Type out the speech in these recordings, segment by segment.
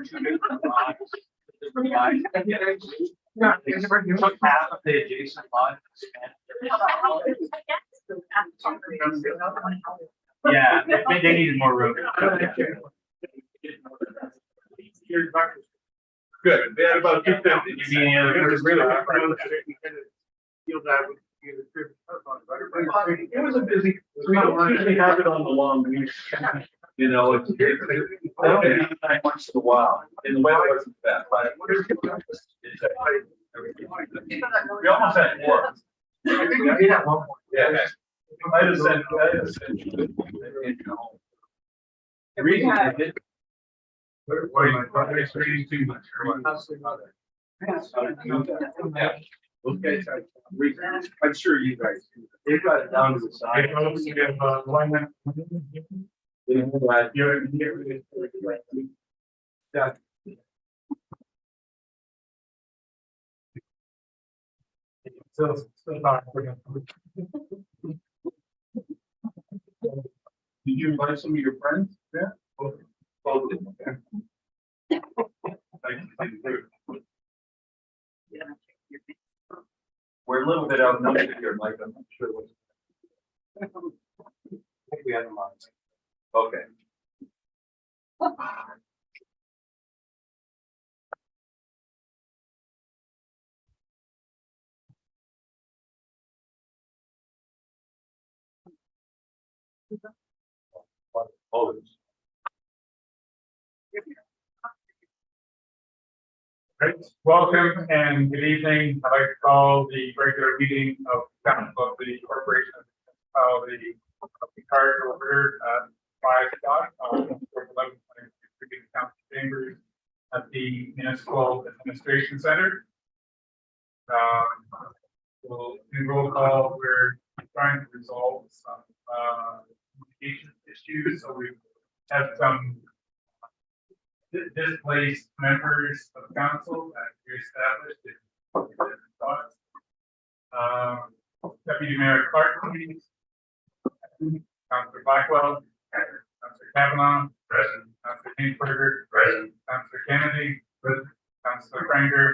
two different lots. Different lots. Yeah, they took half of the adjacent lot. Yeah, they needed more room. Good, they had about 250. You need any other- It was a busy, we don't usually have it on the long week. You know, it's. I don't have that once in a while, and the weather wasn't bad, but. We almost had four. I think we did have one more. Yeah. I just sent. The reason I did. What are you reading too much? Yeah. Those guys are, I'm sure you guys, they've got it down to the side. Yeah. Did you invite some of your friends? Yeah. Both of them, okay. Thank you. We're a little bit outnumbered here, Mike. I'm not sure what. I think we have them on. Okay. Oh. Great. Welcome and good evening. I'd like to call the regular meeting of Council of the Corporation of the card order at 5 o'clock on 11 Council Chambers at the Municipal Administration Center. We'll do roll call. We're trying to resolve some communication issues, so we have some displaced members of council that we established in thoughts. Deputy Mayor Clark, please. Councillor Blackwell, Councillor Kavanaugh, present. Councillor Kingsberger, present. Councillor Kennedy, present. Councillor Franger,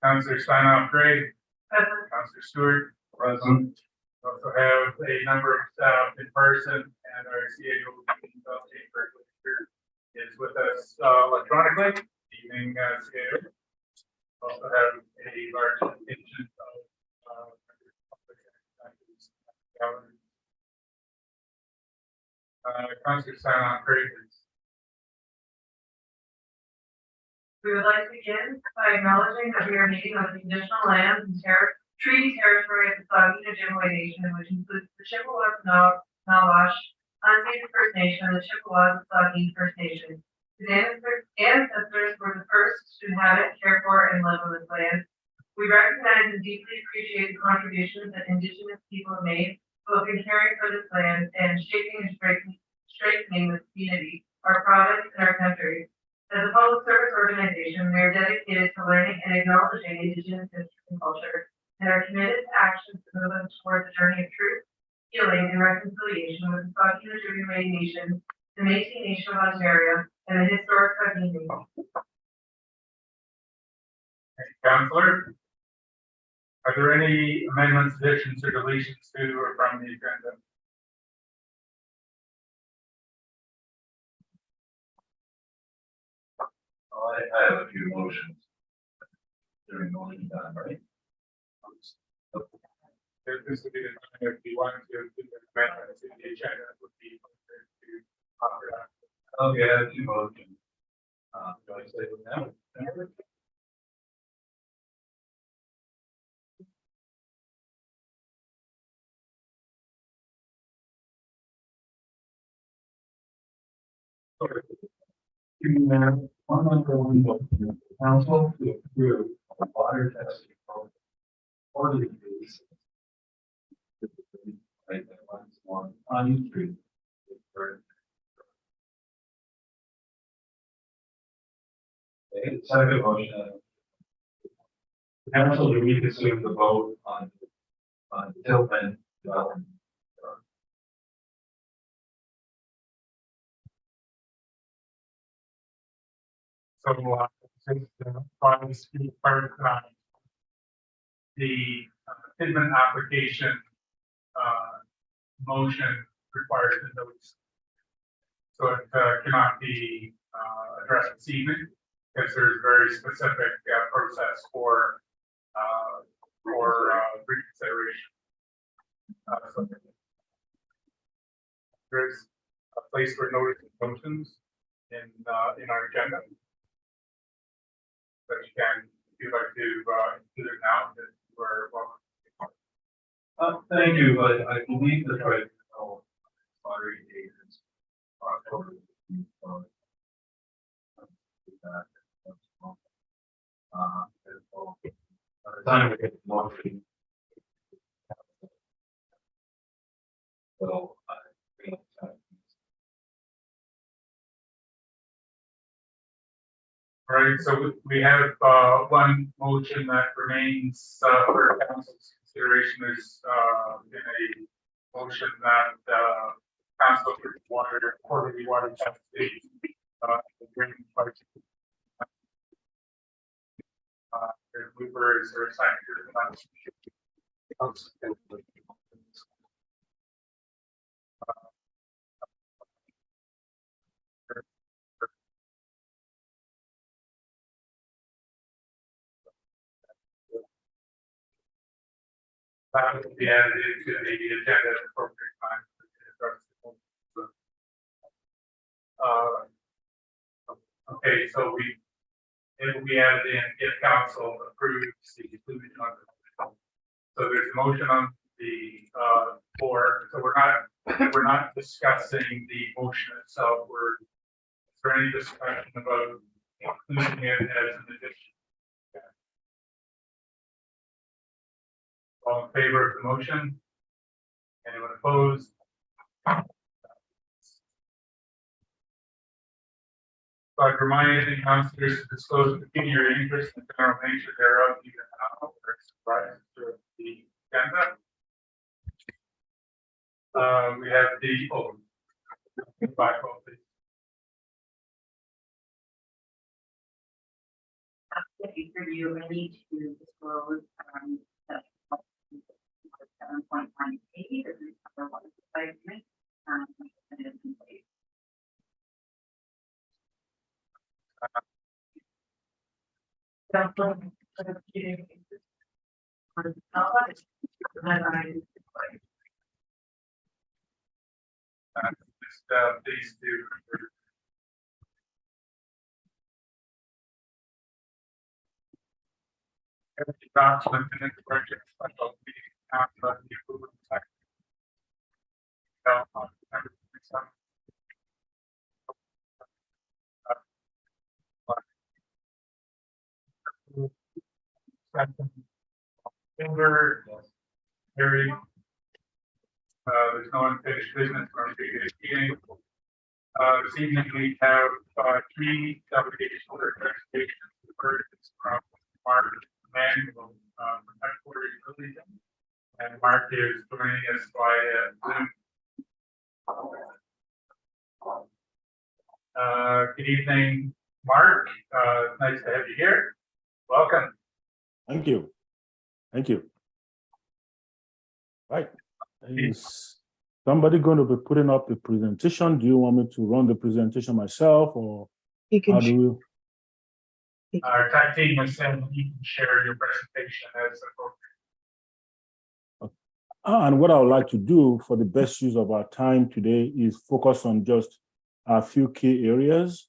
Councillor Steinoff Gray, present. Councillor Stewart, present. We also have a number of staff in person, and our CAO is with us electronically. Evening, CAO. Also have a large contingent of Councillor Steinoff Gray, please. We would like to begin by acknowledging that we are meeting on traditional lands and treaty territory of the Saugeen Ojibwe Nation, which includes the Chippewas, Nawash, Unceded First Nation, and the Chippewas of Saugeen First Nation. His ancestors were the first to inhabit, care for, and live on this land. We recognize and deeply appreciate the contributions that Indigenous people have made, both in caring for this land and shaping and strengthening this community, our province, and our country. As a public service organization, we are dedicated to learning and acknowledging Indigenous history and culture, and are committed to actions to move us towards a journey of truth, healing, and reconciliation with the Saugeen Ojibwe Nation, the Métis Nation of Ontario, and the historic Saugeen Nation. Councillor, are there any amendments, additions, or deletions to or from the agenda? I have a few motions. During motion time, right? This would be the time if you wanted to do the amendments in the agenda, it would be to offer that. Okay, I have two motions. Do I say them now? One ongoing motion, council to approve a water testing program. Quarterly basis. Right, that one's one on each street. Okay, second motion. Council to reconsider the vote on Tilton development. since the final speed part tonight, the Tidman application motion requires a notice. So it cannot be addressed this evening because there's very specific process for reconsideration. So there's a place for notice of motions in our agenda. But you can, if you'd like to do it now, then you are welcome. Thank you, but I believe the right expiry date is October. By the time we get the motion. So I think All right, so we have one motion that remains for council's consideration is in a motion that council water quarterly water test the drainage budget. Weaver is there a second to that? That will be added into the agenda at the appropriate time. Okay, so it will be added in if council approves the inclusion of it. So there's a motion on the floor. So we're not discussing the motion itself. Is there any discussion about including it as an addition? All in favor of the motion? Anyone opposed? So I'd remind any councilors to disclose the pecuniary interest and general nature thereof, either now or expressed through the agenda. We have the by vote, please. For you, I need to disclose that 7.98 is another one of the site units, and it is in place. These two. Every document in the project special meeting after the approval of the Finger, Harry. There's no unfinished business for our previous meeting. This evening we have three delegations or presentations. The first is from Mark Manuel from headquarters Religion, and Mark is joining us via Zoom. Good evening, Mark. Nice to have you here. Welcome. Thank you. Thank you. Right. Is somebody going to be putting up a presentation? Do you want me to run the presentation myself, or how do we? Our tech team has said you can share your presentation as appropriate. And what I would like to do for the best use of our time today is focus on just a few key areas.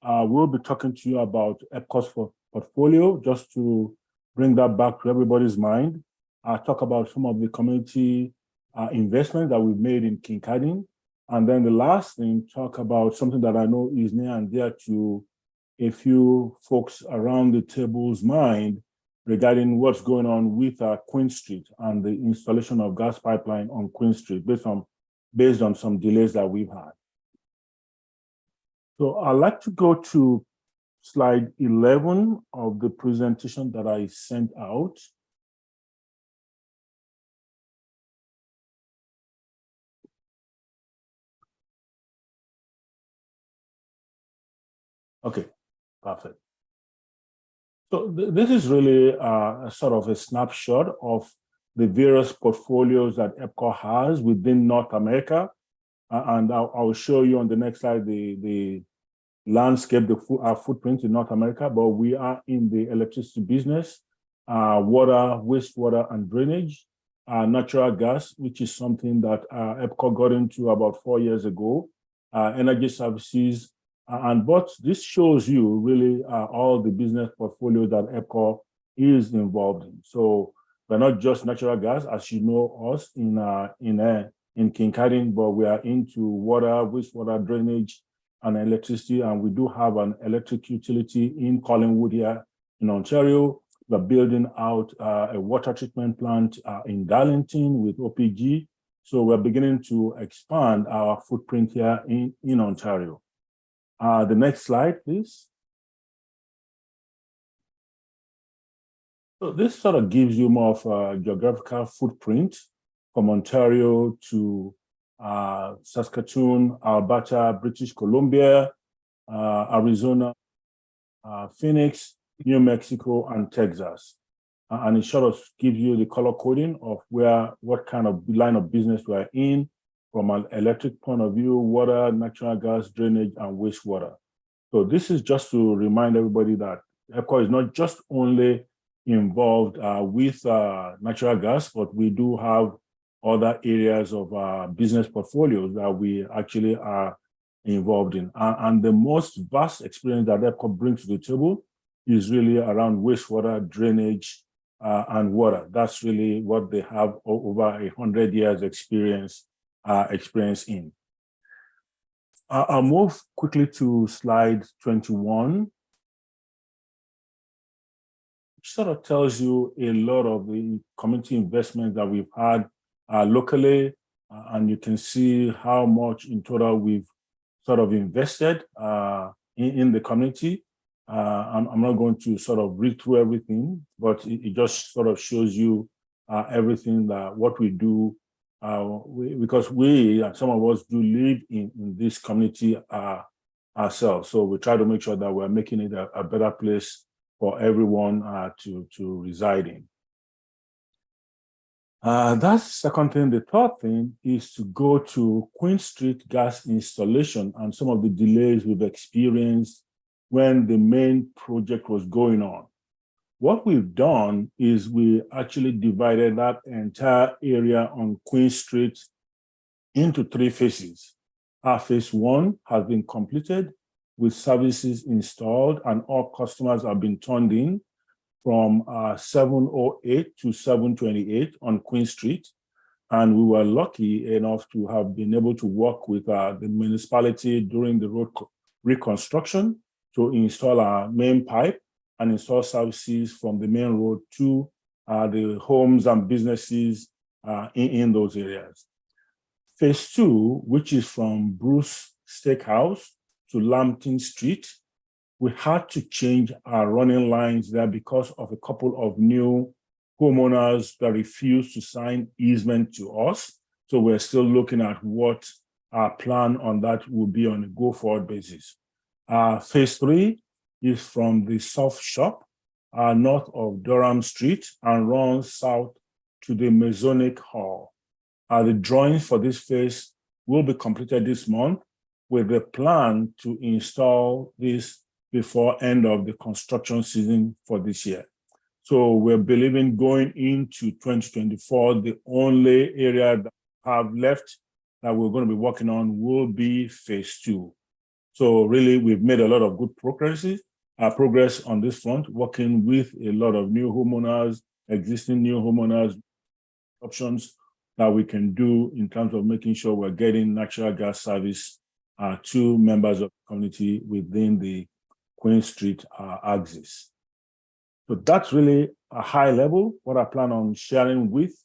We'll be talking to you about EPCOS portfolio, just to bring that back to everybody's mind. I'll talk about some of the community investment that we've made in Kincardine. And then the last thing, talk about something that I know is near and dear to a few folks around the table's mind regarding what's going on with Queen Street and the installation of gas pipeline on Queen Street based on some delays that we've had. So I'd like to go to slide 11 of the presentation that I sent out. Okay, Perfect. So this is really a sort of a snapshot of the various portfolios that EPCOR has within North America. And I'll show you on the next slide the landscape, our footprint in North America, but we are in the electricity business, water, wastewater, and drainage, natural gas, which is something that EPCOR got into about 4 years ago, energy services, but this shows you really all the business portfolio that EPCOR is involved in. So we're not just natural gas, as you know us in Kincardine, but we are into water, wastewater, drainage, and electricity, and we do have an electric utility in Collingwood here in Ontario. We're building out a water treatment plant in Darlington with OPG. So we're beginning to expand our footprint here in Ontario. The next slide, please. So this sort of gives you more of a geographical footprint from Ontario to Saskatoon, Alberta, British Columbia, Arizona, Phoenix, New Mexico, and Texas. And it sort of gives you the color coding of what kind of line of business we are in from an electric point of view, water, natural gas, drainage, and wastewater. So this is just to remind everybody that EPCOR is not just only involved with natural gas, but we do have other areas of business portfolios that we actually are involved in. And the most vast experience that EPCOR brings to the table is really around wastewater, drainage, and water. That's really what they have over 100 years experience in. I'll move quickly to slide 21, which sort of tells you a lot of the community investment that we've had locally, and you can see how much in total we've sort of invested in the community. I'm not going to sort of read through everything, but it just sort of shows you everything what we do, because we, and some of us do live in this community ourselves. So we try to make sure that we're making it a better place for everyone to reside in. That's the second thing. The third thing is to go to Queen Street gas installation and some of the delays we've experienced when the main project was going on. What we've done is we actually divided that entire area on Queen Street into 3 phases. Phase 1 has been completed with services installed and all customers have been turned in from 7:08 to 7:28 on Queen Street. And we were lucky enough to have been able to work with the municipality during the road reconstruction to install our main pipe and install services from the main road to the homes and businesses in those areas. Phase 2, which is from Bruce Steakhouse to Lambton Street, we had to change our running lines there because of a couple of new homeowners that refused to sign easement to us. So we're still looking at what our plan on that will be on a go-forward basis. Phase 3 is from the Soft Shop north of Durham Street and runs south to the Masonic Hall. The drawings for this phase will be completed this month with the plan to install this before end of the construction season for this year. So we're believing going into 2024, the only area that we have left that we're going to be working on will be phase 2. So really, we've made a lot of good progress on this front, working with a lot of new homeowners, existing new homeowners, options that we can do in terms of making sure we're getting natural gas service to members of the community within the Queen Street axis. So that's really a high level what I plan on sharing with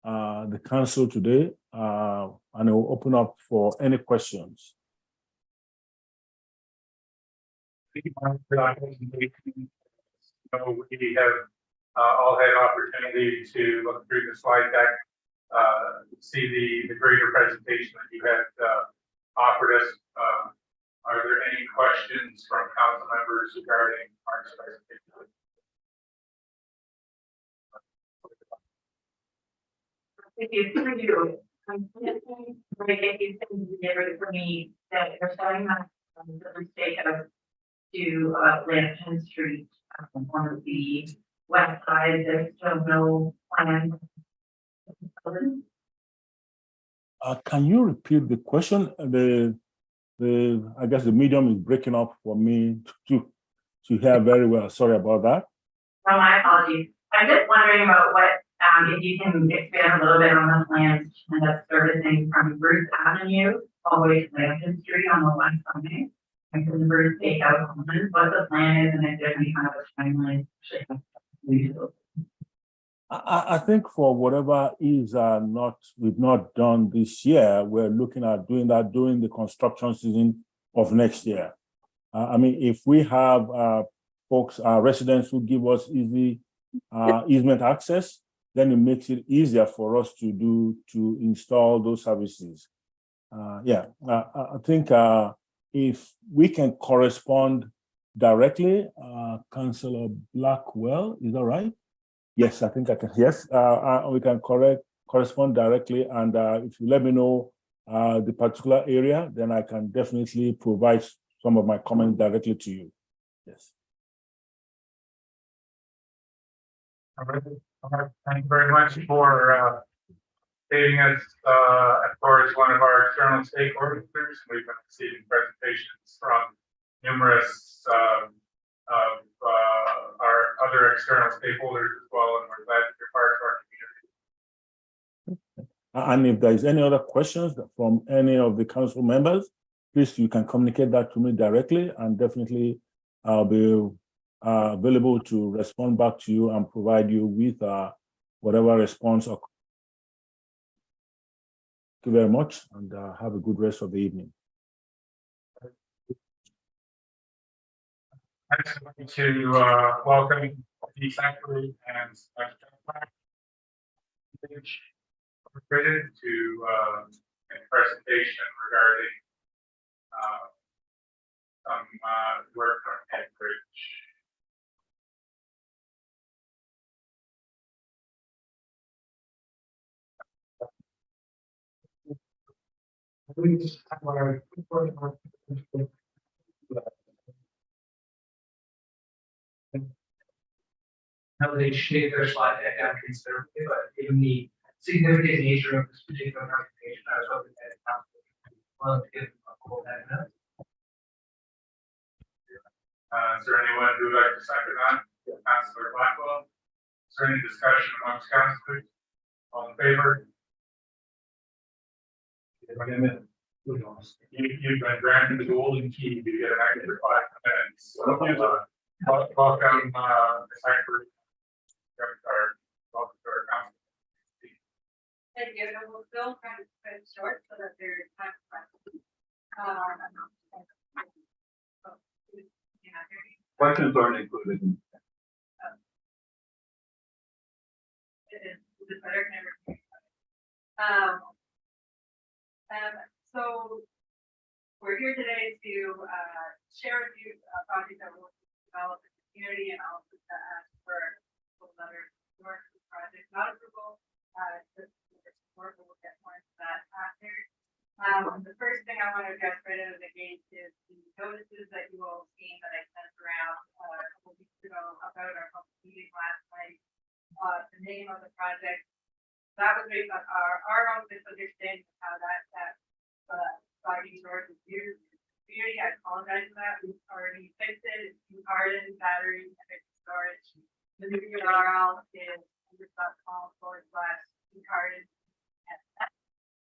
the council today, and I will open up for any questions. We have all had opportunity to look through the slide deck, see the greater presentation that you had offered us Are there any questions from council members regarding Mark's presentation? If you, right, if you can get ready for me, that we're starting on the mistake of to Lantern Street on the west side, there's still no plan. Can you repeat the question? I guess the medium is breaking up for me to hear very well. Sorry about that. No, my apologies. I'm just wondering about what, if you can expand a little bit on the plans and that servicing from Bruce Avenue all the way to Lantern Street on the west side. And from the Bruce Takeout, what the plan is and if there's any kind of a timeline. I think for whatever is we've not done this year, we're looking at doing that during the construction season of next year. I mean, if we have folks, residents who give us easy easement access, then it makes it easier for us to install those services. I think if we can correspond directly, Councillor Blackwell, is that right? Yes, I think I can. Yes, we can correspond directly, and if you let me know the particular area, then I can definitely provide some of my comments directly to you. Yes. All right. Thank you very much for stating us as far as one of our external stakeholders. We've been receiving presentations from numerous of our other external stakeholders as well, and we're glad that you're part of our community. And if there is any other questions from any of the council members, please, you can communicate that to me directly, and definitely I'll be available to respond back to you and provide you with whatever response. Thank you very much, and have a good rest of the evening. Next, I'd like to welcome the Secretary and to a presentation regarding some work on Anchorage. How they shape their slide deck after considerably, but given the significant nature of this particular presentation, I was hoping that council wanted to give a full 10 minutes. Is there anyone who would like to second that? Councillor Blackwell? Is there any discussion amongst councillors? All in favor? You've been granted the golden key to get an extra 5 minutes. So, welcome, Secretary. Welcome to our council. Thank you. And we'll still try to cut it short so that there's time for questions. Questions aren't included. Is better than ever. So we're here today to share with you a project that we'll develop in the community, and also to ask for another work project, not approval, just support. We'll get more into that after. The first thing I want to address right out of the gate is the notices that you all seen that I sent around a couple weeks ago about our public meeting last night. The name of the project, that was based on our own misunderstanding of how that logging storage is used. Community, I apologize for that. We've already fixed it. It's too hardened battery energy storage. The new URL is hardened.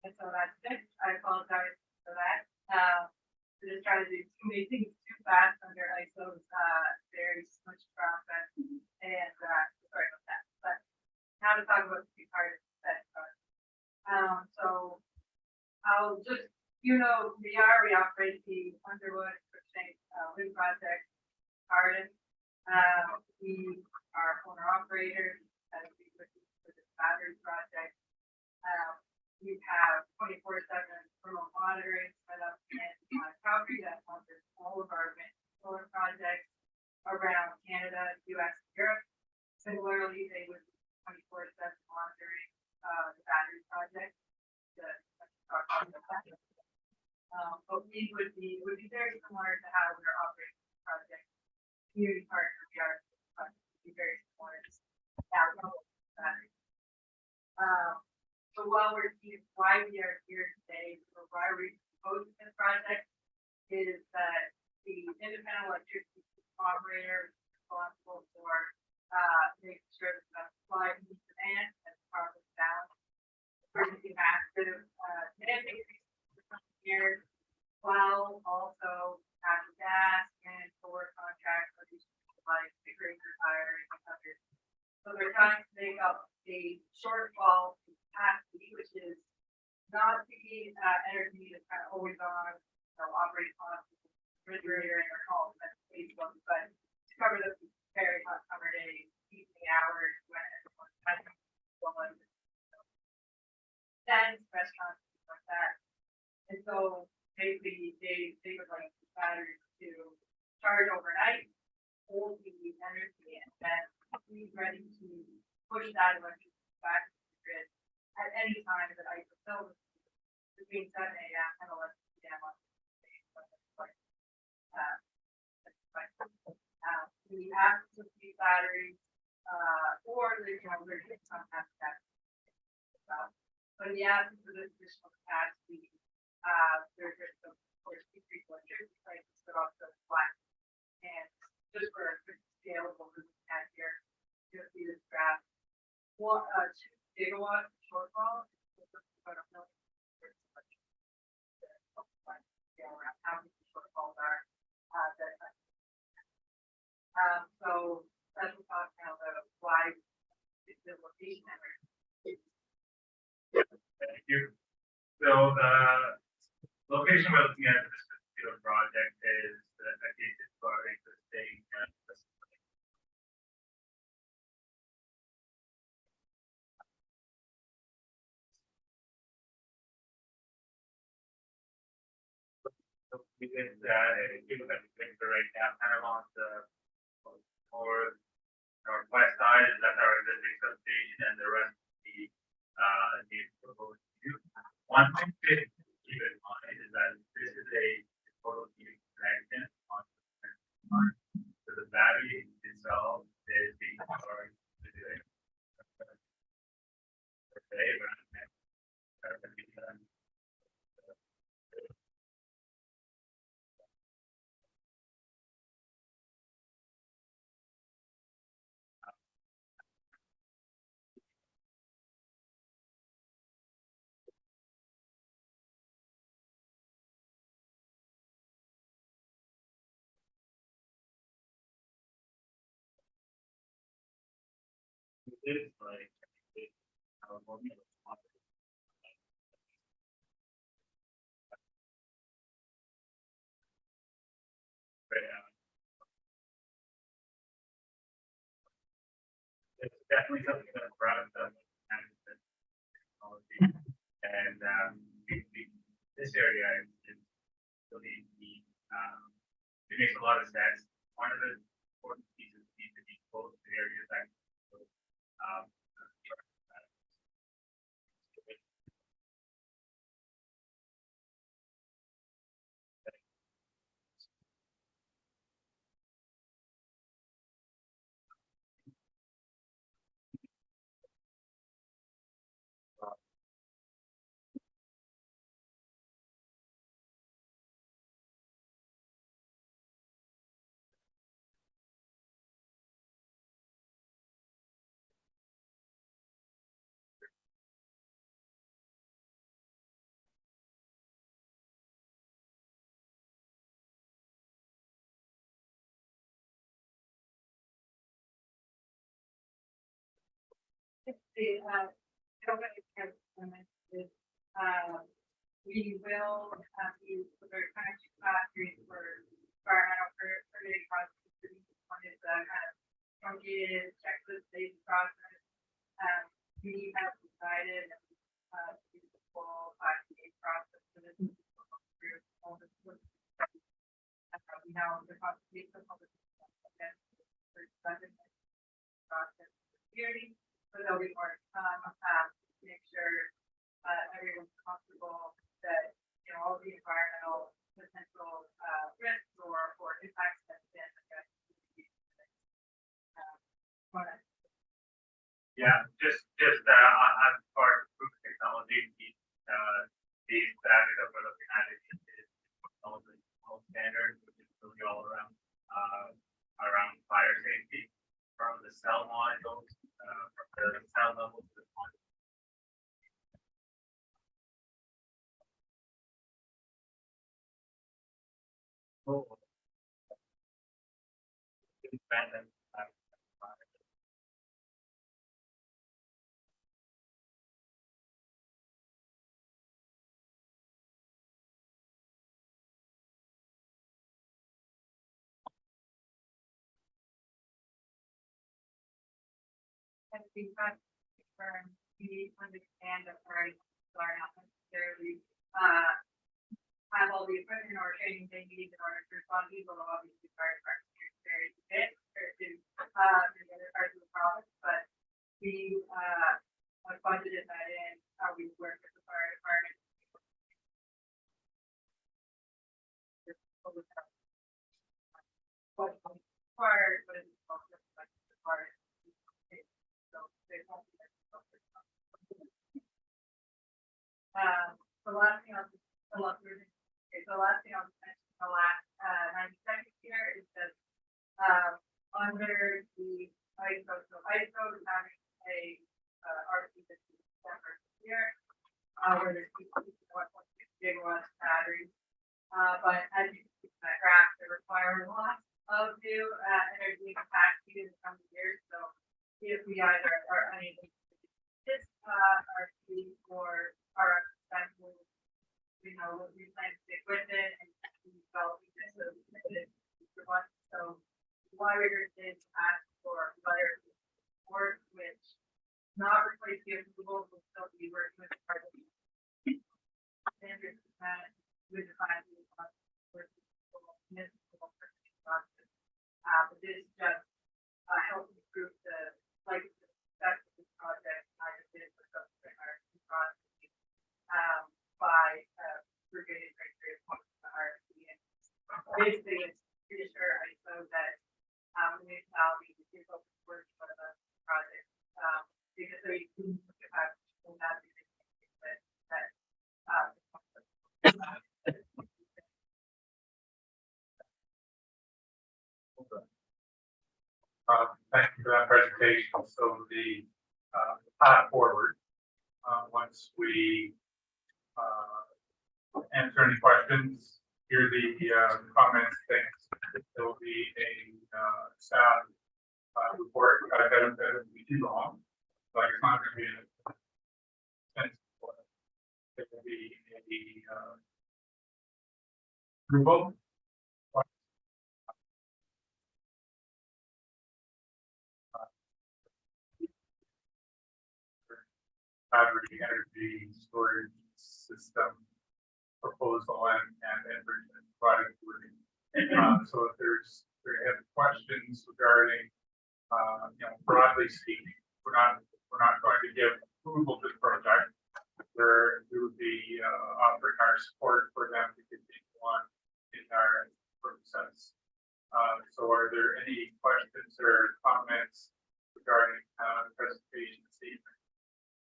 And so that's it. I apologize for that. We're just trying to do too many things too fast under ISO's very much process. And sorry about that. But now to talk about the part that so I'll just, we operate the Underwood wind project garden. We are owner operators for this battery project. you have 24/7 remote monitoring set up in Calgary that monitors all of our solar projects around Canada, US, and Europe. Similarly, they would 24/7 monitoring the battery project. But we would be, it would be very similar to how we're operating the project. Community partner, we are would be very similar to that level of battery. So while we're here, why we are here today, or why we proposing this project, is that the independent electricity operator is responsible for making sure that the supply and demand and properly balanced. We're seeing massive demand increase for some years, while also natural gas and solar contracts are used like the great hiring and others. So they're trying to make up a shortfall in capacity, which is not the energy that's kind of always on, operating on refrigerator in your home, that's Facebook, but to cover the very hot summer days, evening hours when everyone's kind of going, tents, restaurants, things like that. And so basically they would like the batteries to charge overnight, hold the energy, and then be ready to push that electricity back to the grid at any time that I fulfill between 7 a.m. and 11 p.m. on the day. We have to see batteries, or there's sometimes that. But in the absence of this additional capacity, there's risk of course decreased electricity prices, but also flat. And just for a quick scalable at here, you'll see this graph. 2 gigawatt shortfall is about a million. Around how many shortfalls are so that's what talk now about why the location Thank you. So the location we're looking at for this particular project is adjacent to our existing so we did if you look at the picture right now, kind of on the northwest side is that's our existing substation, and the rest of the proposed use. One thing to keep in mind is that this is a total heating connection on so the battery itself is being charged today. It's like it's definitely something that brought us up technology, and this area is really neat. It makes a lot of sense. One of the important pieces needs to be close to areas that we will use the very kind of two factories for environmental permitting processes. One is kind of truncated checklist based process. We have decided to process security, but there'll be more to make sure everyone's comfortable that, you know, all the environmental potential risks or impacts that have been addressed. Yeah, just on part of food technology, the standard that we're looking at is all standard, which is really all around fire safety, from the cell modules, from the cell level to the module. Independent, And we try to confirm, we understand that priorities are not necessarily, have all the equipment or training they need in order to respond to people, obviously fire department is very fit compared to, the other parts of the province, but we, have budgeted that in, how we work with the fire department. What's required, but it's also required. So they won't be. The last thing I'll mention, the last 90 seconds here is that under the ISO, so ISO is having a RC this December year, where there's 1.6 gigawatts batteries. But as you can see from that graph, they require lots of new energy capacity in the coming years. So if we either are unable to do this RC or are expensive, you know, we plan to stick with it and develop this so future ones. So why we're going to ask for letter support, which not replace the approval, will still be working with part of the standards that we define municipal process. But this just helps improve the success of this project. I just did for subsequent RFP process by reviewing criteria points to the RFP. And basically, it's pretty sure I know that the municipality is open to working with the project because they can have thank you for that presentation. So the path forward, once we answer any questions, hear the comments, things, there will be a staff report. That will be too long, but it's not going to be it will be a approval. Battery energy storage system proposal and provided wording. So if there's have questions regarding, broadly speaking, we're not going to give approval to the project. We would be offering our support for them to continue on in our process. So are there any questions or comments regarding the presentation this evening?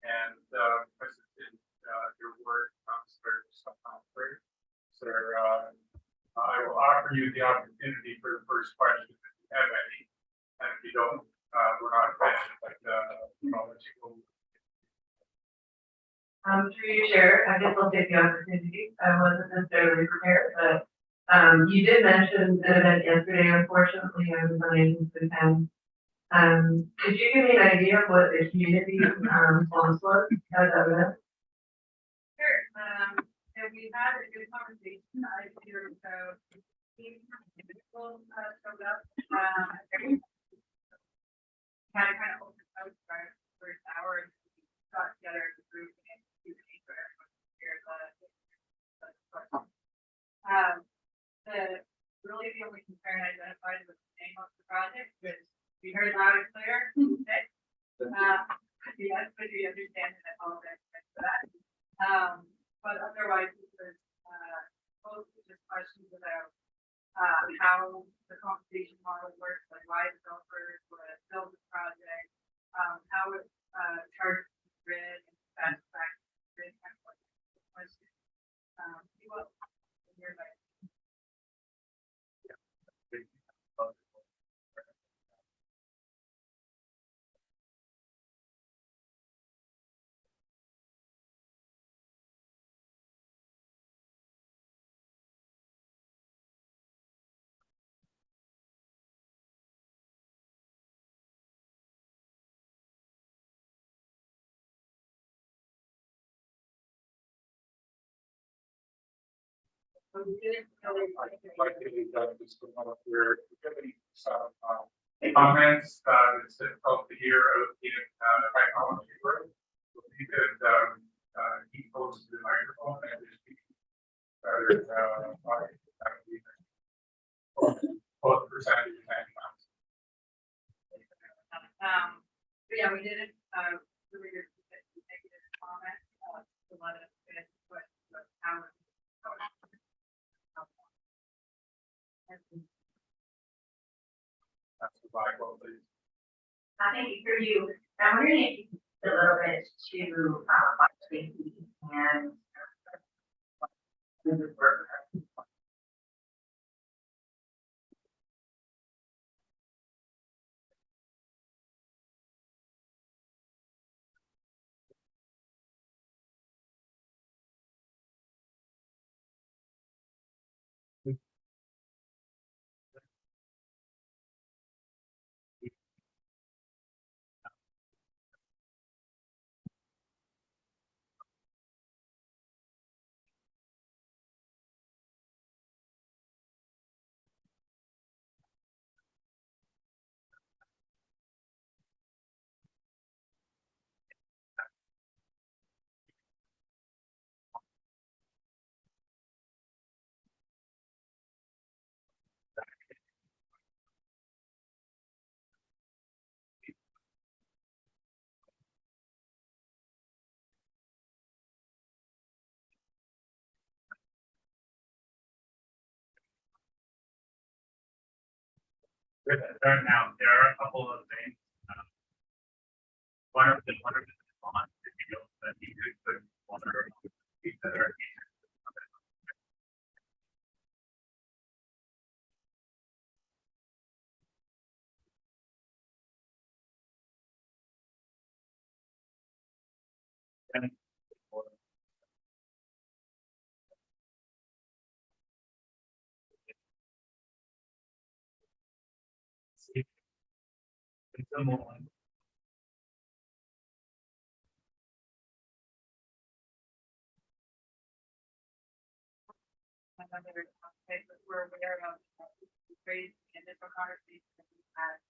And President, your word, Councillor Humphrey. Sir, I will offer you the opportunity for the first question if you have any. And if you don't, we're not finished, but I'll let you go. Through you, Chair, I guess I'll take the opportunity. I wasn't necessarily prepared, but you did mention an event yesterday. Unfortunately, I was unable to attend. Could you give me an idea of what the community response was at that event? Sure. And we had a good conversation. I hear so people showed up. Kind of open house for the first hour and got together as a group and Q&A for everyone to hear really the only concern identified was the name of the project, which we We heard loud and clear. Okay. Yes, but we understand and I apologize for that. But otherwise, it was, mostly just questions about, how the compensation model works, like why developers would build the project, how it, charges grid and best practice grid kind of like questions. You will, hear my Comments, it's difficult to hear technology work. You could, keep close to the microphone and just speak. Both percentage and but yeah, we didn't, really good negative comment, to let us finish the question of how it's going. that's the Blackwell, please. I think for you, I'm wondering if you could a little bit to, safety and the work. Right now, there are a couple of things. One of the bonds, if you know, that you could put water that are. And it's a moment. Another topic that we're aware of, raised in initial conversation that we had,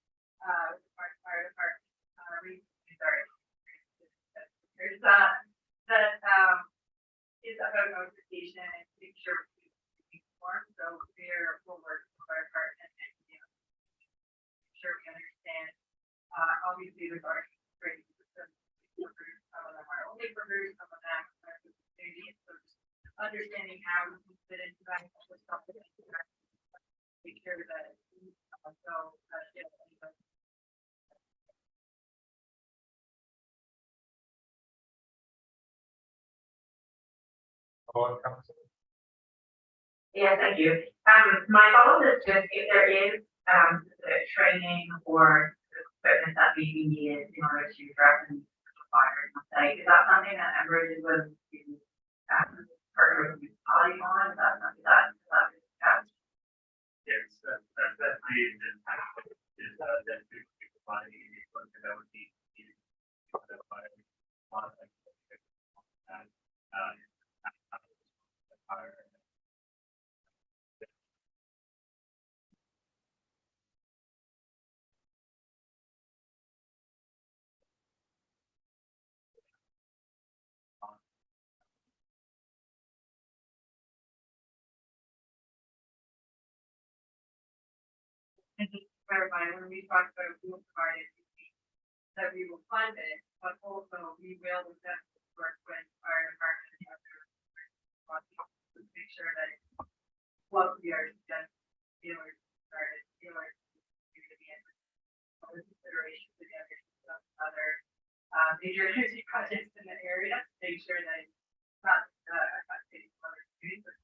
with the fire department, recently, sorry. There's, that, is about notification and make sure we inform, so we'll work with our department and, you know, make sure we understand, obviously regarding grading systems, some of them are only programs, some of them are communities, so just understanding how we can fit into that, with something that we can make sure that, yeah, anybody. Yeah, thank you. My follow-up is just if there is, specific training or equipment that may be needed in order to address any fires on site, is that something that Enbridge is willing to, partner with the municipality on? Is that something that is discussed? Yes, that's definitely is that we provide equipment that would be needed. And just clarify, when we talk about we will provide it, that we will fund it, but also we will definitely work with fire department and other to make sure that what we are suggesting, dealers, started, dealers, to the end. Other considerations together, some other, major energy projects in the area, make sure that it's not, affecting other communities,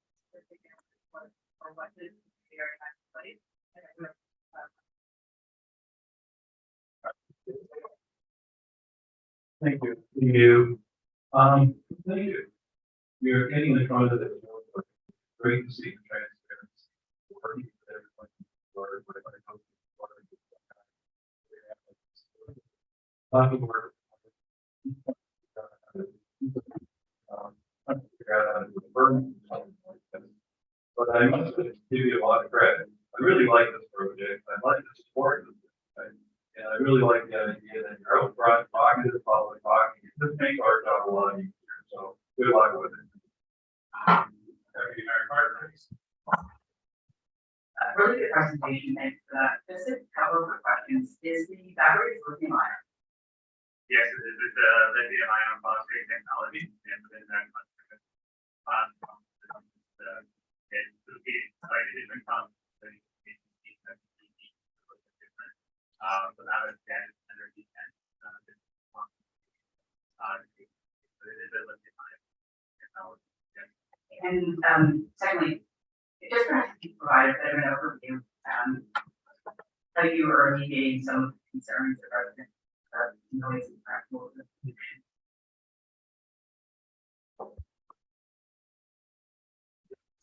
but or what is the area has place. And I will, Thank you. You. Thank you. You're getting the front of the door. Great to see the transparency. Working with everyone. Lot of work. But I must give you a lot of credit. I really like this project. I like the support. And I really like the idea that you're out front, talking to the public, talking, just make our job a lot easier. So good luck with it. Deputy Mayor Carter, please. Really good presentation, thanks for that. Just a couple of questions. Is the battery lithium ion? Yes, it is. It's a lithium ion phosphate technology, and within that, it's located slightly different concentrations. So that is energy and it is a lithium ion technology. And secondly, it just perhaps you provide a bit of an overview, how you are alleviating some of the concerns of residents about noise and practical pollution.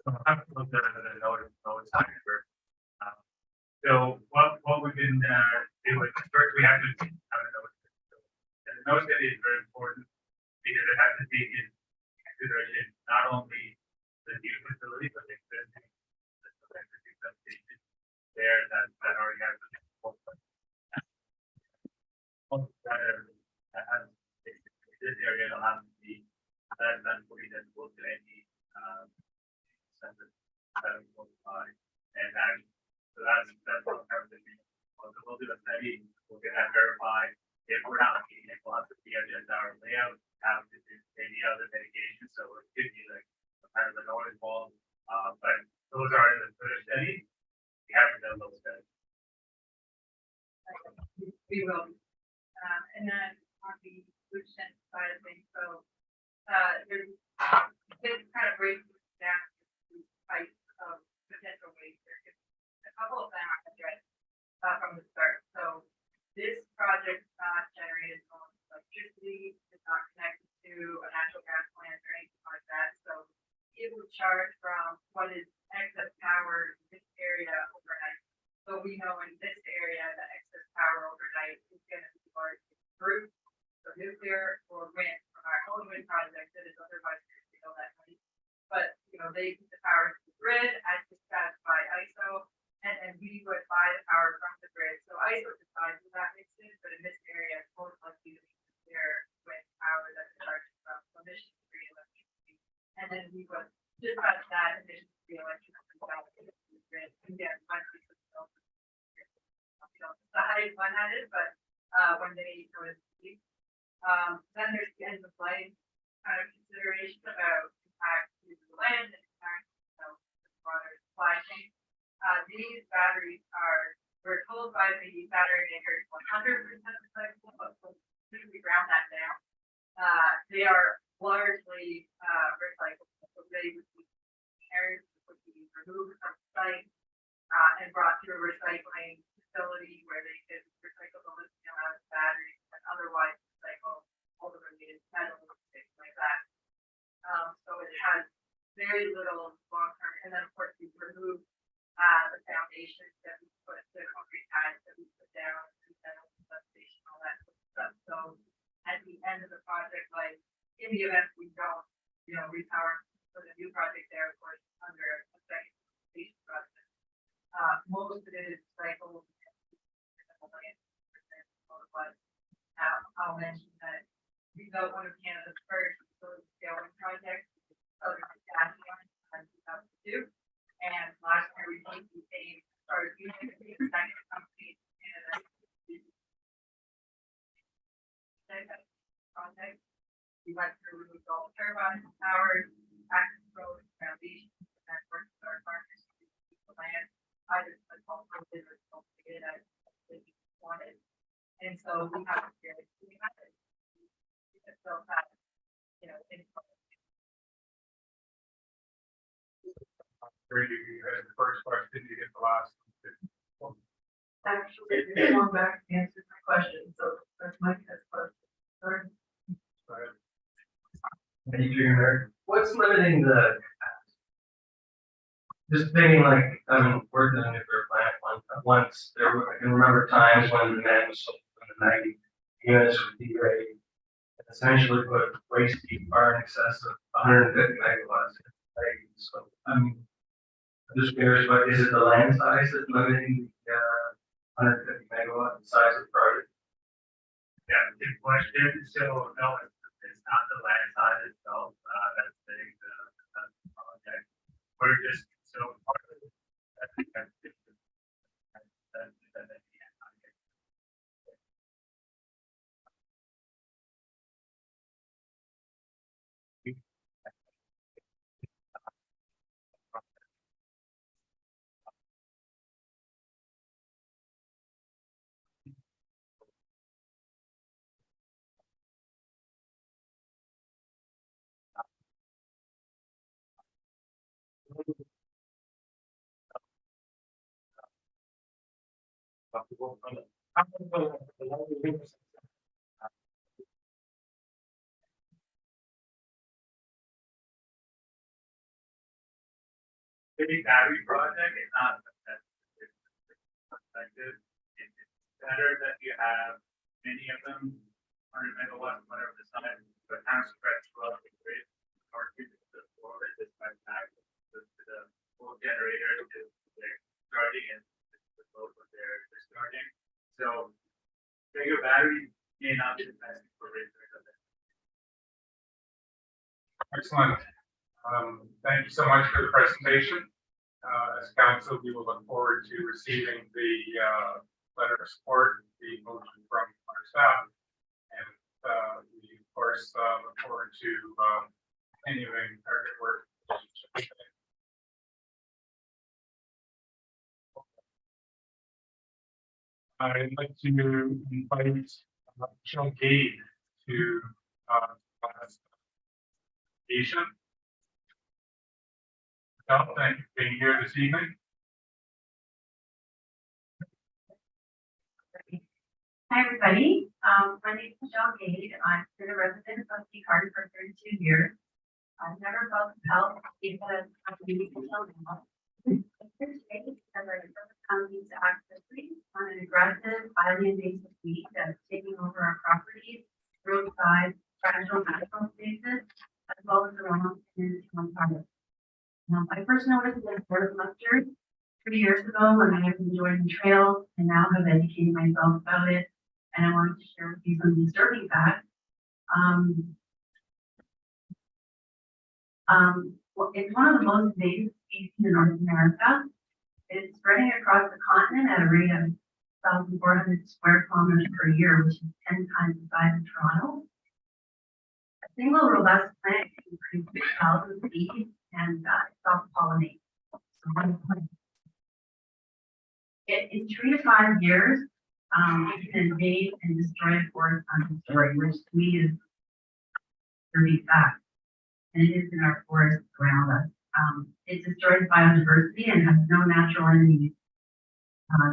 So I have to look at the notice factor. So what we've been doing first, we have to have a notice. And the notice is very important because it has to take into consideration not only the new facility, but the existing electric substation there that already has the this area will have to be less than 40 decibels to any center 7.5 and that. So that's what everything. We'll do a study. We'll get that verified. If we're not meeting it, we'll have to see our layout, have to do any other mitigation. So it could be like kind of the noise wall. But those are in the further study. We haven't done those studies. we will. And then on the pollution side of things, so, there's this kind of breaks down to types of potential waste. There could be a couple of them addressed from the start. So this project is not generated from electricity, it's not connected to a natural gas plant or anything like that. So it would charge from what is excess power in this area overnight. So we know in this area the excess power overnight is going to be largely through so nuclear or wind from our own wind project that is otherwise that money. But they keep the power to the grid as dispatched by ISO, and then we would buy the power from the grid. So ISO decides what that makes it, but in this area, it's most likely to be there with power that's charged from emission-free electricity. And then we would dispatch that emission-free electricity back to the grid. Again, once we decide when that is, but when they go to sleep. Then there's the end of life kind of consideration about impact to the land and impact to the broader supply chain. These batteries we're told by the battery makers 100% recyclable, but we round that down. They are largely recyclable, so they would be carried, would be removed from the site and brought to a recycling facility where they could recycle the lithium out of the batteries and otherwise recycle all the related metals and things like that. So it has very little long-term, and then of course we remove the foundations that we put, the concrete pads that we put down, and then the substation, all that sort of stuff. So at the end of the project, like in the event we don't, repower for the new project there, of course, under a second station project, most of it is recycled. But I'll mention that we built one of Canada's first utility scale wind projects, Southern Saskatchewan, in 2002. And last year we started using the second company we went through, we moved all the turbines, towers, access roads, foundations, and then worked with our partners to keep the land. Either like also did or completed as we wanted. And so we have it, we have it. We just don't have, you know, in. Where you had the first question, you get the last one. Actually, you're going back to answer my question, so that's my test question. Sorry. And you figure there, what's limiting the capacity? Just thinking like, I mean, worked in a nuclear plant once, there were, I can remember times when the demand was so, when the 90 units would be ready. Essentially put waste heat far in excess of 150 megawatts. Right? So, I'm just curious, but is it the land size that's limiting the 150 megawatt size of the project? Yeah, good question. So, no, it's not the land size itself, that's the project. We're just, so part of it. The battery project is not effective. It's better that you have many of them, 100 megawatts, whatever the size, but kind of spread throughout the grid, or to the floor, this back to the full generator to their starting and the load when they're starting. So bigger battery may not be the best for research. Excellent. Thank you so much for the presentation. As council, we will look forward to receiving the letter of support, the motion from our staff, and we of course look forward to continuing our good work. I'd like to invite Michelle Gade to presentation. Michelle, thank you for being here this evening. Hi, everybody. My name is Michelle Gade. I've been a resident of Sea Harbor for 32 years. I've never felt compelled to speak at a meeting until now. Today, as I counties to act quickly on an aggressive, highly invasive weed that's taking over our properties, roadside, fragile natural spaces, as well as around in town parks. I first noticed this bird mustard 3 years ago when I was enjoying the trails and now have educated myself about it. And I wanted to share with you some disturbing facts. Well, it's one of the most invasive species in North America. It's spreading across the continent at a rate of 1,400 square kilometers per year, which is 10 times the size of Toronto. A single robust plant can produce 6,000 seeds and self-pollinate. So one plant. In 3 to 5 years, it can invade and destroy a forest on the story, which to me is a big fact. And it is in our forests around us. It destroys biodiversity and has no natural enemies.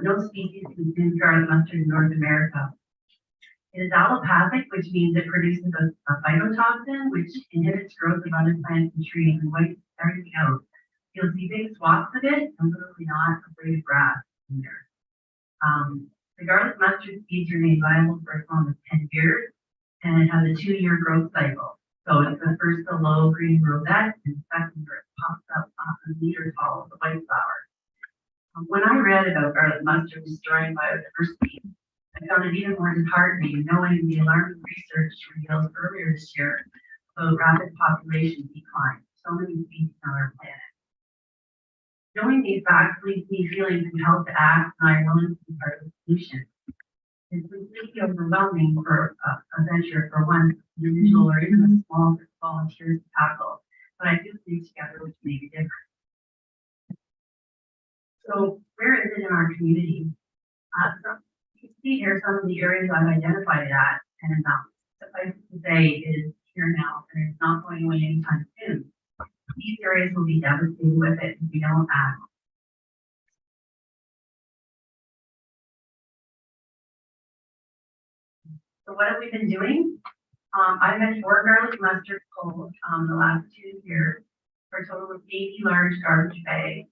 No species consume garlic mustard in North America. It is allopathic, which means it produces a phytotoxin, which inhibits growth of other plants and trees and wipes everything out. You'll see big swaths of it and literally not a blade of grass in there. The garlic mustard seeds remain viable for as long as 10 years, and it has a 2-year growth cycle. So it's the first a low green rosette, and second where it pops up off a meter tall of the white flower. When I read about garlic mustard destroying biodiversity, I found it even more disheartening knowing the alarming research revealed earlier this year about rapid population decline, so many species on our planet. Knowing these facts leaves me feeling compelled to act, and I'm willing to be part of the solution. It's completely overwhelming for a venture for one individual or even a small group of volunteers to tackle. But I do think together we can make a difference. So where is it in our community? So you can see here some of the areas I've identified it at, and suffice to say it is here now, and it's not going away anytime soon. These areas will be devastated with it if we don't act. So what have we been doing? I've had 4 garlic mustard pulled the last 2 years for a total of 80 large garbage bags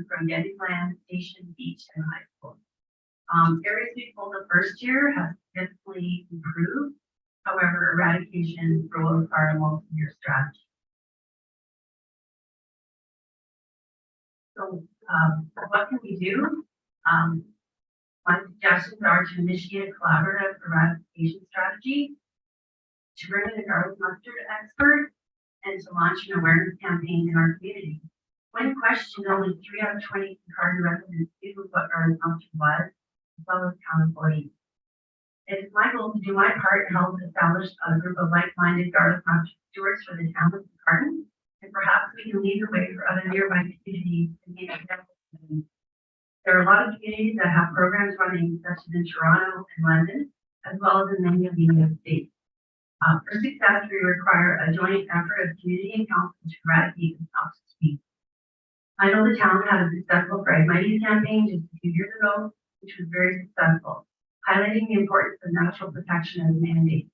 from Getty Land, Station, Beach, and High School. Areas we pulled the first year have significantly improved. However, eradication will require a multi-year strategy. So what can we do? My suggestions are to initiate a collaborative eradication strategy, to bring in a garlic mustard expert, and to launch an awareness campaign in our community. When questioned, only 3 out of 20 Kincardine residents knew what garlic mustard was, as well as town employees. It is my goal to do my part to help establish a group of like-minded garlic mustard stewards for the town of Kincardine, and perhaps we can lead the way for other nearby communities to be examples. There are a lot of communities that have programs running, such as in Toronto and London, as well as in many of the United States. For success, we require a joint effort of community and council to eradicate this toxic weed. I know the town had a successful Phragmites campaign just a few years ago, which was very successful, highlighting the importance of natural protection as a mandate.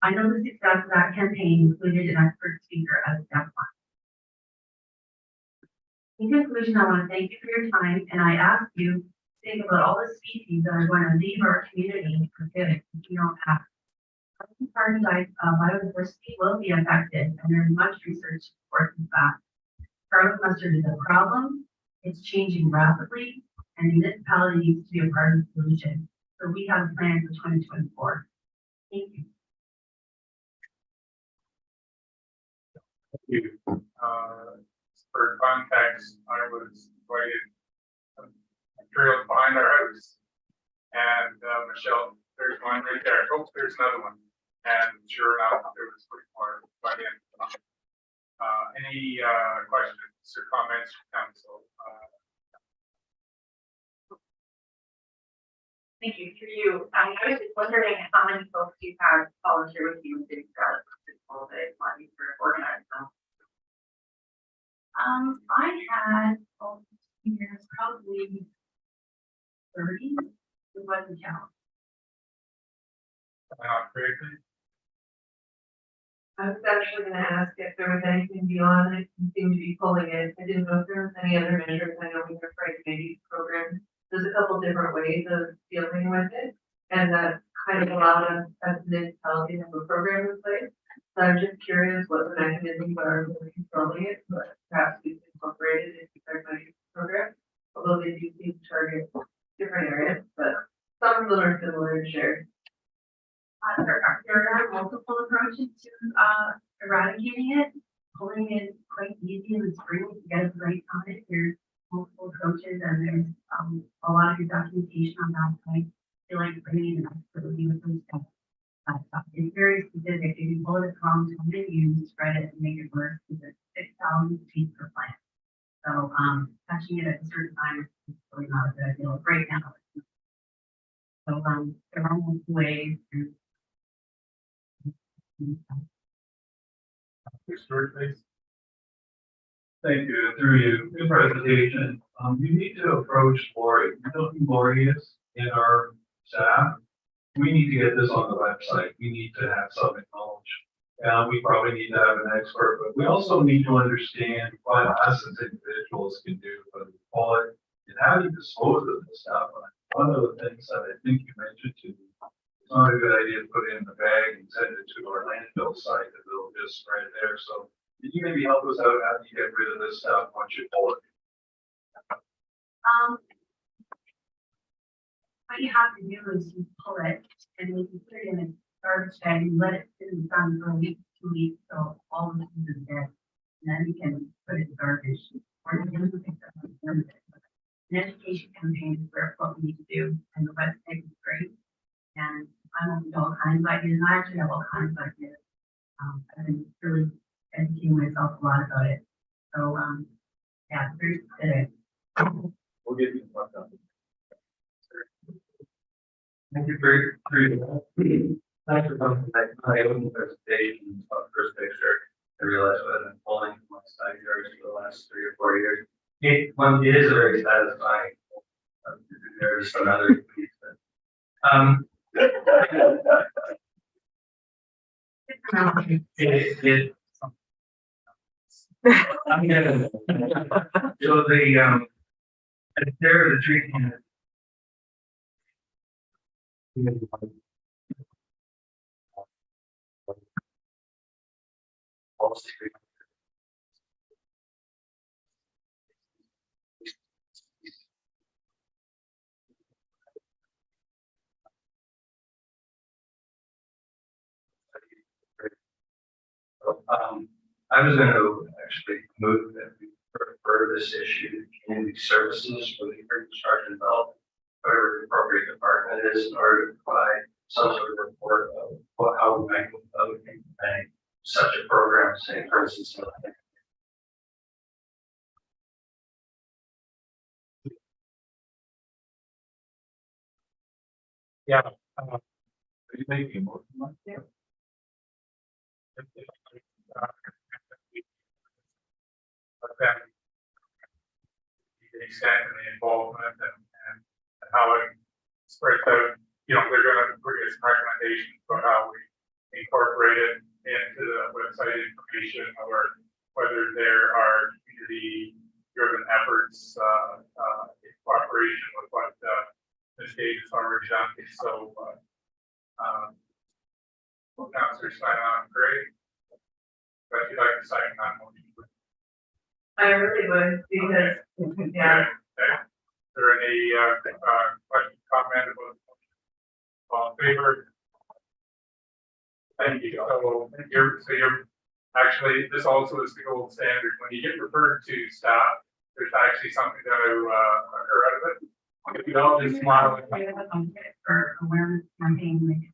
I know the success of that campaign included an expert speaker as step 1. In conclusion, I want to thank you for your time, and I ask you to think about all the species that are going to leave our community for good if we don't act. Biodiversity will be affected, and there is much research to support this fact. Garlic mustard is a problem, it's changing rapidly, and the municipality needs to be a part of the solution. So we have a plan for 2024. Thank you. Thank you. For context, I was invited materials behind our house, and Michelle, there's one right there. Oh, there's another one. And sure enough, there was 3 more by the end. Any questions or comments from council? Thank you. Through you, I was just wondering how many folks you have volunteer with you in Big Garlic Festival that want you to organize them. I had years, probably 30. It wasn't count. Briefly. I was actually gonna ask if there was anything beyond it, you seem to be pulling it, I didn't know if there was any other measures, I know we have maybe program. There's a couple different ways of dealing with it, and that kind of allowed us as a municipality to have a program in place. So I'm just curious what the mechanisms are for controlling it, but perhaps we can incorporate it into our money program. Although they do seem to target different areas, but some of them are similar and shared. There are multiple approaches to eradicating it. Pulling it quite easy in the spring to get it right on it. There's multiple approaches, and there's a lot of good documentation on that point. I feel like bringing an expert would be the first step. It's very specific. If you pull it from something, you spread it and make it work. It's 6,000 feet per plant. So touching it at a certain time is really not a good idea right now. So there are multiple ways to Stuart, please. Thank you. Through you, good presentation. You need to approach Lori. You know who Lori is in our staff. We need to get this on the website. We need to have some knowledge. We probably need to have an expert, but we also need to understand what us as individuals can do for the quality and how you dispose of this stuff. One of the things that I think you mentioned to me, it's not a good idea to put it in the bag and send it to our landfill site, and it'll just spread there. So can you maybe help us out how do you get rid of this stuff once you pull it? What you have to do is you pull it and you can put it in a garbage bag and let it sit in the sun for a week, 2 weeks, so all of the food is dead. And then you can put it in garbage, or you can pick up and burn it. An education campaign is where what we need to do, and the website is great. And I'm open to all kinds of ideas, and I actually have all kinds of ideas. I've been really educating myself a lot about it. So, yeah, very good. We'll get you fucked up. Thank you for your, thanks for coming back. My own presentation, first picture. I realized what I've been pulling from my side yards for the last 3 or 4 years. It is a very satisfying. There's some other piece it, I'm gonna, so there the tree can. I was going to actually move that we refer this issue to community services for the construction development, whatever the appropriate department is, in order to provide some sort of report of how we might make such a program, say, for instance. Yeah. Are you making a motion? Mike? But then the extent and the involvement and how it spreads out, you know, they're gonna bring us recommendations for how we incorporate it into the website information, or whether there are community driven efforts, in cooperation with what, the state has already done. So, Councilor Stein, great. But if you'd like to second that motion. I really would, because, yeah, Okay. Is there any, question, comment about the motion? All in favor? Thank you. So you're, actually, this also is the gold standard. When you get referred to staff, there's actually something that occur out of it. If you don't, just smile. For awareness campaign, like,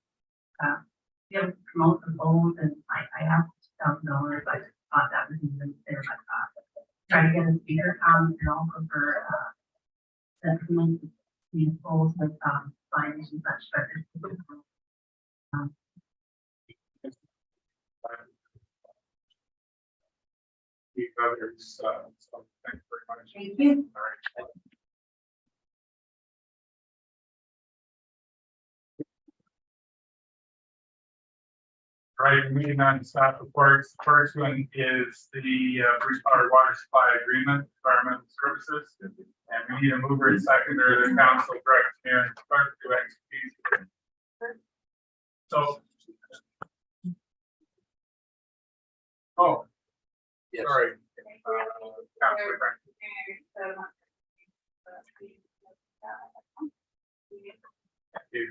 you know, promote the goals, and I asked $2,000, I just thought that was even there, like that. Try to get a speaker and also for, implement these goals with, signage and such, but Others, so thank you very much. thank you. All right. Right, moving on to staff reports. The first one is the Bruce Power Water Supply Agreement, Environmental Services. And we need a mover and seconder. The council directs mayor and clerk to execute. So. Oh. Yes. Sorry. Councilor Frank. Thank you.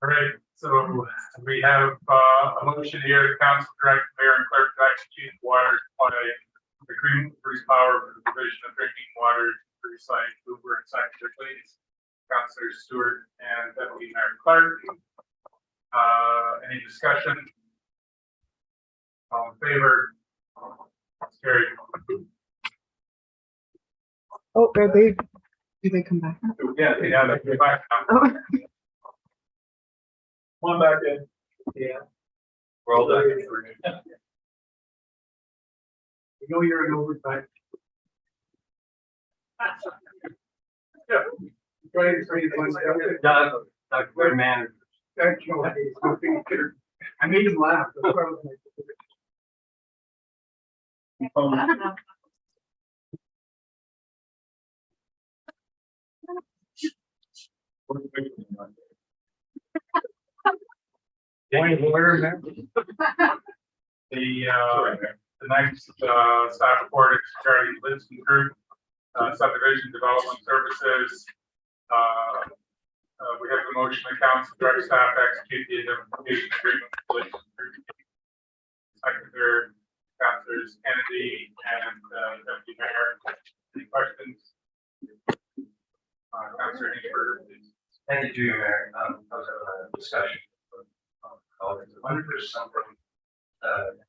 All right, so we have a motion here, the council direct mayor and clerk to execute water supply agreement with Bruce Power for the provision of drinking water to site. Mover and seconder, please. Councilor Stewart and Deputy Mayor Clark. Any discussion? All in favor? It's carried. Oh, are they, do they come back? Yeah, they get back now. Oh. One back in. Yeah. We're all done. You know you're an oversight. Yeah. Trying to find out. Doug, manager. Thank you. I made him laugh. That's why I was like, Point of order, the next staff report is regarding Livingston Group subdivision development services. We have the motion of council direct staff to execute the indemnification agreement with Livingston Group. Secretary, Councilors Kennedy and Deputy Mayor. Any questions? Councilor Hinsberger, please. Thank you, to you, Mayor. I was having a discussion with colleagues. I wonder if there's something,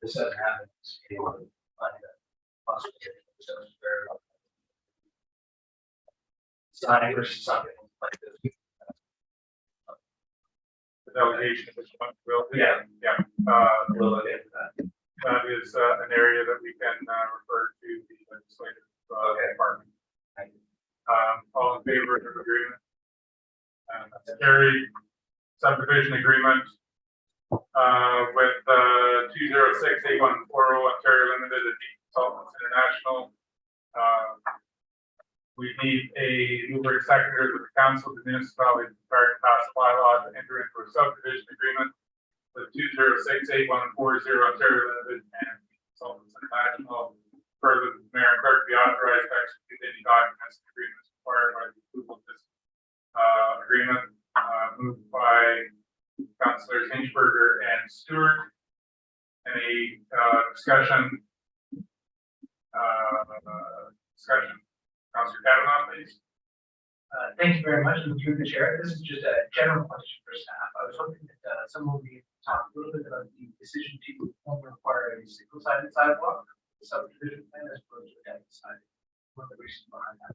this hasn't happened, it's able to find that possible. Sign versus something like this. The delegation of responsibility. Yeah. Yeah, We'll look into that. that is, an area that we can, refer to the legislative, department. Thank you. All in favor of agreement? That's carried. Subdivision agreement, with, 2068140 Ontario Limited and Deep Consultants International. We need a mover and seconder with the council of the municipality required to pass a bylaw to enter into a subdivision agreement with 2068140 Ontario Limited and Consultants International. Further, the mayor and clerk be authorized to execute any documents and agreements required by the approval of this agreement. Moved by Councilors Hinchberger and Stewart. Any discussion? Councilor Kavanaugh, please. Thank you very much, and through the chair, this is just a general question for staff. I was hoping that someone would talk a little bit about the decision to only require a single-sided sidewalk, the subdivision plan as opposed to a double-sided. What the reason behind that?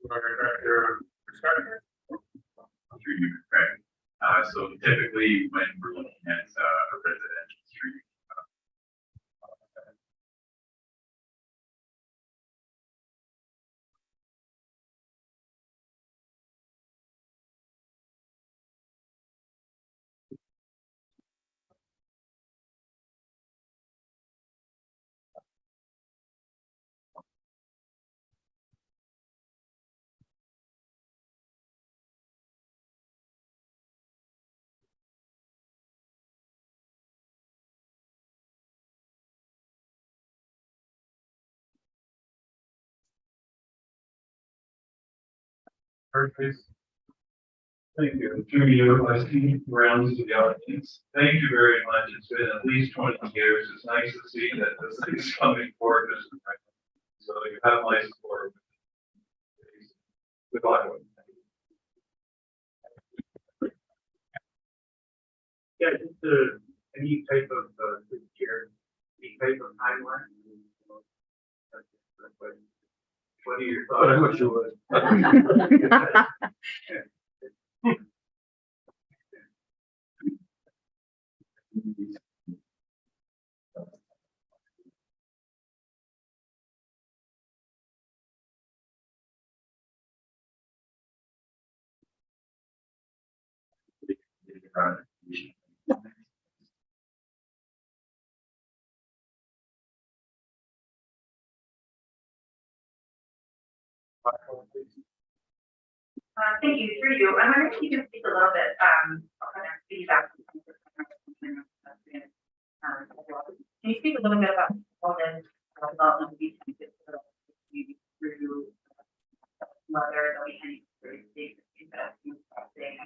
Director Starker. Through you, Craig. So typically when we're looking at a residential street, Heard, please. Thank you. Through you, I see rounds of the audience. Thank you very much. It's been at least 20 years. It's nice to see that this thing's coming forward. So you have my support. Good luck. Yeah, just any type of year, any type of timeline. What are your thoughts? I wish you would. Thank you, through you. I'm wondering if you can speak a little bit, kind of feedback. Can you speak a little bit about all this development of these through whether there'll be any sort of state investment thing?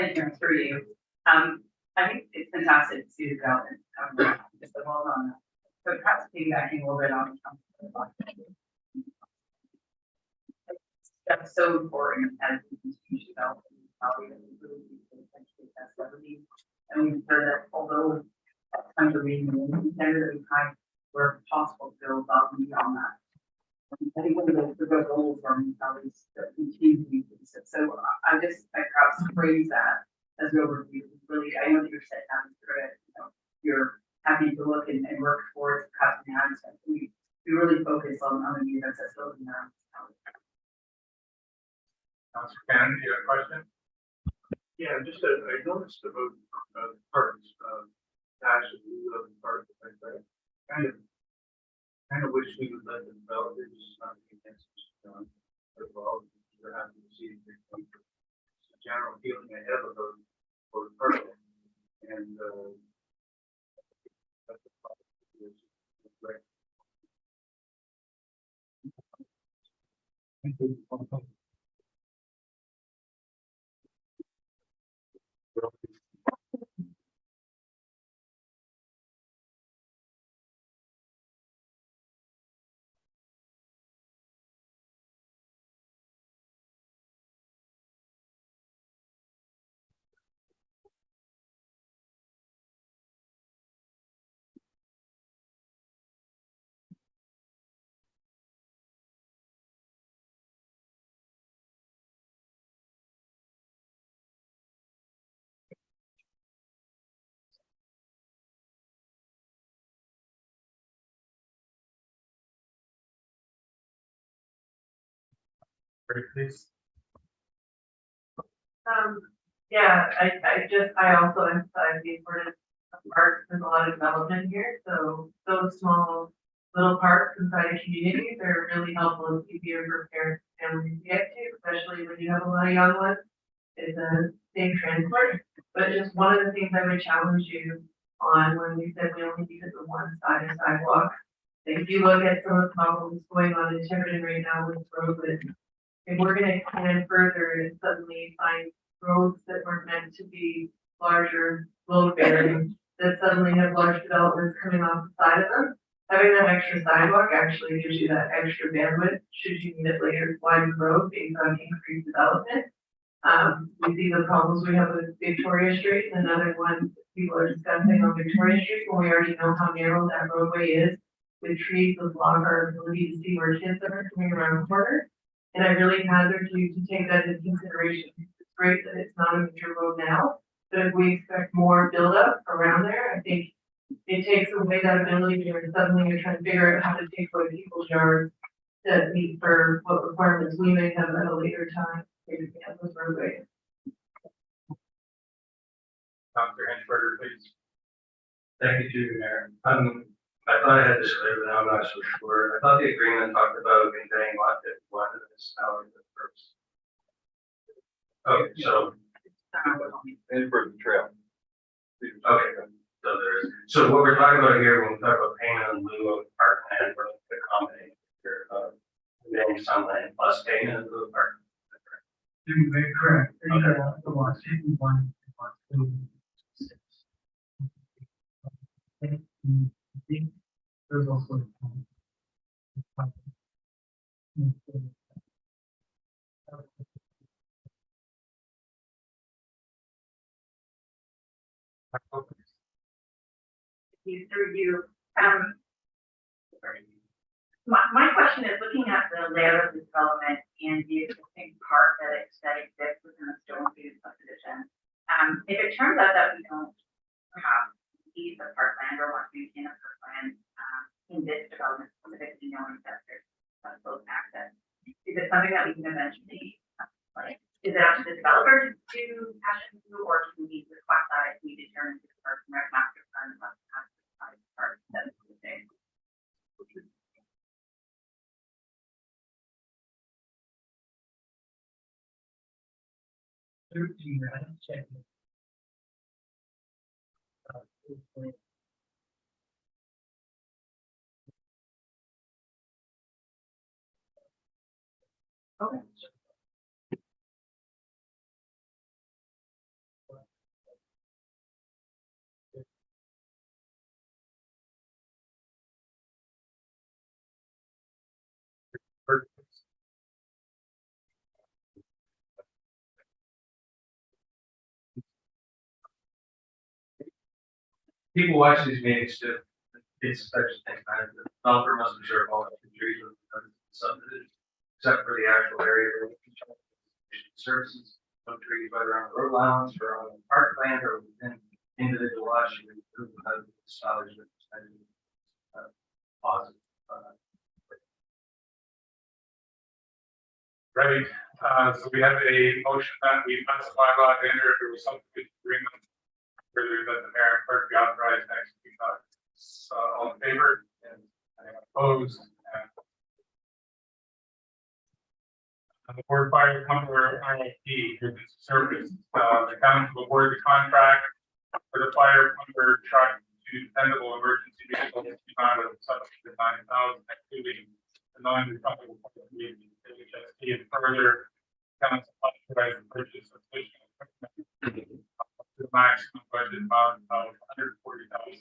Thank you, for you. I think it's fantastic to see the development, just the well on that. But perhaps piggybacking a little bit on. That's so important as we continue to develop. Probably that we really need to essentially test everything. And we've heard that although at times we're being considered that we try where possible to go above and beyond that. I think one of the real goals for municipalities that continue to be consistent. So I perhaps phrase that as an overview. Really, I know that you're set down for it. You're happy to look and work towards cutting down. So we really focus on the need that's building around. Councilor Kennedy, you have a question? Yeah, just, I noticed about, parks, actually, parks, like that. Kind of wish we would let them develop it, just not against, as well. We're happy to see the general feeling I have about, for the park. And, that's the problem. Right. Thank you. Great, please. Yeah, I also emphasize the importance of parks. There's a lot of development here, so those small little parks inside of communities are really helpful and easier for parents and families to get to, especially when you have a lot of young ones. It's a safe transport, but just one of the things I would challenge you on when we said we only needed the one side of sidewalk. If you look at some of the problems going on in Tiverton right now with roads, if we're gonna expand further and suddenly find roads that weren't meant to be larger, load bearing, that suddenly have large developments coming off the side of them, having that extra sidewalk actually gives you that extra bandwidth, should you need it later, widen the road based on increased development. We see the problems we have with Victoria Street, and another one people are discussing on Victoria Street, when we already know how narrow that roadway is, with trees that block our ability to see where kids are coming around the corner. And I really hazard you to take that into consideration. It's great that it's not a major road now, but if we expect more buildup around there, I think it takes away that ability where suddenly you're trying to figure out how to take away people's yards to meet for what requirements we may have at a later time. Maybe we have those roadways. Councilor Henchberger, please. Thank you, Judy Mayor. I thought I had this clear, but now I'm not so sure. I thought the agreement talked about conveying lot 51 to this hour first. Okay, so. And for the trail. Okay, so what we're talking about here, when we talk about payment in lieu of park land, we're looking at accommodating here, conveying some land plus payment in lieu of park. Correct. Okay. The one, 51, there's also. Through you, my question is looking at the layout of the development and the existing park that exists within the Stonefield subdivision. If it turns out that we don't perhaps use the parkland or want to maintain a parkland in this development, specifically knowing that there's close access, is it something that we can eventually is it up to the developer to passion through, or can we request that if we determine the park and rec master plan must have park that's the same? Okay. people watch these meetings too. It's such a thing, man. The developer must be sure all the trees are subdivision, except for the actual area where services, no trees, whether on the road allowance or on the parkland or within individual lots, you would improve the solid. Positive. Right, so we have a motion that we pass a bylaw to enter into a subdivision agreement. Further that the mayor and clerk be authorized to execute documents. So all in favor? And anyone opposed? And the board fire plumber RFP, for this service, the county will award the contract for the fire plumber truck to dependable emergency vehicle in the amount of $9,000, including the non-refundable HST, and further council authorized the purchase of additional equipment to the maximum budget amount of $140,000.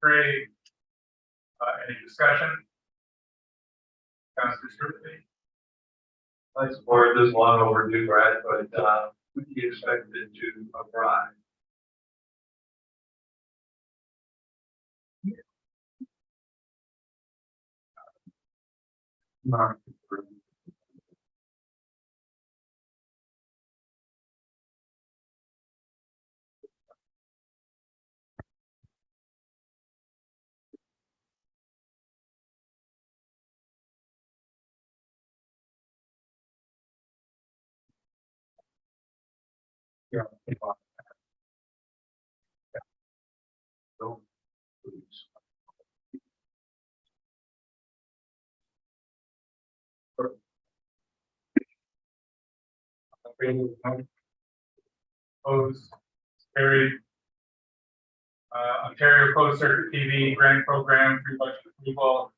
Great. Any discussion? Councilor Sturtley? I support this long overdue, Brad, but we expect it to arrive. Yeah. So, please. Opposed? Carried. Ontario Closed Circuit TV Grant Program, pre-budget approval.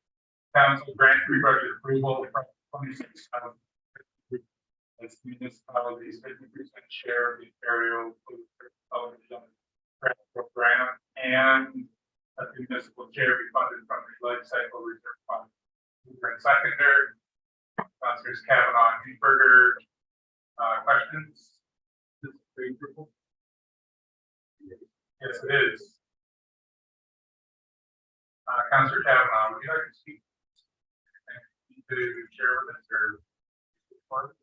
Council grant pre-budget approval from 26,000. As municipalities 50% share of the Ontario Closed Circuit Television Grant Program, and a municipal share be funded from the life cycle reserve fund. Mover and seconder, Councilors Kavanaugh and Hufberger. Questions? This is favorable. Yes, it is. Councilor Kavanaugh, would you like to speak? To share with us or?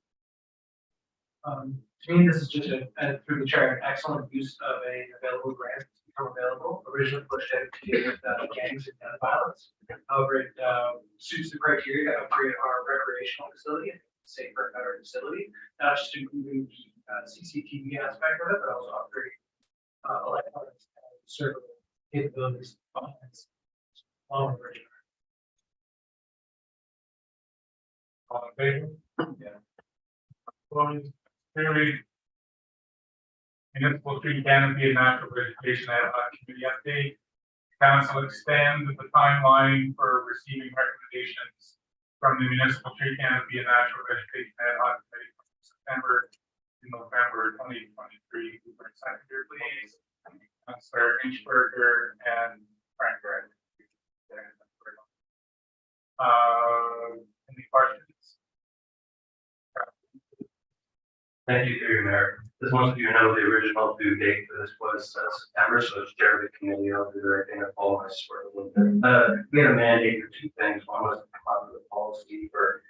To me, this is just through the chair, an excellent use of a available grant to become available, originally pushed out to deal with gangs and gun violence. However, it suits the criteria to upgrade our recreational facility and safer, better facility, not just including the CCTV aspect of it, but also upgrading electronics and server capabilities. All in original. All in favor? Yeah. Opposed? Carried. Municipal tree canopy and natural vegetation ad hoc committee update. Council extend the timeline for receiving recommendations from the municipal tree canopy and natural vegetation ad hoc committee from September to November 2023. Hoover and seconder, please. Councilor Inchberger and Frank Gregg. Any questions? Thank you, through your mayor. As most of you know, the original due date for this was September, so it's chair of the committee. I'll do everything to follow my swear a little bit. We had a mandate for two things. One was to come up with a policy for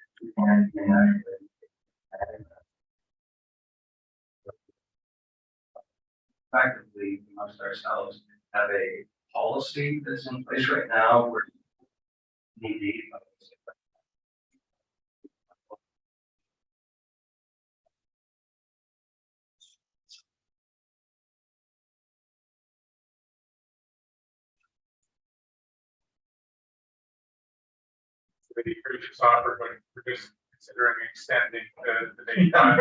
effectively, we must ourselves have a policy that's in place right now where need The gracious offer, but we're just considering extending the date, not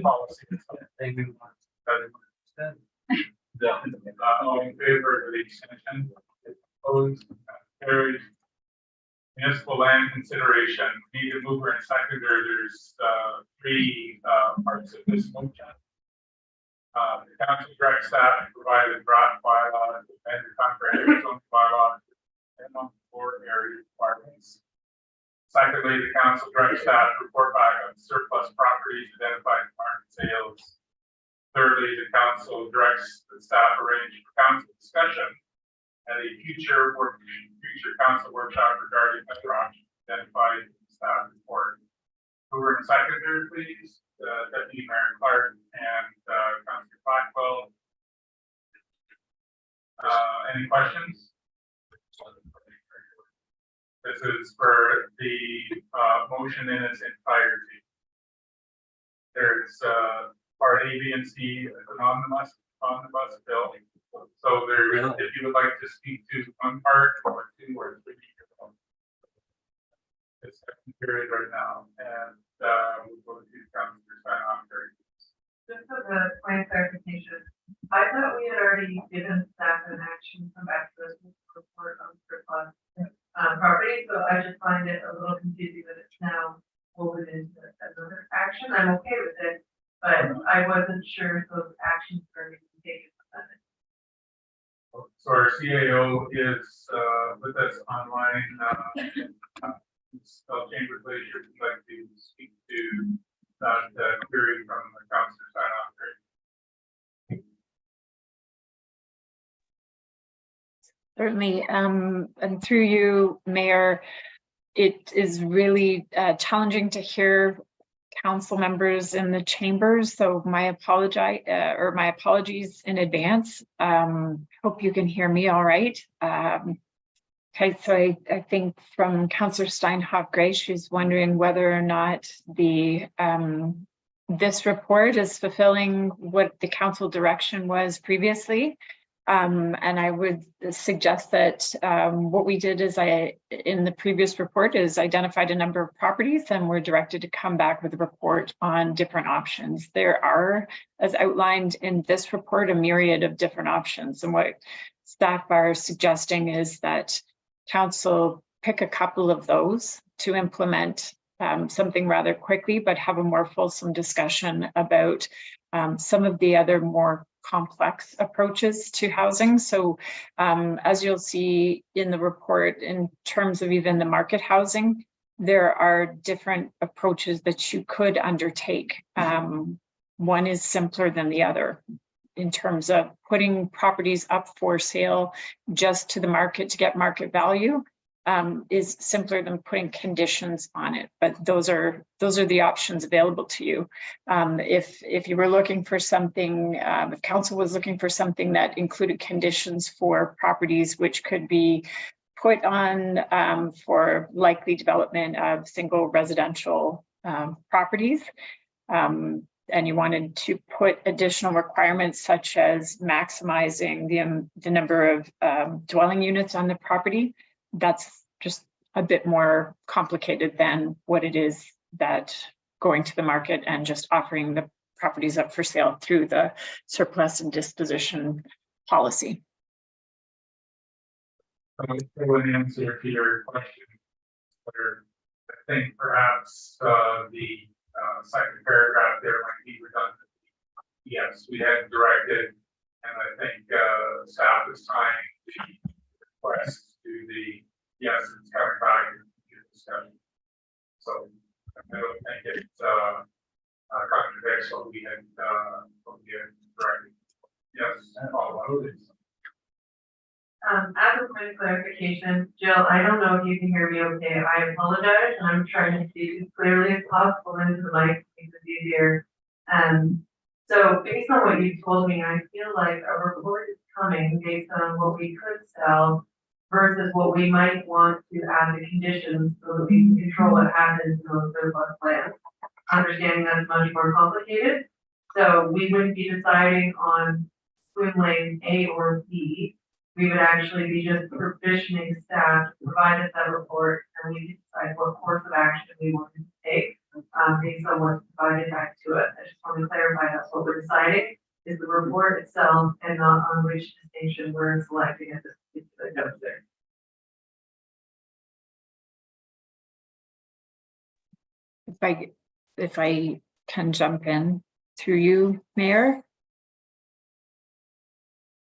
policy. They move on. All in favor of the extension? Opposed? Carried. Municipal land consideration, we need a mover and seconder. There's three parts of this motion. The council direct staff to provide a draft bylaw to amend the comprehensive zone bylaw and on board area requirements. Second, Secondly, the council directs staff to report back on surplus properties identified in market sales. Thirdly, the council directs the staff arrange for council discussion at a future council workshop regarding other options identified in the staff report. Mover and seconder, please, Deputy Mayor Clark and Councillor Blackwell. Any questions? This is for the motion in its entirety. There's part A, B, and C as an omnibus bill. So there, if you would like to speak to one part or two or three, it's second period right now, and we'll go to Councillor Stein. Just as a point of clarification, I thought we had already given staff an action come back to us with a report on surplus property, so I just find it a little confusing that it's now woven into another action. I'm okay with it, but I wasn't sure if those actions are being taken. So our CAO is with us online. Chambers Glacier would like to speak to that query from the Councillor Stein. Certainly, and through you, Mayor, it is really challenging to hear council members in the chambers. So my apologies in advance. Hope you can hear me all right. Okay, so I think from Councillor Steinhoff Gray, she's wondering whether or not the this report is fulfilling what the council direction was previously. And I would suggest that what we did is in the previous report is identified a number of properties and we're directed to come back with a report on different options. There are, as outlined in this report, a myriad of different options. And what staff are suggesting is that council pick a couple of those to implement something rather quickly, but have a more fulsome discussion about some of the other more complex approaches to housing. So as you'll see in the report, in terms of even the market housing, there are different approaches that you could undertake. One is simpler than the other in terms of putting properties up for sale just to the market to get market value. Is simpler than putting conditions on it, but those are the options available to you. If you were looking for something, if council was looking for something that included conditions for properties which could be put on for likely development of single residential properties, and you wanted to put additional requirements such as maximizing the number of dwelling units on the property, that's just a bit more complicated than what it is that going to the market and just offering the properties up for sale through the surplus and disposition policy. One answer to your question, where I think perhaps the second paragraph there might be redundant. Yes, we had directed, and I think staff is tying the request to the yes, it's coming back in the discussion. So I don't think it contradicts what we had directed. Yes, all of it. As a point of clarification, Jill, I don't know if you can hear me okay. I apologize, and I'm trying to speak as clearly as possible into the mic, makes it easier. So based on what you told me, I feel like a report is coming based on what we could sell versus what we might want to add the conditions so that we can control what happens in those surplus lands. Understanding that's much more complicated. So we wouldn't be deciding on swim lane A or B. We would actually be just provisioning staff to provide us that report, and we can decide what course of action we want to take based on what's provided back to us. I just want to clarify that's what we're deciding is the report itself and not on which distinction we're selecting at this particular juncture. If I can jump in through you, Mayor.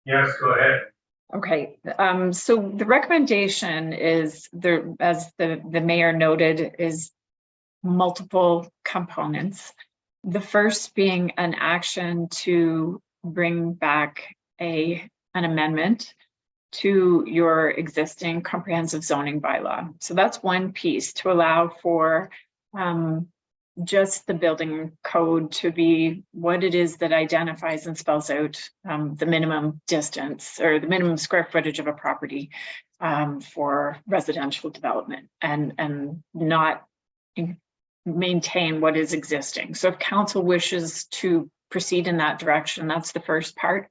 Yes, go ahead. Okay, so the recommendation is there, as the mayor noted, is multiple components. The first being an action to bring back an amendment to your existing comprehensive zoning bylaw. So that's one piece, to allow for just the building code to be what it is that identifies and spells out the minimum distance or the minimum square footage of a property for residential development, and not maintain what is existing. So if council wishes to proceed in that direction, that's the first part.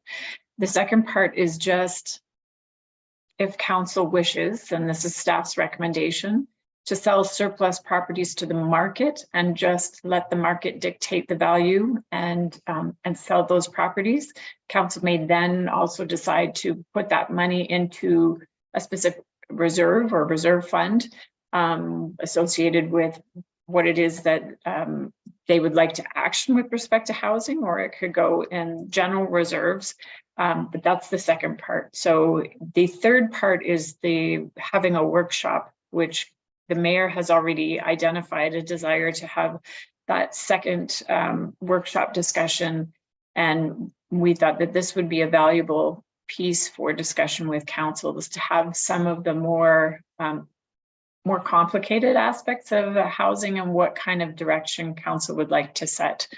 The second part is just, if council wishes, and this is staff's recommendation, to sell surplus properties to the market and just let the market dictate the value and sell those properties. Council may then also decide to put that money into a specific reserve or reserve fund associated with what it is that they would like to action with respect to housing, or it could go in general reserves. But that's the second part. So the third part is the having a workshop, which the mayor has already identified a desire to have that second workshop discussion. And we thought that this would be a valuable piece for discussion with council, is to have some of the more complicated aspects of housing and what kind of direction council would like to set,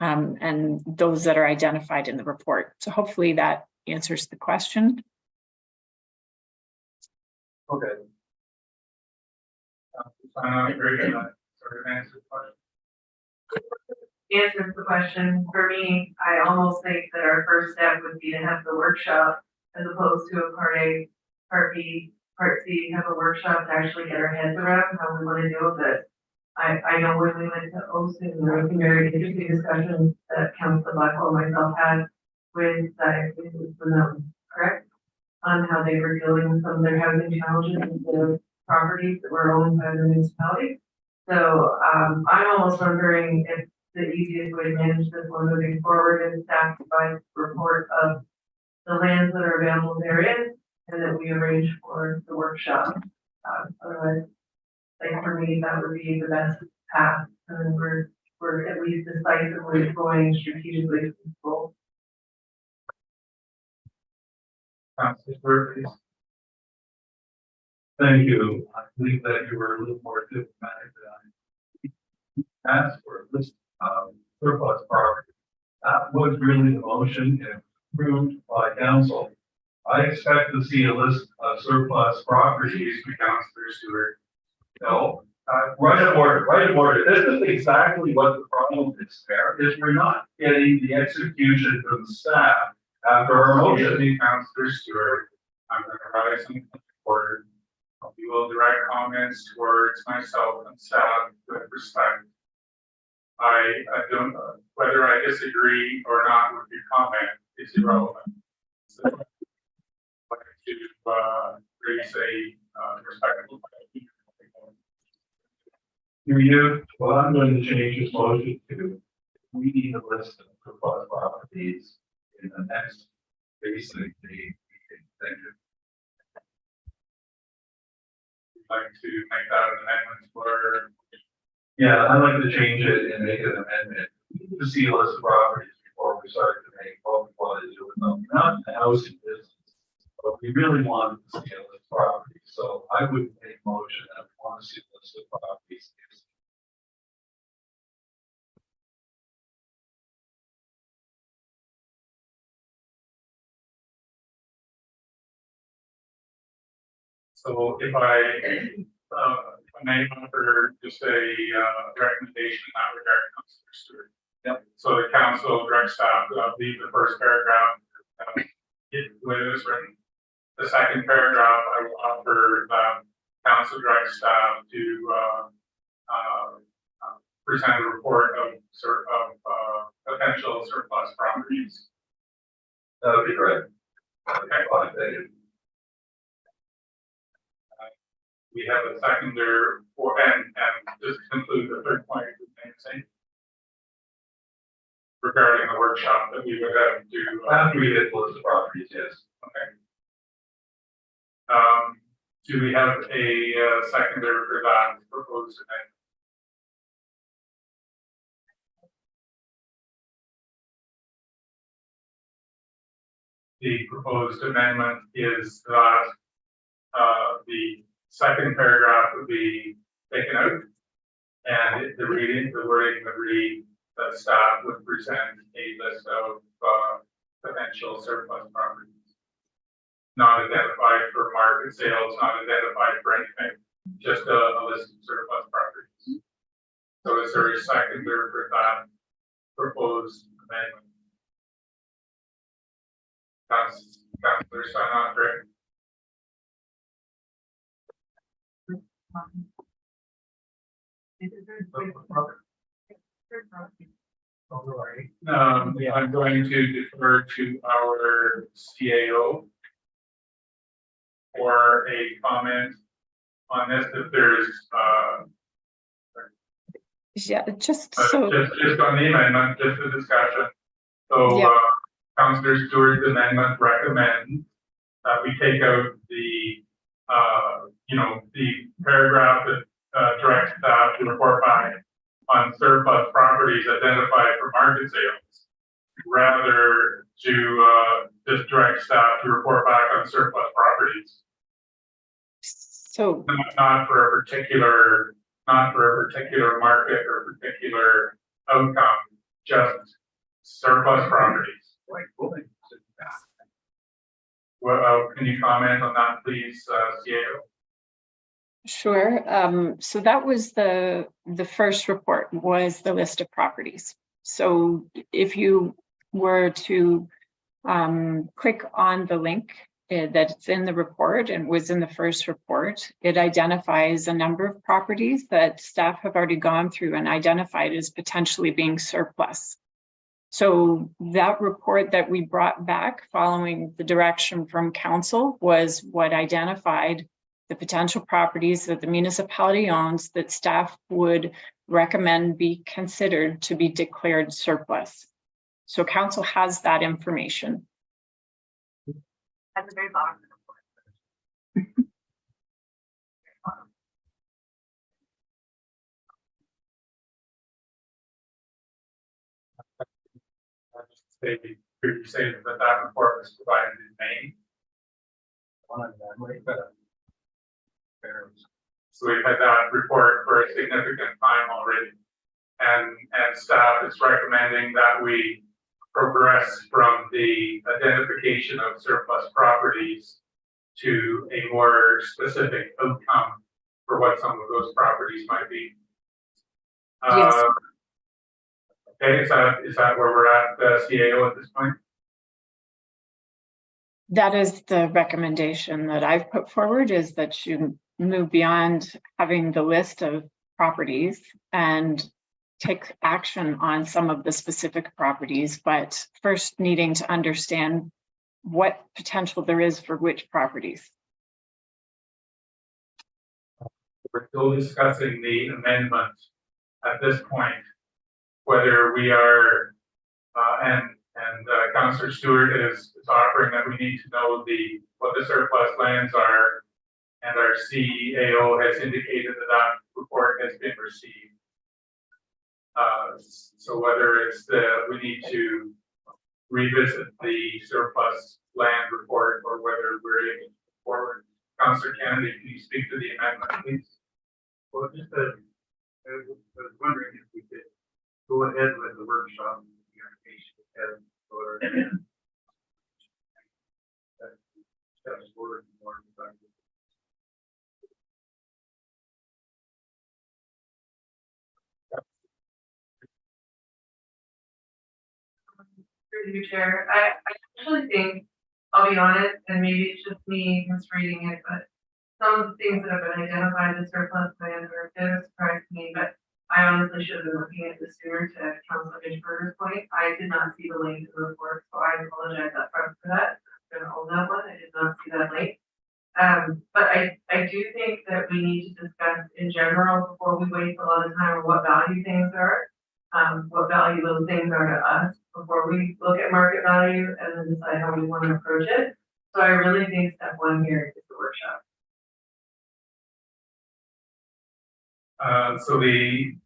and those that are identified in the report. So hopefully that answers the question. Okay. Very good. Sort of answer the question. Answers the question. For me, I almost think that our first step would be to have the workshop as opposed to a part A, part B, part C, have a workshop to actually get our heads around how we want to deal with it. I know when we went to OSIN, there was some very interesting discussions that Councilor Blackwell and myself had with them, correct? On how they were dealing with some of their housing challenges in the properties that were owned by the municipality. So I'm almost wondering if the easiest way to manage this one moving forward is staff provide a report of the lands that are available in the area, and that we arrange for the workshop. Otherwise, like for me, that would be the best path, and then we're at least decisively going strategically feasible. Councilor Burke, please. Thank you. I believe that you were a little more diplomatic than I asked for a list of surplus property. That was really the motion and approved by council. I expect to see a list of surplus properties. Councilor Stewart. No, right of order, right of order. This is exactly what the problem is there, is we're not getting the execution from the staff after our motion. Councilor Stewart, I'm going to rise in order. We will direct comments towards myself and staff with respect. I don't, whether I disagree or not with your comment is irrelevant. So, I'd like to raise a respectable question. Do you, well, I'm going to change this motion to, we need a list of surplus properties in the next basically meeting. Thank you. Like to make that an amendment for. Yeah, I'd like to change it and make it an amendment to see a list of properties before we start to make what we want to do with them. Not the housing business, but we really want to see a list of properties. So I would make a motion that we want to see a list of properties. So if I may offer just a recommendation in that regard, Councilor Stewart. Yep. So the council directs staff to leave the first paragraph the way it was written. The second paragraph, I will offer council directs staff to present a report of potential surplus properties. That would be great. Okay. Fine, thank you. We have a seconder for, and just to conclude the third point, regarding the workshop that we would have to. After we get the list of properties, yes. Okay. Do we have a seconder for that proposed amendment? The proposed amendment is that the second paragraph would be taken out. And the wording would read that staff would present a list of potential surplus properties. Not identified for market sales, not identified for anything, just a list of surplus properties. So is there a seconder for that proposed amendment? Councillor Steinhoff. I'm going to defer to our CAO for a comment on this, if there's, Yeah, just so, just on the amendment, just a discussion. So, Yeah. Councillor Stewart's amendment recommends that we take out the, the paragraph that directs staff to report back on surplus properties identified for market sales, rather to just direct staff to report back on surplus properties. so Not for a particular market or particular outcome, just surplus properties. Well, can you comment on that, please, CAO? Sure. So that was the first report, was the list of properties. So if you were to click on the link that's in the report and was in the first report, it identifies a number of properties that staff have already gone through and identified as potentially being surplus. So that report that we brought back following the direction from council was what identified the potential properties that the municipality owns that staff would recommend be considered to be declared surplus. So council has that information. At the very bottom of the report. Could you say that report was provided in May? So we've had that report for a significant time already. And staff is recommending that we progress from the identification of surplus properties to a more specific outcome for what some of those properties might be. Yes. Okay, is that where we're at, CAO at this point? That is the recommendation that I've put forward, is that you move beyond having the list of properties and take action on some of the specific properties, but first needing to understand what potential there is for which properties. We're still discussing the amendment at this point, whether we are, and Councillor Stewart is offering that we need to know what the surplus lands are, and our CAO has indicated that report has been received. So whether it's we need to revisit the surplus land report, or whether we're able to move forward. Councillor Kennedy, can you speak to the amendment, please? Well, just I was wondering if we could go ahead with the workshop. Or steps forward more. Through you, Chair. I actually think, I'll be honest, and maybe it's just me misreading it, but some of the things that have been identified as surplus lands are a bit of a surprise to me, but I honestly should have been looking at this sooner, to Councilor Hitchberger's point. I did not see the link to the report, so I apologize upfront for that. I'm gonna own that one. I did not see that link. But I do think that we need to discuss in general, before we waste a lot of time, on what value things are, what value those things are to us, before we look at market value and then decide how we want to approach it. So I really think step one here is the workshop. So the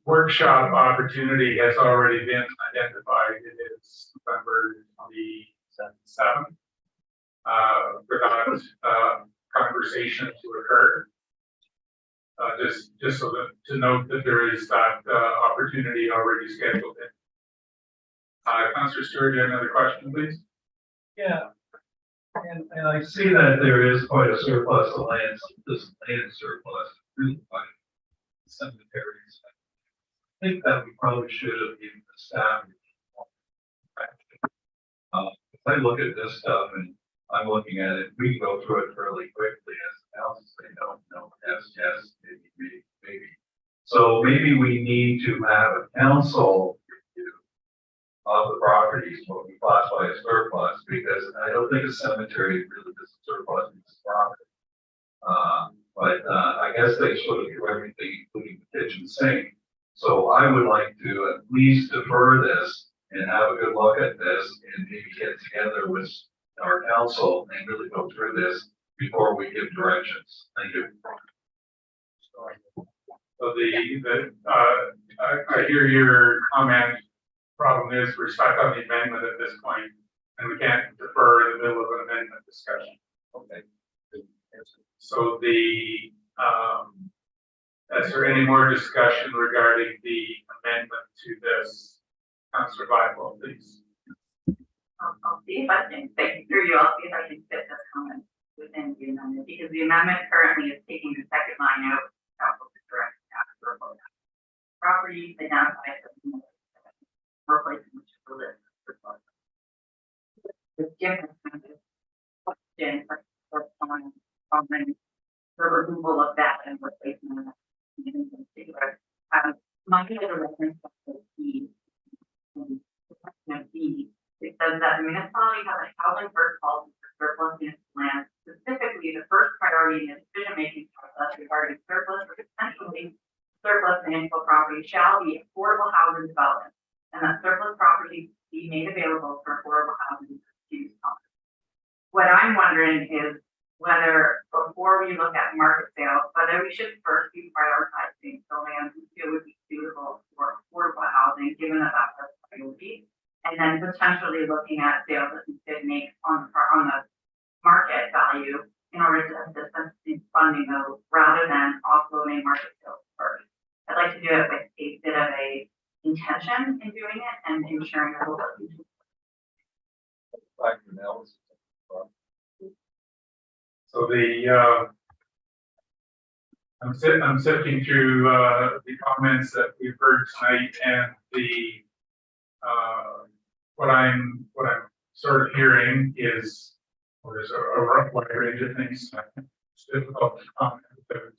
workshop opportunity has already been identified. It is November 27th. For that conversation to occur. Just so that to note that there is that opportunity already scheduled in. Councillor Stewart, do you have another question, please? Yeah. And I see that there is quite a surplus of land, this land surplus, really quite cemeteries. I think that we probably should have given the staff. If I look at this stuff and I'm looking at it, we can go through it fairly quickly as council say no, no, yes, yes, maybe, maybe, maybe. So maybe we need to have a council review of the properties, what we classify as surplus, because I don't think a cemetery really is a surplus in this property. But I guess they sort of do everything, including the kitchen sink. So I would like to at least defer this and have a good look at this and maybe get together with our council and really go through this before we give directions. Thank you. So I hear your comment. Problem is we're stuck on the amendment at this point, and we can't defer in the middle of an amendment discussion. Okay. So is there any more discussion regarding the amendment to this? Councillor Blackwell, please. I'll see if I can, through you, I'll see if I can fit this comment within the amendment, because the amendment currently is taking the second line out, council to direct staff to report property identified as replacing which is the list of surplus. The difference kind of question for the removal of that and replacement of that. My other reference to it says that the municipality has a housing first policy for surplus municipal land. Specifically, the first priority in the decision-making process regarding surplus or potentially surplus municipal property shall be affordable housing development, and that surplus property be made available for affordable housing use. What I'm wondering is whether, before we look at market sales, whether we should first be prioritizing the land we feel would be suitable for affordable housing, given that that's our priority, and then potentially looking at sales that we could make on the market value in order to assist us in funding those, rather than offloading market sales first. I'd like to do it with a bit of a intention in doing it and ensuring that we'll So I'm sifting through the comments that we've heard tonight, and what I'm sort of hearing is, well, there's a rough wide range of things. It's difficult to comment without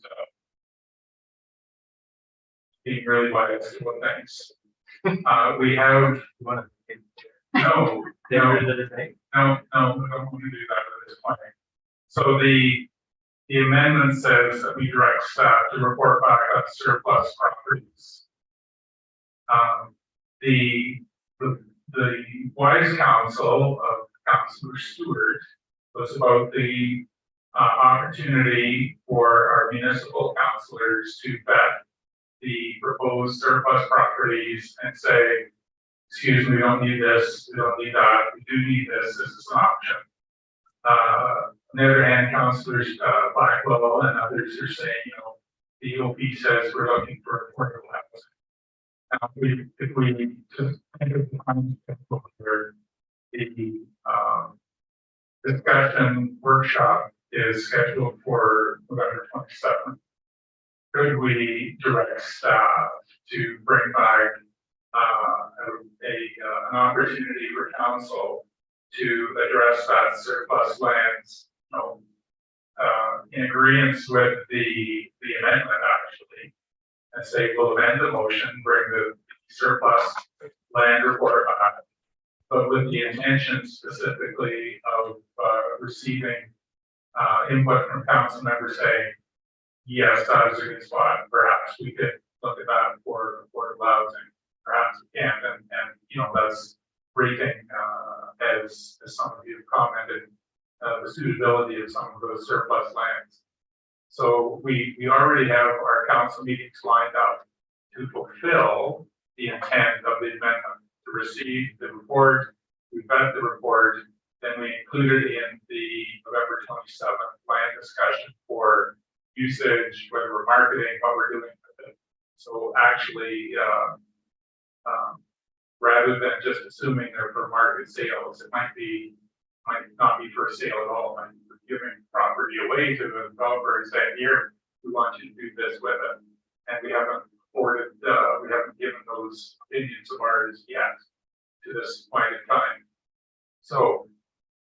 being really biased about things. We have no, we don't want to do that at this point. So the amendment says that we direct staff to report back on surplus properties. The wise counsel of Councillor Stewart was about the opportunity for our municipal councillors to vet the proposed surplus properties and say, excuse me, we don't need this, we don't need that, we do need this is an option. On the other hand, councillors Blackwell and others are saying, the EOP says we're looking for affordable housing. If we just think of the concept where the discussion workshop is scheduled for November 27th, could we direct staff to bring back an opportunity for council to address that surplus lands, in agreement with the amendment actually, and say we'll amend the motion, bring the surplus land report back, but with the intention specifically of receiving input from council members saying, yes, that is a good spot. Perhaps we could look at that for affordable housing. Perhaps we can't, and that's rating as some of you have commented, the suitability of some of those surplus lands. So we already have our council meetings lined up to fulfill the intent of the amendment, to receive the report. We vet the report, then we included in the November 27th plan discussion for usage, whether we're marketing, what we're doing with it. So actually, rather than just assuming they're for market sales, it might not be for sale at all. It might be giving property away to the developer and saying, here, we want you to do this with it. And we haven't given those opinions of ours yet to this point in time. So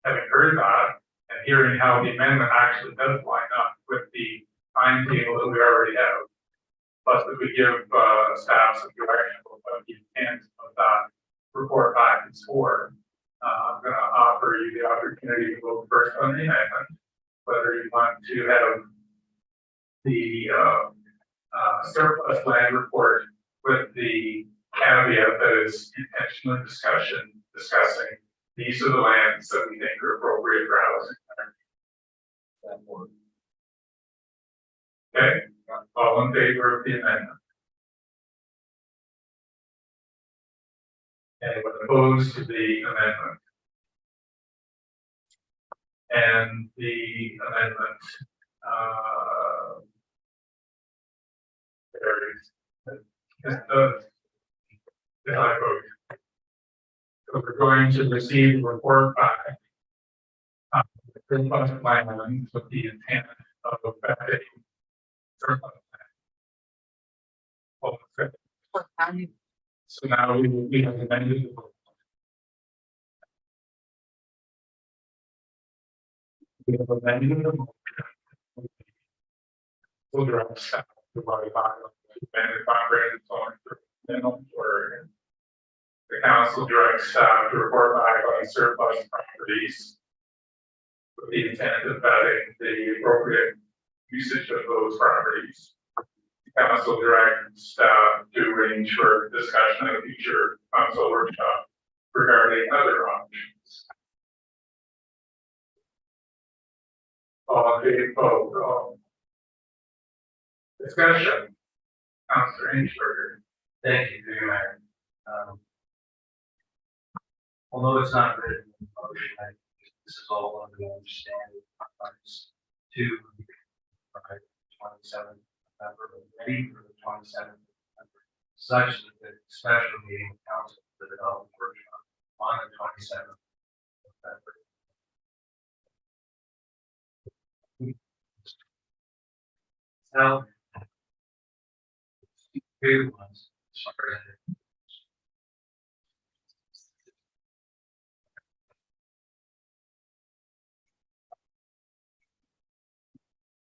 having heard that and hearing how the amendment actually does line up with the timetable that we already have, plus that we give staff some direction of what the intent of that report back is for. I'm going to offer you the opportunity to vote first on the amendment, whether you want to have the surplus land report with the caveat that is intentional discussing these are the lands that we think are appropriate for housing. Okay, all in favor of the amendment? Anyone opposed to the amendment? And the amendment carries. If I vote. So we're going to receive the report back. The surplus land with the intent of affecting surplus land. So now we have amended the vote. We have amended the motion. We'll direct staff to provide amended comprehensive zoning for minimum or the council directs staff to report back on surplus properties with the intent of vetting the appropriate usage of those properties. The council directs staff to arrange for discussion at a future council workshop regarding other options. All in favor, vote. Discussion. Councilor Inchberger. Thank you, through your mayor. Although it's not written in the motion, I think this is all under the understanding to 27th November, ready for the 27th November, such that the special meeting council for the development workshop on the 27th November. Now, good ones. Sorry.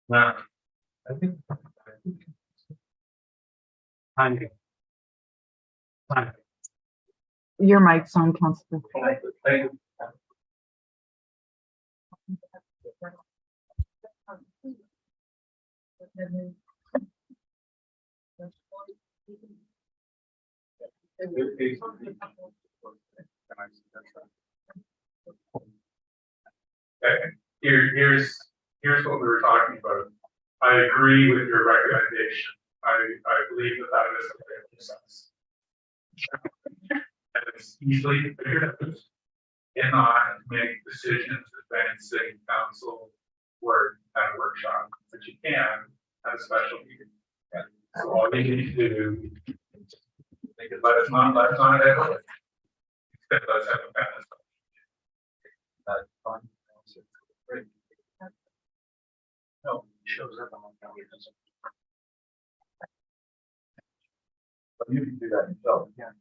Now, I think timing. Your mic's on, Councilor. Thank you. Okay, here's what we were talking about. I agree with your recommendation. I believe that is a good sense. And it's easily figured out. And not make decisions advancing council work at a workshop, but you can at a special meeting. So all you need to do is let us not have it. Instead, let's have a panel. That's fine. Great. No, it shows up on my calendar. But you can do that yourself, yeah.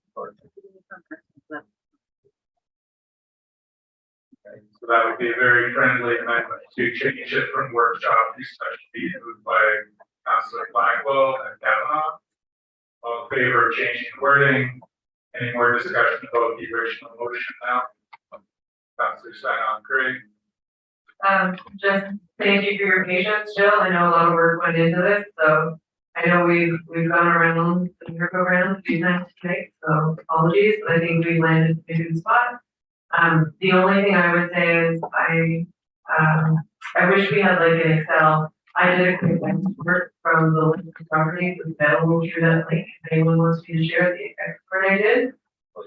Okay, so that would be a very friendly amendment to change it from workshop to special meeting moved by Councilor Blackwell and Kavanaugh. All in favor of changing the wording? Any more discussion about the original motion now? Councilor Stein Craig. Just thank you for your patience, Jill. I know a lot of work went into this, so I know we've gone around the merry-go-round a few times today, so apologies, but I think we landed in a good spot. The only thing I would say is I wish we had like an Excel I did a quick expert from the link property with available through that link. If anyone wants me to share the expert I did, I'll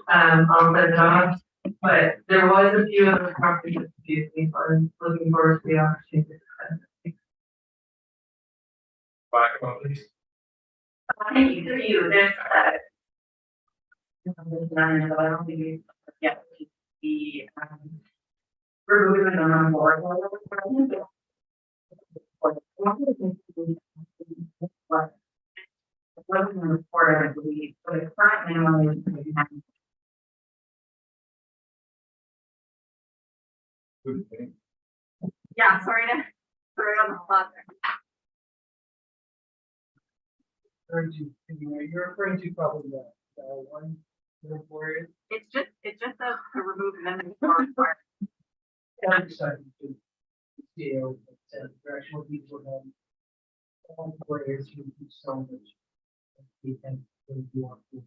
send it on. But there was a few of those properties that confused me, so I'm looking forward to the opportunity to discuss it. Blackwell, please. Thank you, to you, there's, I don't think we, yeah, the, removing them on board. It wasn't reported, I believe, but the current minimum is. Yeah, sorry on the spot there. You're referring to probably the one where It's just a remove amendment or require. I decided to scale, directional people have. Where it's you do so much. You can do want to.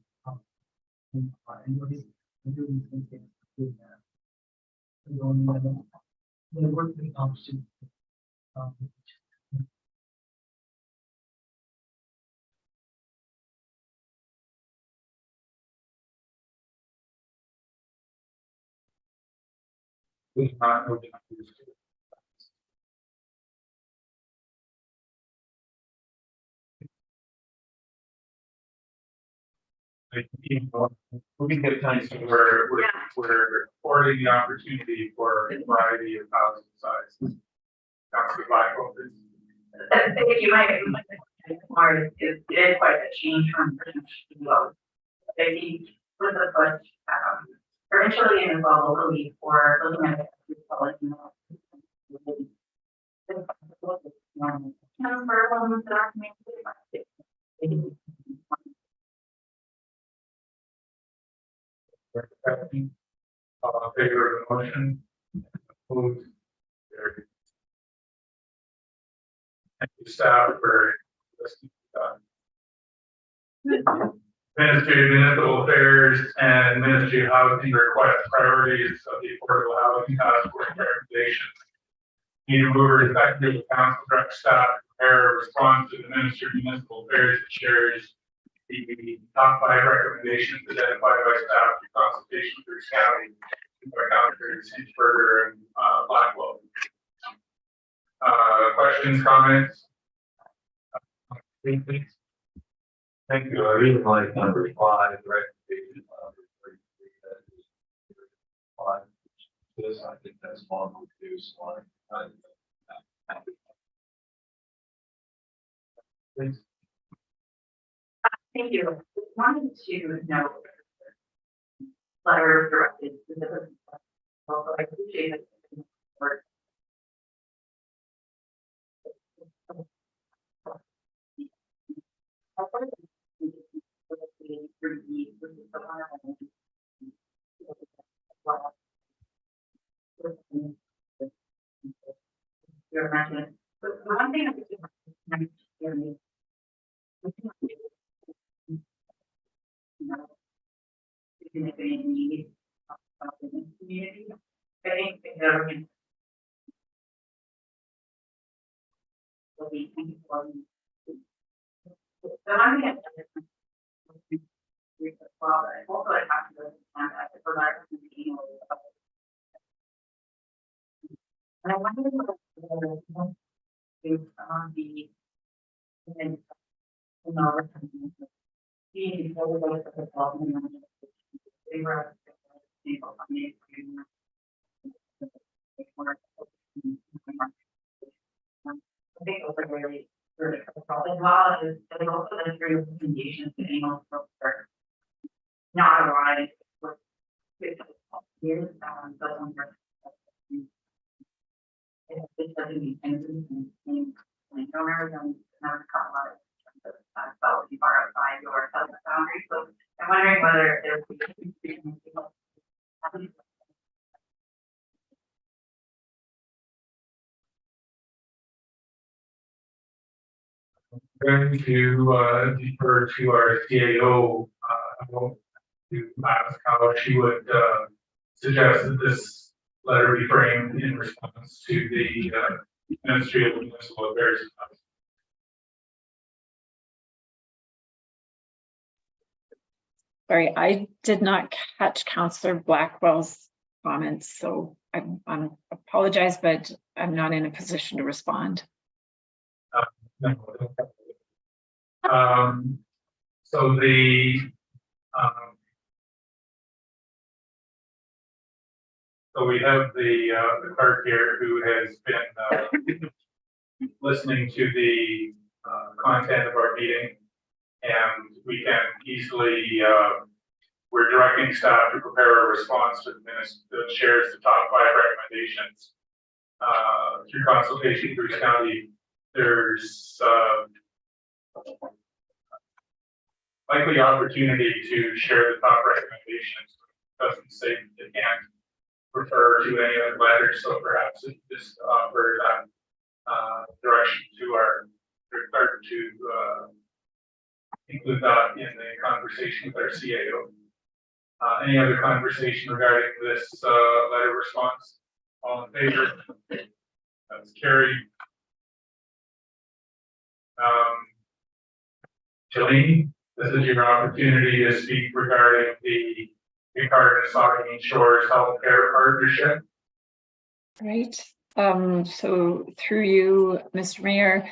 And what is doing things doing that. And going the work that comes to. Please not open up your. We can get time, so we're affording the opportunity for a variety of housing sizes. Councilor Blackwell, please. Thank you, my part is quite a change from what I think with the first, provincially and as well locally for looking at it. Favor of the motion. Opposed? Carried. Thank you, staff, for listening. Administrative Municipal Affairs and Ministry of Housing request priorities of the Affordable Housing Task Force recommendations. Need to move respectfully to council direct staff to prepare a response to the Ministry of Municipal Affairs that shares the top 5 recommendations identified by staff in consultation with Bruce County, by Councilors Hinchberger and Blackwell. Questions, comments? Please. Thank you. I really like number 5, recommendation number 33. That is 5. This, I think that's long reduced one. Please. Thank you. Wanted to know letter directed to the also I appreciate it. You're mentioning, but the one thing I think significant need in the community. I think the government will be important. The one thing well, I also I have to to provide and I wonder what is on the being told about the problem they were people on the I think it was a really problem. Well, is also the three recommendations to animal for not arrived with years it doesn't be and owners and never come a lot of be far outside your boundary. So I'm wondering whether there's going to defer to our CAO to ask how she would suggest that this letter be framed in response to the Ministry of Municipal Affairs. Sorry, I did not catch Councillor Blackwell's comments, so I apologize, but I'm not in a position to respond. So so we have the clerk here who has been listening to the content of our meeting, and we can easily we're directing staff to prepare a response to the minutes that shares the top 5 recommendations through consultation through Bruce County. There's likely opportunity to share the top recommendations. Doesn't say that they can't refer to any other letters, so perhaps it just offer that direction to our clerk to include that in the conversation with our CAO. Any other conversation regarding this letter response? All in favor? That's carried. Jolene, this is your opportunity to speak regarding the Kincardine Shores Healthcare Partnership. Right. So through you, Mr. Mayor,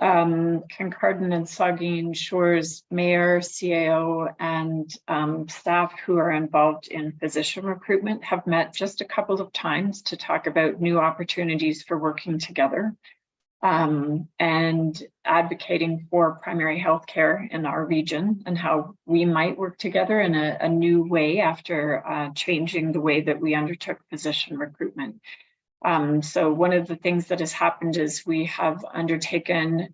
Kincardine and Saugeen Shores Mayor, CAO, and staff who are involved in physician recruitment have met just a couple of times to talk about new opportunities for working together and advocating for primary health care in our region and how we might work together in a new way after changing the way that we undertook physician recruitment. So one of the things that has happened is we have undertaken a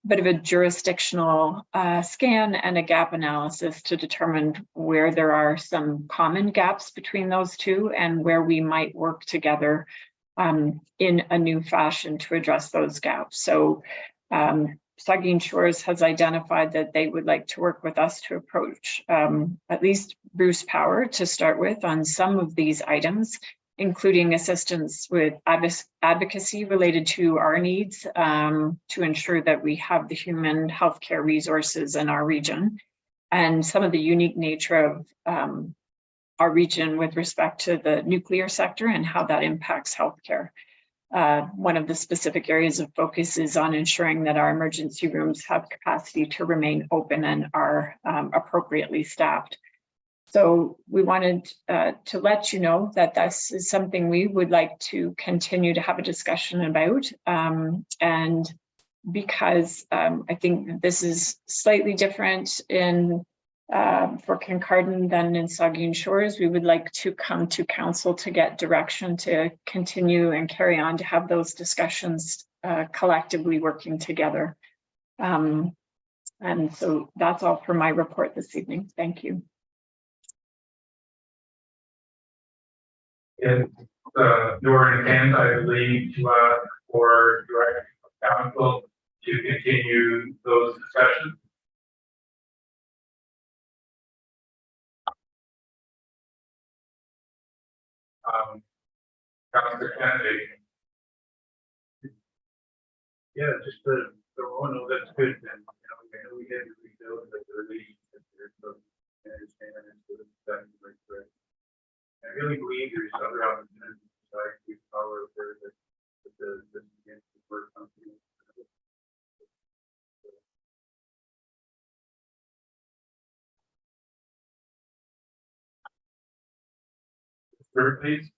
bit of a jurisdictional scan and a gap analysis to determine where there are some common gaps between those two and where we might work together in a new fashion to address those gaps. So Saugeen Shores has identified that they would like to work with us to approach at least Bruce Power to start with on some of these items, including assistance with advocacy related to our needs to ensure that we have the human healthcare resources in our region and some of the unique nature of our region with respect to the nuclear sector and how that impacts healthcare. One of the specific areas of focus is on ensuring that our emergency rooms have capacity to remain open and are appropriately staffed. So we wanted to let you know that this is something we would like to continue to have a discussion about. And because I think this is slightly different in for Kincardine than in Saugeen Shores, we would like to come to council to get direction to continue and carry on to have those discussions collectively working together. And so that's all for my report this evening. Thank you. It's your intent, I believe, to for directing council to continue those discussions. Councilor Kennedy. Yeah, just the one, no, that's good. Then, you know, we had to rebuild the release. I really believe there's other opportunities like we power for the work company. Third, please.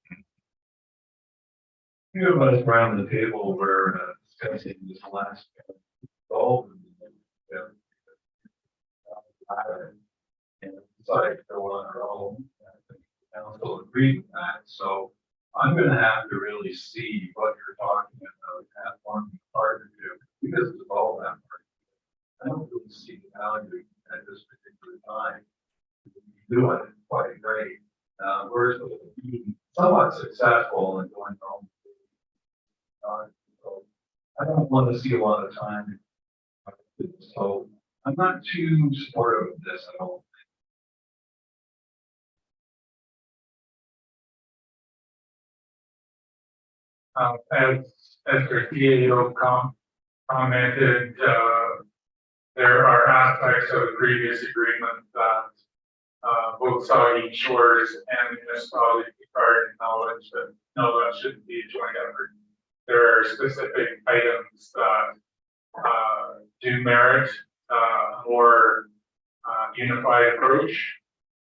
Few of us around the table were discussing this last goal and decided to go on our own. The council agreed with that, so I'm going to have to really see what you're talking about at one part or two because it's all that part. I don't really see the value at this particular time. Doing it quite great. We're somewhat successful in going home. So I don't want to see a lot of time. So I'm not too supportive of this at all. As as their CAO commented, there are aspects of the previous agreement that both Saugeen Shores and the municipality required knowledge that no, that shouldn't be a joint effort. There are specific items that do merit a more unified approach.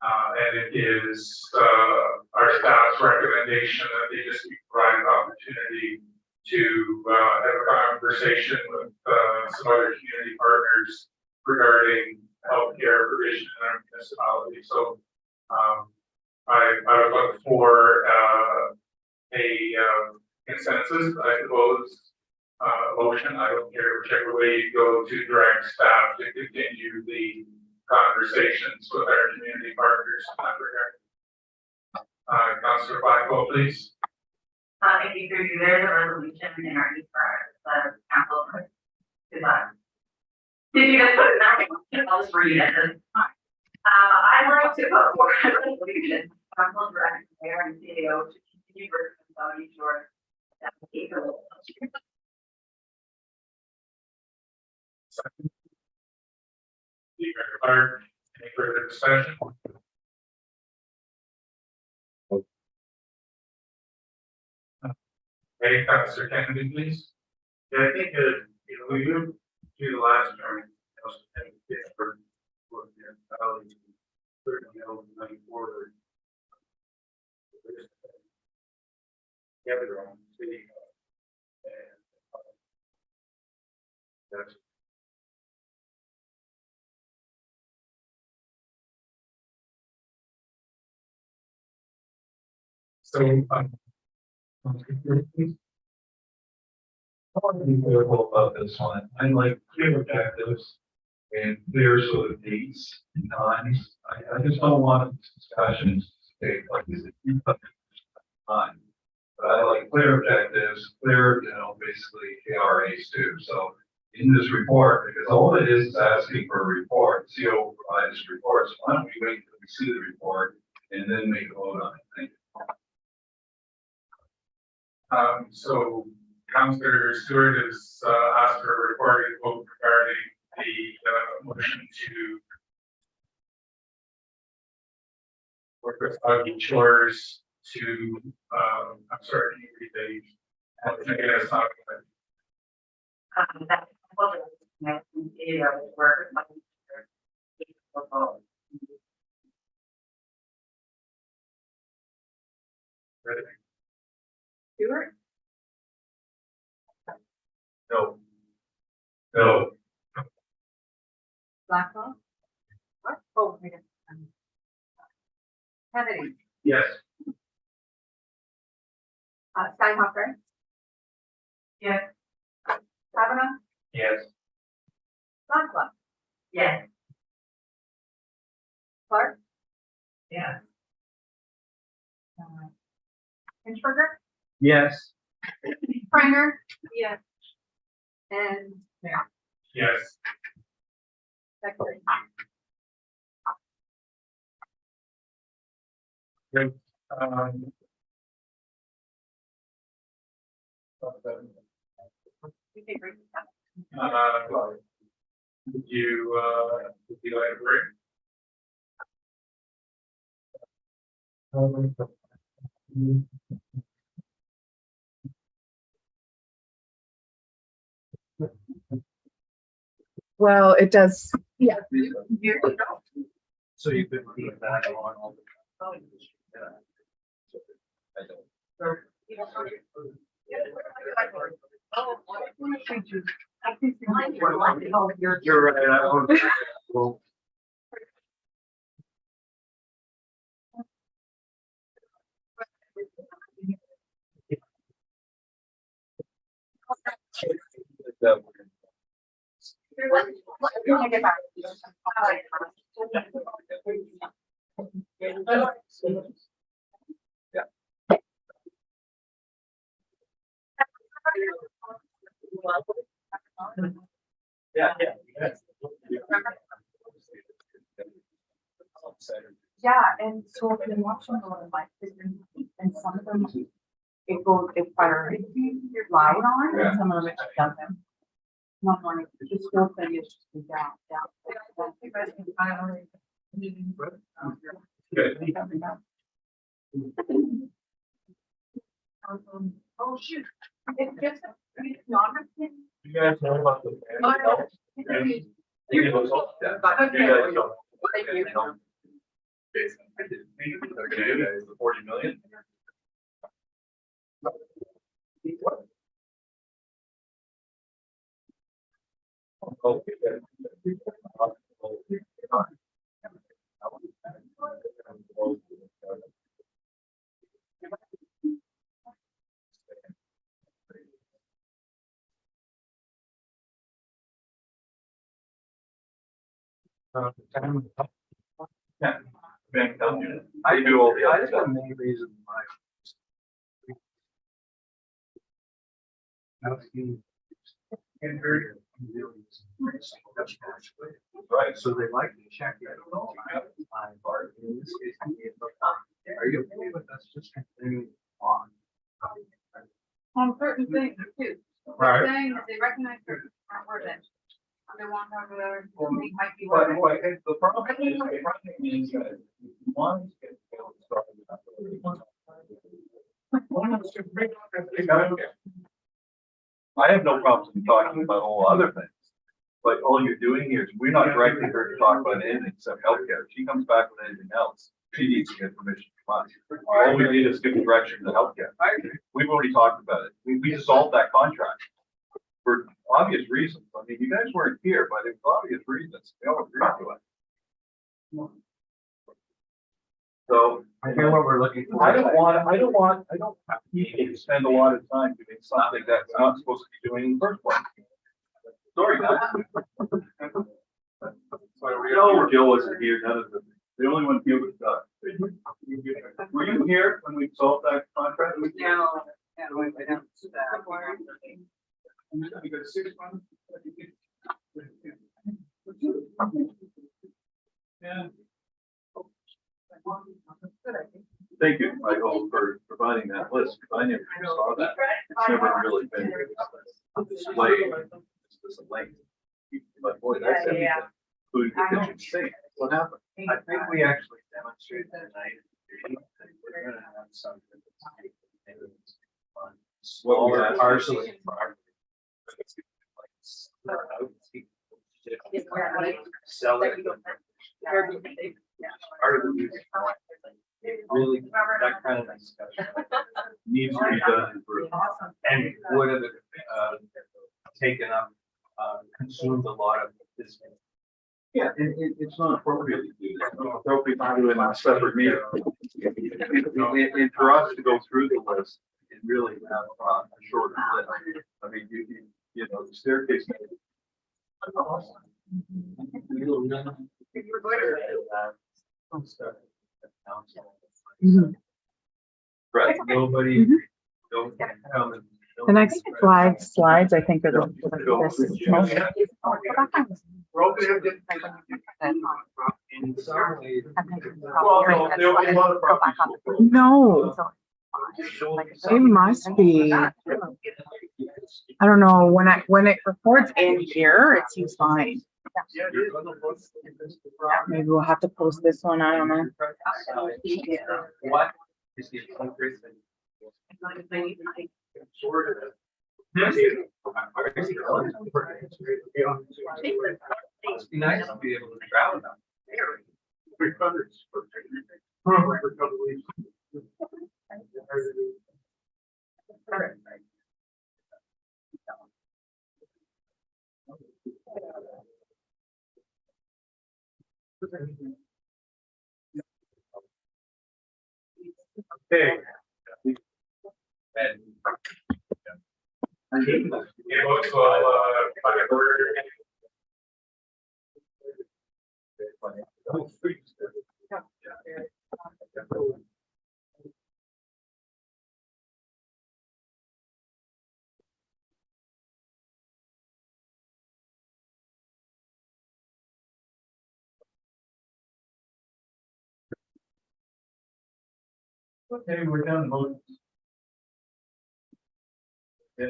And it is our staff's recommendation that they just be provided opportunity to have a conversation with some other community partners regarding healthcare provision in our municipality. So I would look for a consensus, I suppose, motion. I don't care whichever way you go to direct staff to continue the conversations with our community partners in that regard. Councillor Blackwell, please. If you review there's a resolution in our the council. Good luck. Did you just put it back? I'll just read it. It's fine. I'd like to put forward a resolution, council director, mayor and CEO to continue working with Saugeen Shores. Clark, any further discussion? Okay, Councillor Kennedy, please. Yeah, I think, we moved to the last term, certainly moving forward. Together on the city. And that's. So, I want to be careful about this one. I like clear objectives and clear sort of dates and times. I just don't want discussions to take like this time. But I like clear objectives, clear, basically KRAs too. So in this report, because all it is asking for a report, CO provides reports. Why don't we wait until we see the report and then make a vote on it? Thank you. So Councillor Stewart has asked for a recorded vote regarding the motion to work with Saugeen Shores to, I'm sorry, can you read the, I think it's not good. That's next CEO work with Saugeen Ready? Stewart? No. No. Blackwell? What? Oh, wait. Kennedy, Yes. Steinhocker, Yes. Kavanaugh, Yes. Blackwell, Yes. Clark, Yes. Hinchberger, Yes. Pranger. Yes. And Mayor. Yes. Secretary. Great. Would you like a break? Well, it does. Yeah. So you've been reading that on all the. You're right. I don't. Well. Yeah. Yeah, and so I've been watching a lot of live streams, and some of them it goes, it priorities you're live on, and some of them it just doesn't. Not one, just whole thing is just down, down. You guys can finally. Oh, shoot. It's just, it's not. You guys know about the. Okay. You guys know. Thank you. Okay, the 40 million. Yeah, bank account unit. I do all the other stuff. Main reason why. Right. So they like to check. I don't know. In this case, are you okay with us just continuing on? On certain things too. Right. They're saying that they recognize certain ordinance. They want to have a, they might be. But the problem is that one is get started. I have no problems in talking about all other things. But all you're doing here is we're not directing her to talk about anything except healthcare. If she comes back with anything else, she needs to get permission from us. All we need is give direction to healthcare. We've already talked about it. We dissolved that contract for obvious reasons. I mean, you guys weren't here, but it's obvious reasons. We all agreed to it. So I hear what we're looking for. I don't need to spend a lot of time doing something that we're not supposed to be doing in the first place. Sorry, guys. No, Jill wasn't here, none of them. The only one here was Doug. Were you here when we solved that contract? No. You got 6 months? Yeah. Thank you, Michael, for providing that list, because I never saw that. It's never really been displayed. It's just a link. But boy, that's everything. Including the kitchen sink. What happened? I think we actually demonstrated tonight. We're gonna have some. Smaller parcels. Sell it. Part of the reason why really, that kind of discussion Needs to be done for. and would have taken up, consumed a lot of this. Yeah, it's not appropriate to do that. It's appropriate to do it in a separate meeting. And for us to go through the list and really have a shorter list. I mean, you know, the staircase. Right, nobody, don't come and. The next slides, I think are the, this most. In some ways. Well, no, there'll be a lot of properties. No, it must be. I don't know, when it records in here, it seems fine. Maybe we'll have to post this one, I don't know. What is the appropriate thing? Must be nice to be able to travel now. Okay. And Okay, folks, well, by order. Okay, we're done voting. For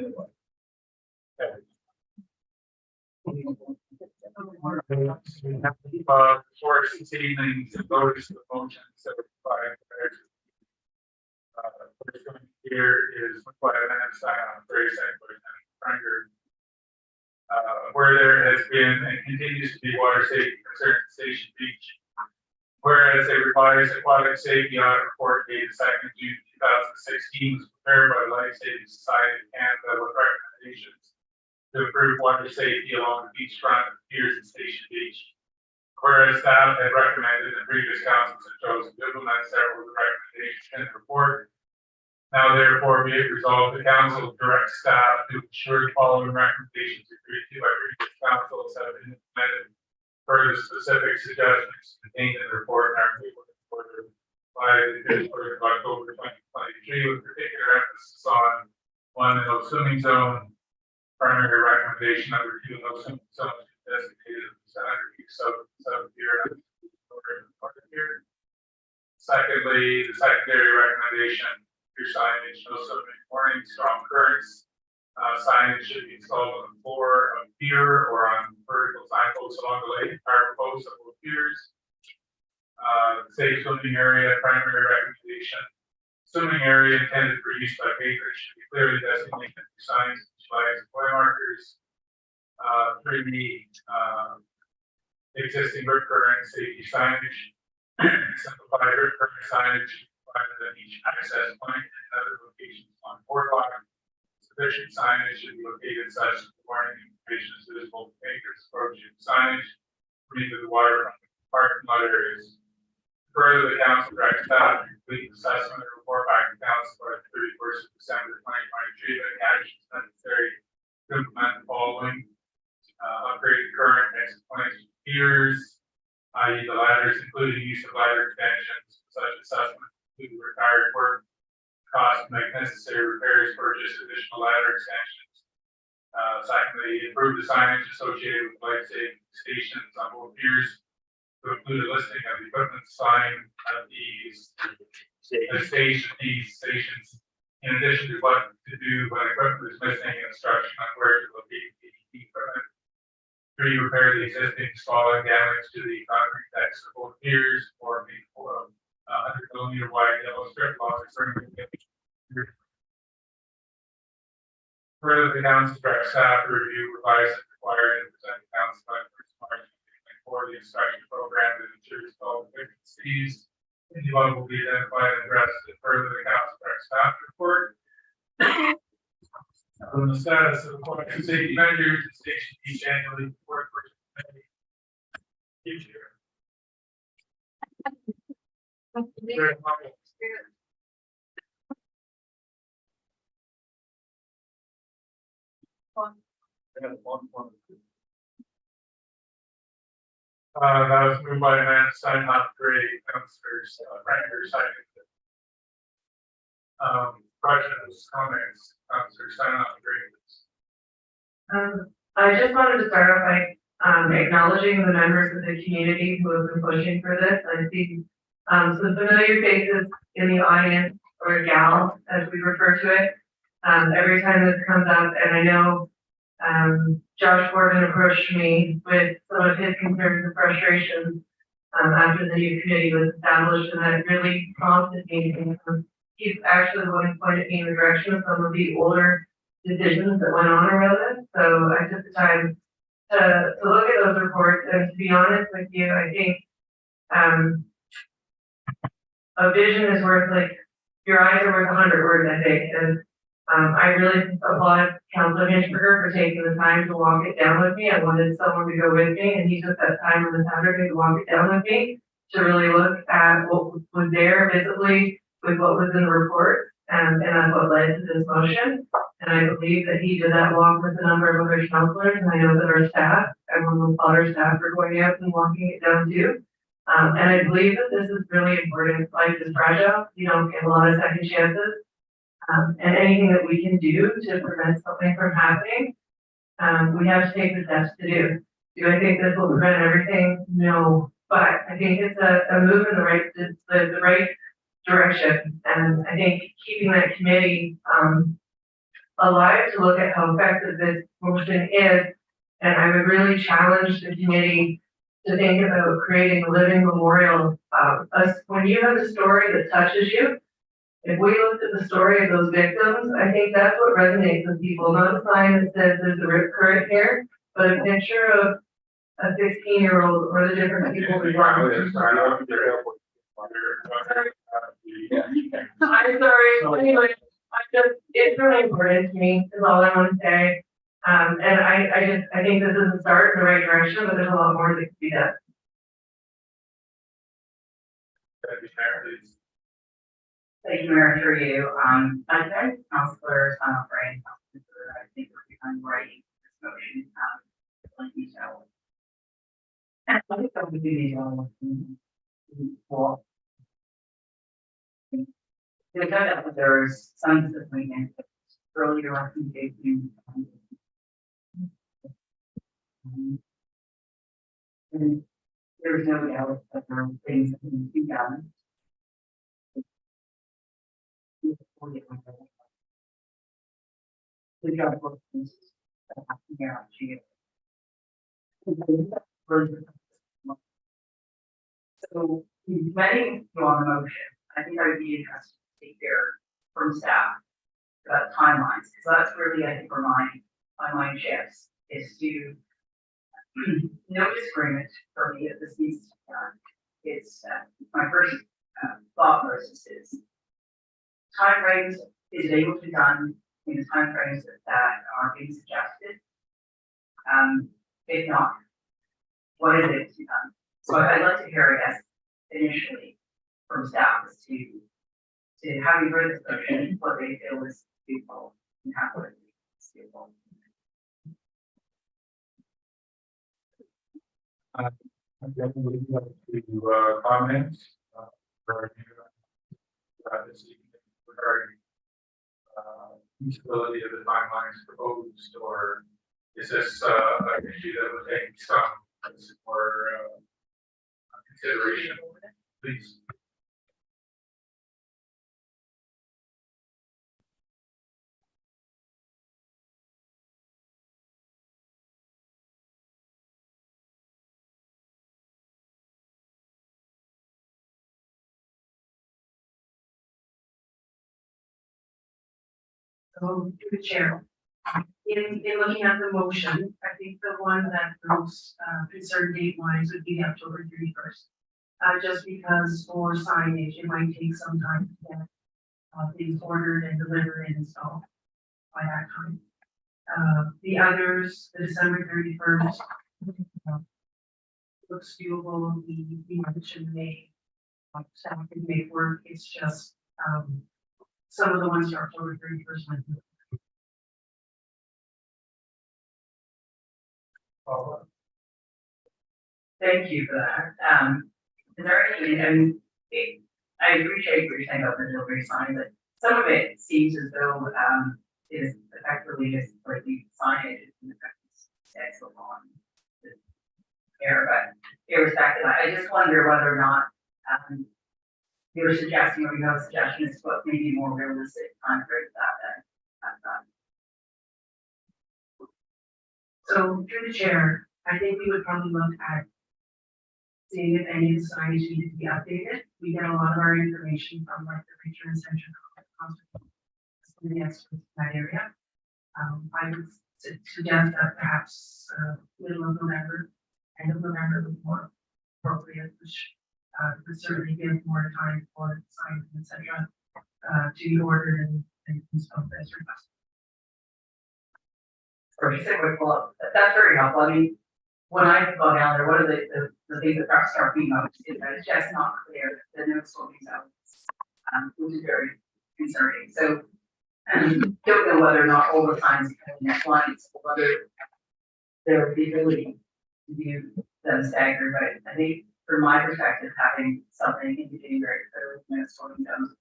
this evening, to notice the motion 75. First one here is by Lance Simon, very second by Franker. Where there has been and continues to be water safety concern at Station Beach. Whereas a revised aquatic safety audit report dated 2nd June 2016 was prepared by the Life Saving Society of Canada with recommendations to improve water safety along the beachfront piers at Station Beach. Whereas staff had recommended and previous councils had chosen to implement several of the recommendations in the report. Now therefore be it resolved, the council directs staff to ensure the following recommendations agreed to by previous councils have been implemented per the specific suggestions contained in the report and are reported by the 1st of October 2023, with particular emphasis on 1, the no swimming zone. Primary recommendation number 2, no swimming zones designated as 100 feet south pier. Secondly, the secondary recommendation, your signage, no swimming warning, strong currents. Signage should be installed on the floor of pier or on vertical signposts along the lake, power posts of both piers. Safe swimming area, primary recommendation. Swimming area intended for use by patrons should be clearly designated through signs, flags, and play markers. 3B, existing rip current safety signage. Simplified rip current signage provided at each access point and other locations on boardwalk. Sufficient signage should be located such that the warning information is visible to patrons approaching signage into the waterfront parking lot areas. Further, the council directs staff to complete assessment and report back to council by the 31st of December 2023 that actions necessary to implement the following: upgrade current exit points piers, i.e. the ladders, including use of ladder extensions. Such assessment include required work, cost, make necessary repairs, purchase additional ladder extensions. Secondly, improve the signage associated with life saving stations on both piers to include a listing of the equipment sign at these stations, in addition to what to do when equipment is missing, instruction on where to locate the equipment. 3, repair the existing falling damage to the concrete decks of both piers or make 100 mm wide yellow strip along the perimeter. Further, the council directs staff to review, revise, and require and present to council by the 1st of March 2024 the instruction program that ensures all efficiencies. Anyone will be identified and addressed. And further, the council directs staff to report on the status of aquatic safety measures and Station Beach annually report for each year. Very much. That was moved by Amanda Steinhoff, Gray, Councilors, Franker, second. Questions, comments, Councilor Steinhoff, Gray. I just wanted to start off by acknowledging the members of the community who have been pushing for this. I see some familiar faces in the audience, or gals, as we refer to it, every time this comes up. And I know Josh Gordon approached me with some of his concerns and frustrations after the new committee was established, and that really prompted me. He's actually the one who pointed me in the direction of some of the older decisions that went on around this. So I took the time to look at those reports, and to be honest with you, I think a vision is worth, like, your eyes are worth 100 words, I think. And I really applaud Councilor Hinchberger for taking the time to walk it down with me. I wanted someone to go with me, and he took that time on the Saturday to walk it down with me, to really look at what was there visibly with what was in the report, and that's what led to this motion. And I believe that he did that along with a number of other councilors, and I know that our staff, everyone with other staff, are going out and walking it down too. And I believe that this is really important. Life is fragile. You don't get a lot of second chances. And anything that we can do to prevent something from happening, we have to take the steps to do. Do I think this will prevent everything? No. But I think it's a move in the right direction. And I think keeping that committee alive to look at how effective this motion is. And I would really challenge the committee to think about creating a living memorial. When you have a story that touches you, if we looked at the story of those victims, I think that's what resonates with people, not a sign that says there's a rip current here, but a picture of a 16-year-old or the different people we want. I'm sorry, anyway, it's really important to me, is all I want to say. And I think this is a start in the right direction, but there's a lot more that can be done. Thank you, Mayor, for you. I think Councilor Sonofray, I think I'm writing this motion, like you said. And I think that would be there's some disappointment earlier recommendation. And there's no doubt that there are things that need to be done. The job workers that have to guarantee it. So, depending on the motion, I think I would be interested to take care from staff about timelines, because that's really, I think, where my mind shifts, is to no disagreement for me that this needs to be done. It's my first thought process is timeframes. Is it able to be done in the timeframes that are being suggested? If not, what is it to be done? So I'd like to hear, I guess, initially from staff as to having heard this motion, what they feel is doable and how it is doable. I definitely would like to comment this evening regarding feasibility of the timelines proposed, or is this an issue that would take some more consideration? Please. So, to the chair, in looking at the motion, I think the one that the most concerned date wise would be October 31st. Just because for signage, it might take some time to get things ordered and delivered and installed by that time. The others, the December 31st, looks doable. We should make staff can make work. It's just some of the ones are October 31st. Thank you for that. Is there any, and I appreciate what you're saying about the delivery sign, but some of it seems as though is effectively just like the signage in the text on the air, but irrespective, I just wonder whether or not you were suggesting, or you have a suggestion as to what maybe more realistic time frame that. So through the chair, I think we would probably look at seeing if any of the signage needed to be updated. We get a lot of our information from like the Return Center, some of the experts in that area. I would suggest that perhaps middle of November, end of November would be more appropriate, which would certainly give more time for signs, etc., to be ordered and installed as requested. Or just a quick follow-up. That's very helpful. I mean, when I go down there, one of the things that perhaps start being noticed is that it's just not clear that the notes will be out, which is very concerning. So, don't know whether or not all the signs can be next lines, or whether there would be ability to do them staggered. But I think, from my perspective, having something indicating very clearly when it's slowing down.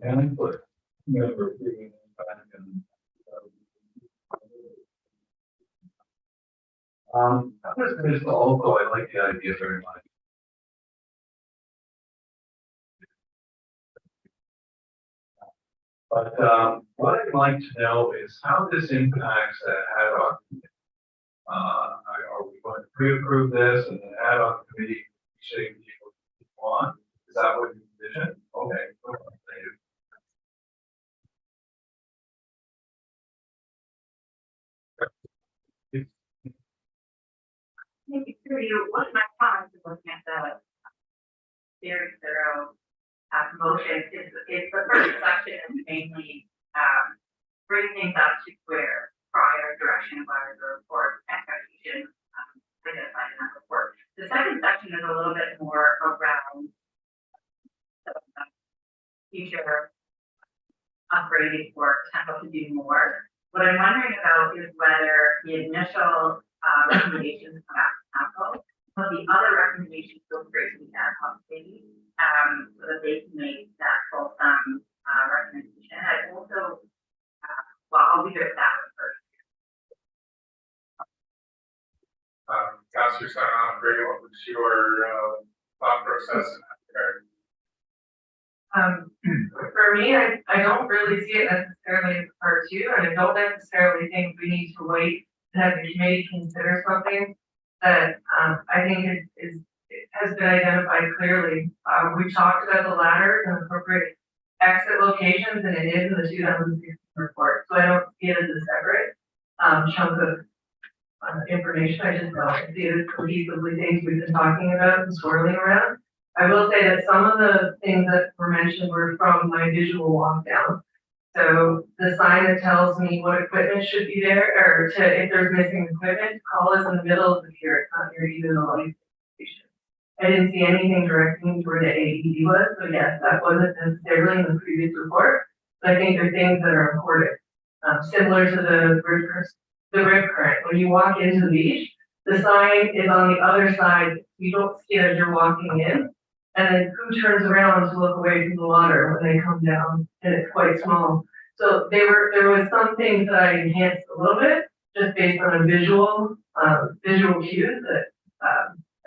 And put never being back and I'm just gonna say also, I like the idea very much. But, what I'd like to know is how this impacts the ad hoc. Are we going to pre-approve this and then ad hoc committee, shape people want? Is that what you envision? Okay. Thank you. Maybe through you, one of my comments is looking at the very thorough motion is the first section is mainly bring things up to where prior direction by the report expectations identified in that report. The second section is a little bit more around the future upgrading work, potential to do more. What I'm wondering about is whether the initial recommendations come back to council, but the other recommendations go straight to the ad hoc committee, so that they can make that fulsome recommendation. I also, well, I'll leave it at that one first. Councillor Steinhoff, what was your thought process in that regard? For me, I don't really see it necessarily as part two, and I don't necessarily think we need to wait to have the committee consider something that I think it has been identified clearly. We talked about the ladders and appropriate exit locations, and it is in the 2016 report. So I don't see it as a separate chunk of information. I just don't see it as cohesively things we've been talking about and swirling around. I will say that some of the things that were mentioned were from my visual walk down. So the sign that tells me what equipment should be there, or if there's missing equipment, call us in the middle of the pier. It's not near even the light station. I didn't see anything directing to where the AED was, so yes, that wasn't necessarily in the previous report. But I think there are things that are important, similar to the rip current. When you walk into the beach, the sign is on the other side. You don't see it as you're walking in. And then who turns around to look away from the water when they come down, and it's quite small. So there was some things that I enhanced a little bit, just based on a visual cues that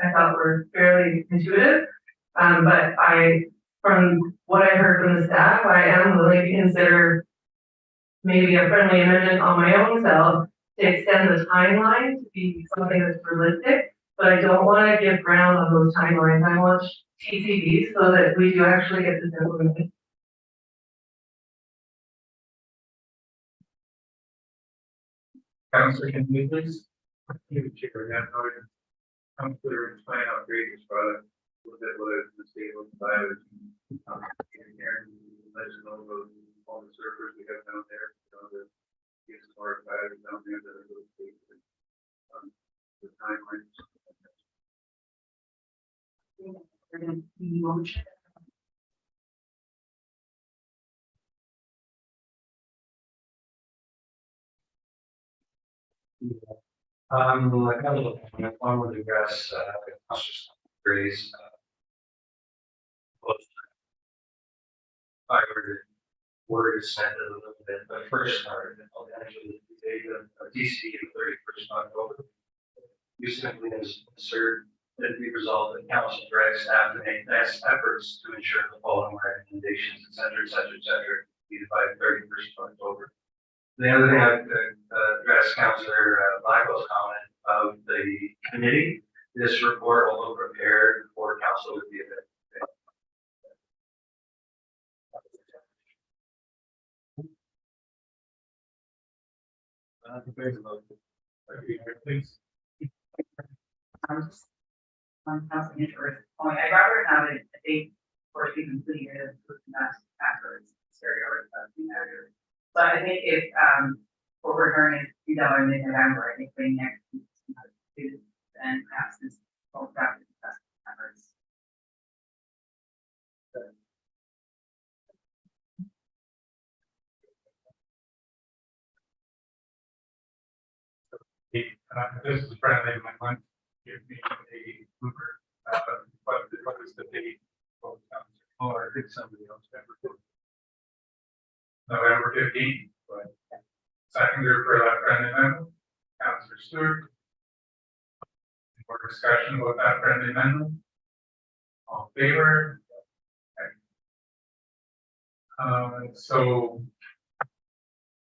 I thought were fairly intuitive. But from what I heard from the staff, I am willing to consider maybe a friendly amendment on my own self to extend the timeline to be something that's realistic. But I don't want to give ground on those timelines. I want TCD so that we do actually get this implemented. Councillor, can you please? You chair, yeah, Councillor, explain how great this product was, it was the state of the virus. Here, let us know about all the servers we have down there, the smart batteries down there that are really big. The timelines. A couple of points. One would address Grace. I word is sent a little bit, but first, I'll actually take a DC of 31st October. You simply insert that we resolve that council directs staff to make best efforts to ensure the following recommendations, et cetera, needed by 31st October. The other thing I'd address Councillor Blackwell's comment of the committee. This report, although prepared for council, would be a bit. Please. On council interest point, I'd rather have a date for it to be completed afterwards. So I think if what we're hearing is be done in November, I think we next week and perhaps this whole practice efforts. This is friendly amendment. Give me a Uber. What is the date? Oh, I think somebody else. November 15th. Seconder for that friendly amendment, Councillor Stewart. More discussion about that friendly amendment? All in favor? Okay. So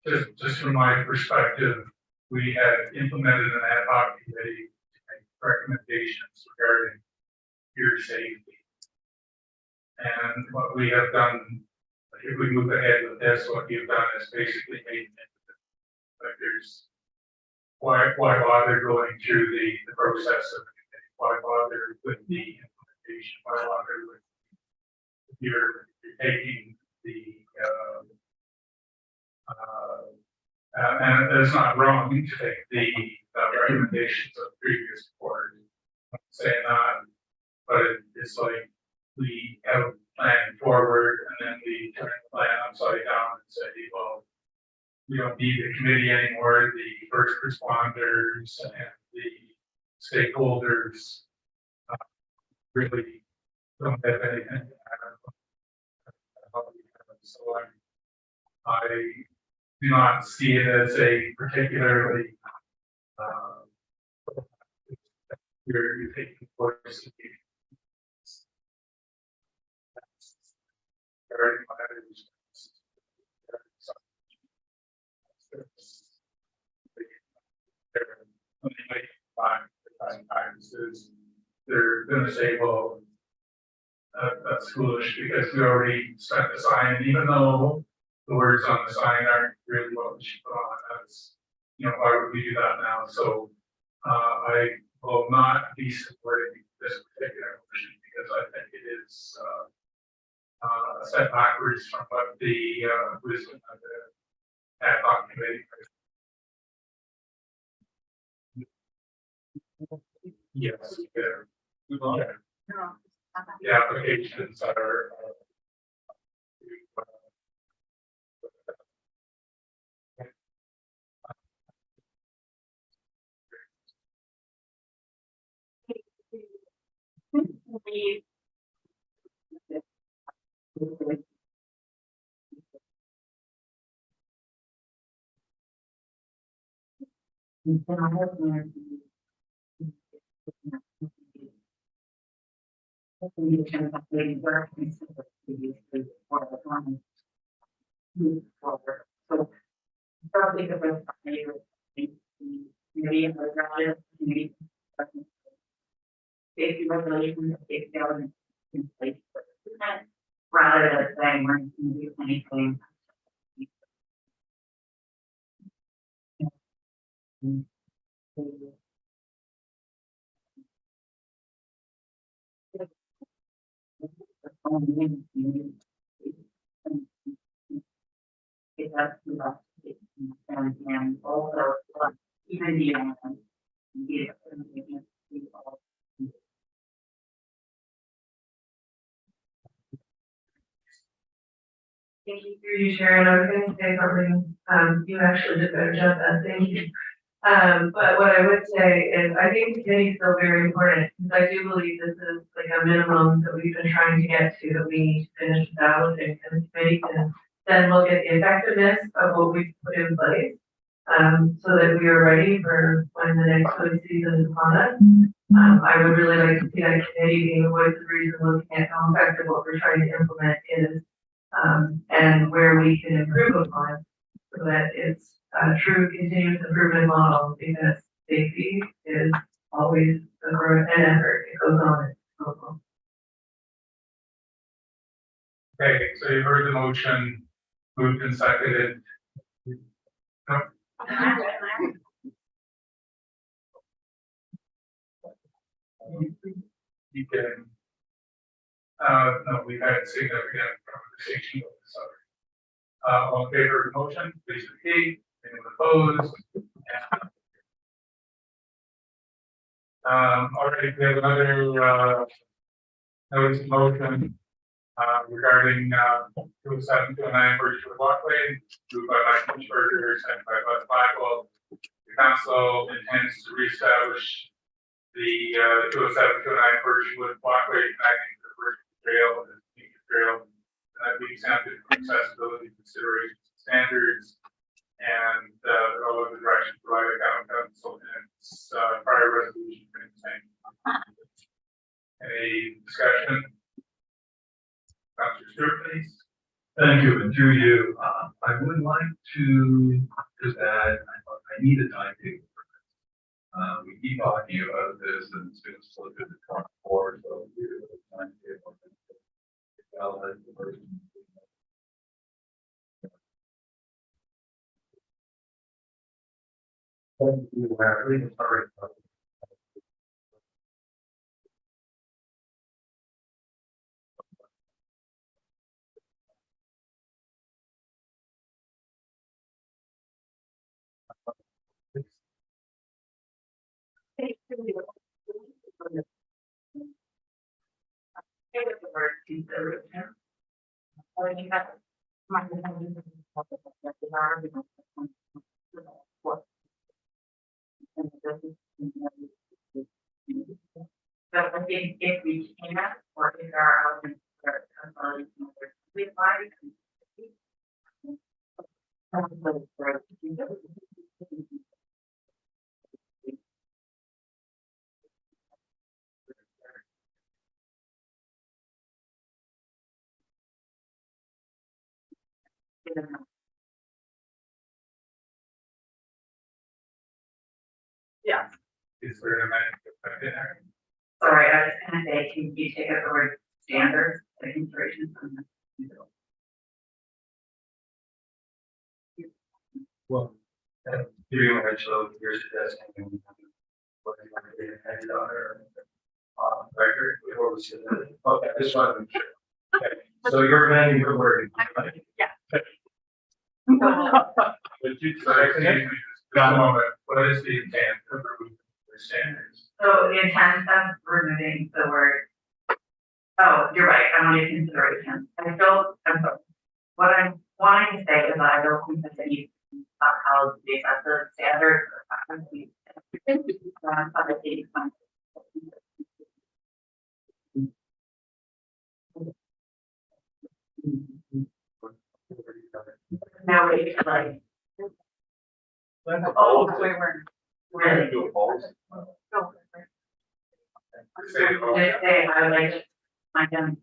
just from my perspective, we had implemented an ad hoc committee to make recommendations regarding peer safety. And what we have done, if we move ahead with this, what we've done is basically made like there's why bother going through the process of why bother with the implementation, why bother with if you're taking the and it's not wrong to take the recommendations of previous board. I'm not saying that, but it's like we have a plan forward and then we turn the plan upside down and say, well, we don't need the committee anymore. The first responders and the stakeholders really don't have anything. So I do not see it as a particularly you're taking course. They're going to say, well, that's foolish because we already spent the sign, even though the words on the sign aren't really what we should put on. That's, why would we do that now? So I will not be supporting this particular motion because I think it is a step backwards from what the wisdom of the ad hoc committee. Yes, yeah. The applications are. Safety regulations, safety elements in place for the event, rather than saying we're going to do anything. And also even beyond Thank you through you, Sharon. I was going to say something, you actually did a better job at, thank you. But what I would say is I think the committee is still very important because I do believe this is like a minimum that we've been trying to get to, that we need to finish establishing, and the committee can then look at the effectiveness of what we've put in place. So that we are ready for when the next food season is upon us. I would really like to see that committee being the voice of reason, looking at how effective what we're trying to implement is, and where we can improve upon, so that it's a true continuous improvement model, because safety is always an effort. It goes on. It goes on. Okay, so you heard the motion, moved and seconded. No? You can, no, we've had significant conversation with this other. All in favor of the motion, please repeat. Anyone opposed? All right, we have another notice of motion regarding 20729 Birchwood Walkway, moved by Mike Lynchberger, seconded by Bud Blackwell. The council intends to reestablish the 20729 Birchwood Walkway connecting to the Birchwood Trail and the Beacon Trail, and that being exempted from accessibility considerations and standards, and all of the directions provided by council in its prior resolution. Stewart, please. Thank you, and through you, I would like to just add, I need a timetable for this. We keep talking about this and it's gonna slip into 24, so here's a timetable. I'll let the person. Thank you, Larry. Sorry. The word consideration. Or you have. So I think if we can, or if there are elements where consolidating, we apply. Yes. Is there a minute? Sorry, I was gonna say, can you take out the word standards, the considerations from the. Well, you're gonna show your suggesting. What do you want to do, head on or, record before we see that? Okay, I just wanted to be sure. Okay, so you're amending your wording, right? Would you, so I think, got a moment, what is the intent of removing the standards? So the intent of removing the word. Oh, you're right, I want to consideration. I'm sorry. What I'm wanting to say is that I don't think that any how the assessor standards or faculty. Other things. Now we like. Oh, wait, we're really. Do a pulse. Say the motion. Just say, I would like, I can.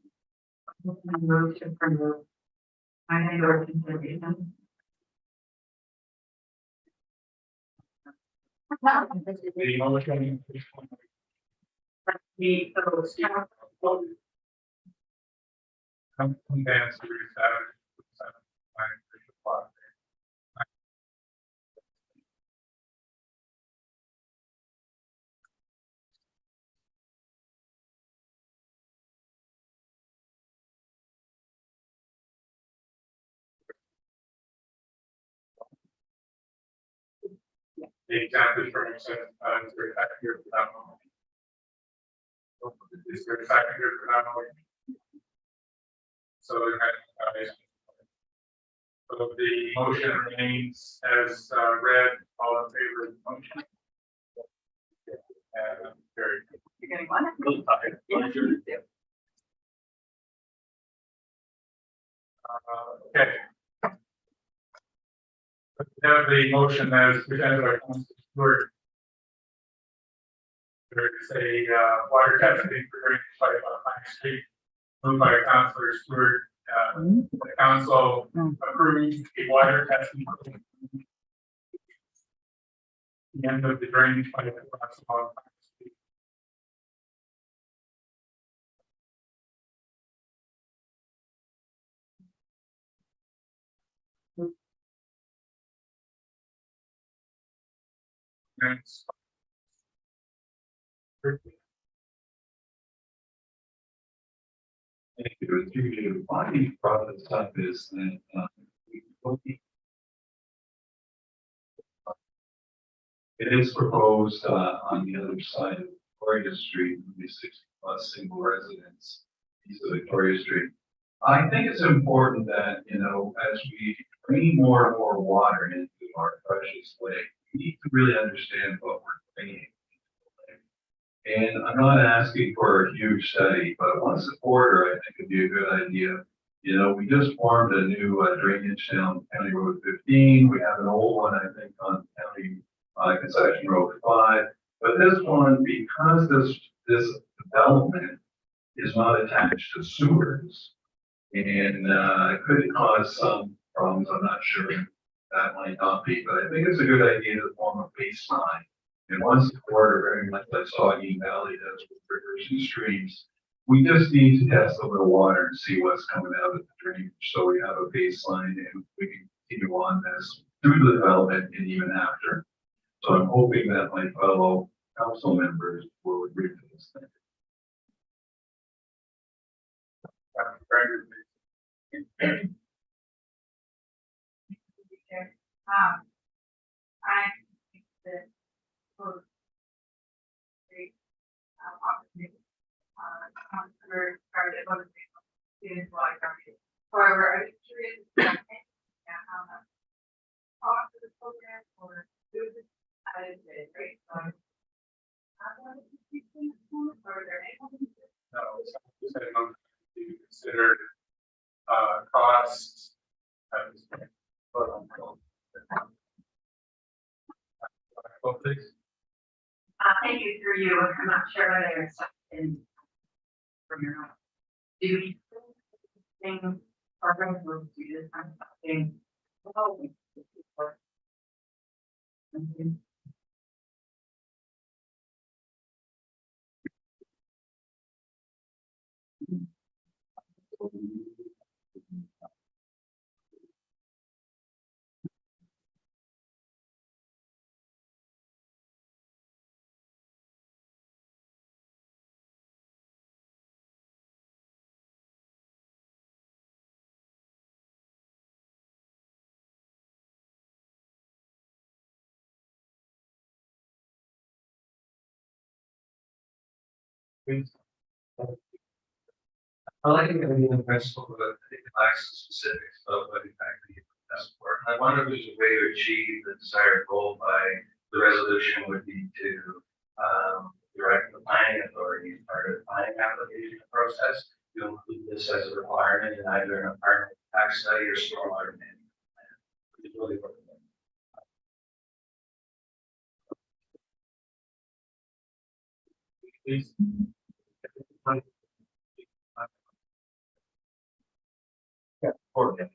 Move to remove. I think or consideration. The motion. The, Come dance through seven, 9:00. The example for is there a second here for that moment? Is there a second here for that moment? So so the motion remains as read, all in favor of the motion? Very good. you're getting one? Really tired. Okay. We have the motion as presented by Councilor Stewart. There is a water testing for drainage pipe on Pine Street, moved by Councilor Stewart. The council approved a water testing. The end of the drainage pipe across along Pine Street. Next. Thank you. Why you brought this up is that, it is proposed, on the other side of Victoria Street, maybe 60+ single residents, east of Victoria Street. I think it's important that, as we bring more and more water into our precious lake, we need to really understand what we're bringing. And I'm not asking for a huge study, but one supporter, I think would be a good idea. We just formed a new drainage down County Road 15. We have an old one, I think, on County Concession Road 5. But this one, because this development is not attached to sewers, And, it could cause some problems, I'm not sure. That might not be, but I think it's a good idea to form a baseline. And once the quarter, very much like Saugeen Valley does with rivers and streams, we just need to test a little water and see what's coming out of the drainage. So we have a baseline and we can continue on this through the development and even after. So I'm hoping that my fellow council members will agree to this thing. Dr. Frager, please. I think that for the opportunity, consider started on the students like however, I'm curious how much cost of the program or students I didn't say, right? So I wanted to see things or there any No, so setting on to consider costs. Please. Thank you through you. I'm not sure whether you're stuck in from your house. Do we think programs will do this kind of thing? Please. I like it in the principle, but I think it lacks the specifics of what exactly that's for. I wonder if there's a way to achieve the desired goal by the resolution would be to direct the planning authority as part of the planning application process to include this as a requirement in either an apartment tax study or stormwater management plan. It's really what it is. Please. Yeah, okay.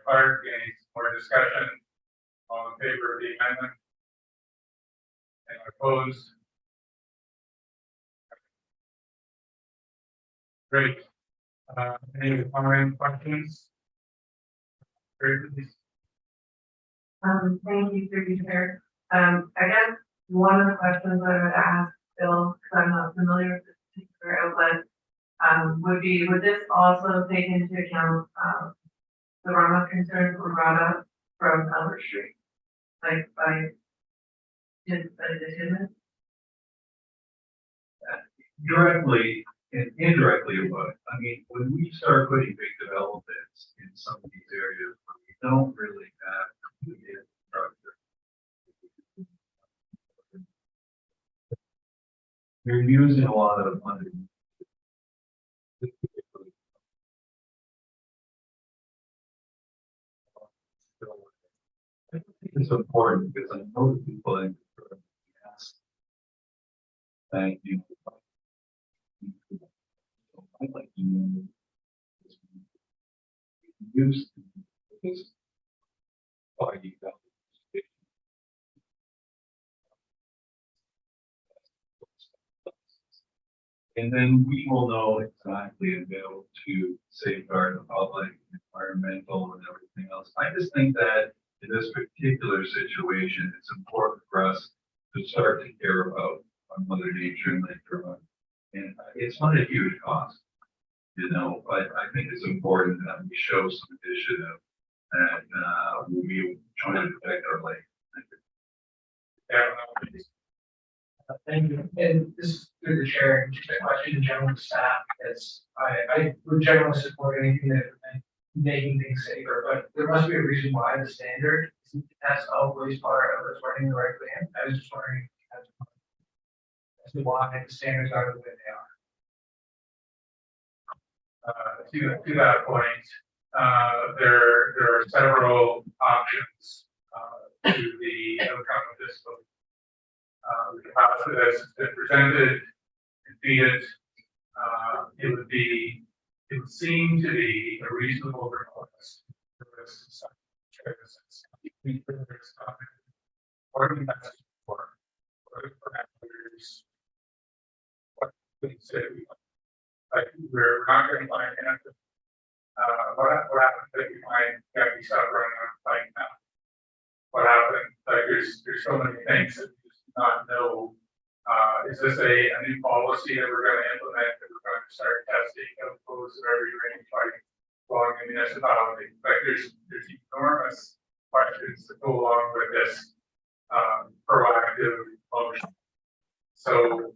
Clerk, any more discussion? All in favor of the amendment? Anyone opposed? Great. Any comment, questions? Great, please. Thank you, through you, Chair. I guess one of the questions I would ask Bill, because I'm not familiar with this particular outlet, would be, would this also take into account, the runoff concerns were brought up from Albert Street? Like by the tenant? Directly and indirectly it would. I mean, when we start putting big developments in some of these areas where we don't really have complete infrastructure, you're using a lot of money. I think it's important because I know the people in ask. Thank you. I'd like to know. Use this. And then we will know exactly and be able to safeguard the public, environmental and everything else. I just think that in this particular situation, it's important for us to start to care about our Mother Nature and later on. And it's not a huge cost, you know, but I think it's important that we show some initiative that we'll be trying to protect our lake. Thank you. And this is through the chair, just a question in general to staff, as I would generally support anything that making things safer, but there must be a reason why the standard isn't as always part of us running the right plan. I was just wondering as to why the standards are the way they are. To that point, there are several options to the outcome of this vote. The capacity that's been presented and defeated, it would seem to be a reasonable request. Or the best for parameters. What we say, like we're not going to find an answer. What happens if we find that we start running on fight now? What happened? Like there's so many things that we just do not know. Is this a new policy that we're going to implement, that we're going to start testing as opposed to every range fighting along the municipality? Like there's enormous questions that go along with this proactive motion. So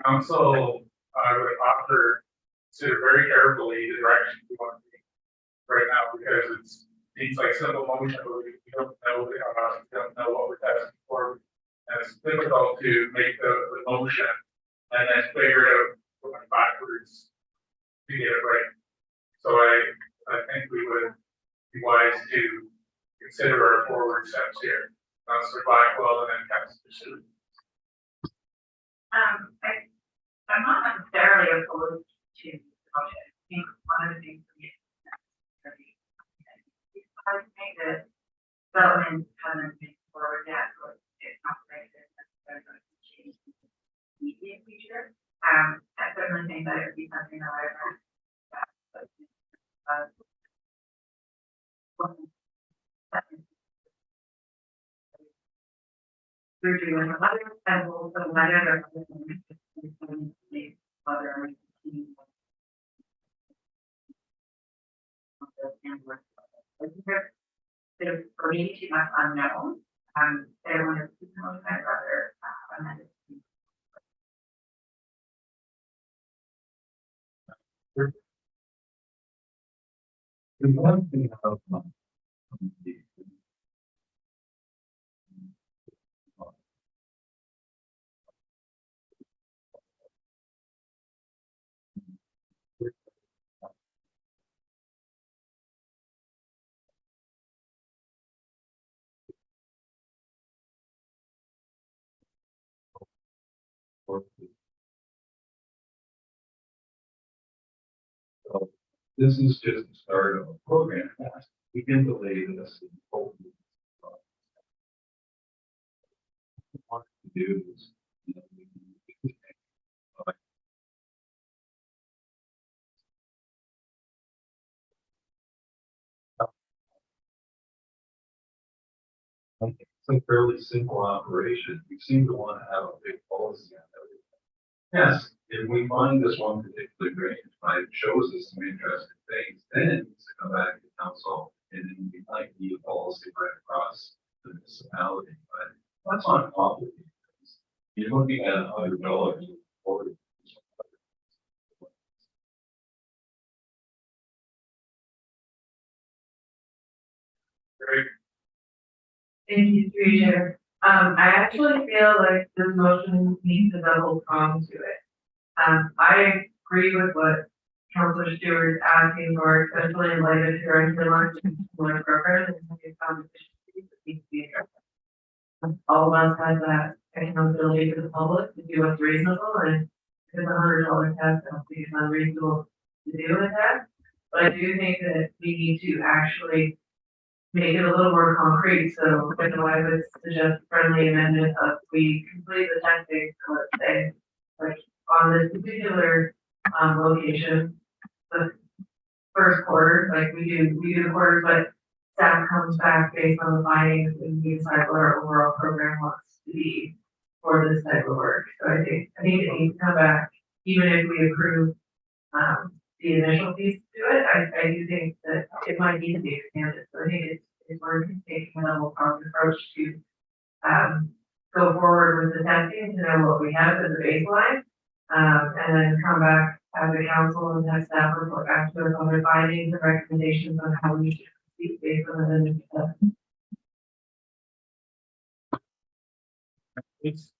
council, I would offer consider very carefully the direction we want to take right now, because it seems like simple motion, but we don't know we don't know what we're testing for. And it's difficult to make the motion and then figure it out going backwards to get it right. So I think we would be wise to consider our forward steps here. Councillor Blackwell and then Councillor Sue. I'm not necessarily opposed to the motion. I think one of the things we I think that development hasn't been forward yet, so it's not like this necessarily going to change in the immediate future. I certainly think that it would be something that I would through doing the letter and also letter or for me too much unknown. Everyone is I'd rather amend it. The one thing about so this is just the start of a program. We can delay this. What we want to do is, it's a fairly simple operation. We seem to want to have a big policy on everything. Yes, if we find this one particular grant, it shows us some interesting things, then it needs to come back to council, and then we might need a policy right across the municipality, but that's not complicated. You're looking at $100 for it. Great. Thank you, through you, Chair. I actually feel like this motion needs a double prong to it. I agree with what Councilor Stewart is asking for, especially in light of your launch and similar programs and some efficiencies that need to be addressed. All of us have that accountability to the public to do what's reasonable, and if it's $100 test, I don't think it's unreasonable to do with that. But I do think that we need to actually make it a little more concrete. So I know I would suggest friendly amendment of we complete the testing, so let's say, like on this particular location, the first quarter, like we do the quarter, but staff comes back based on the findings and we decide what our overall program wants to be for this type of work. So I think it needs to come back, even if we approve the initial piece to it. I do think that it might need to be expanded. So I think it's worth taking a level pronged approach to go forward with the testing to know what we have as a baseline, and then come back As a council and as staff report back to us on their findings and recommendations on how we should proceed based on the. It's,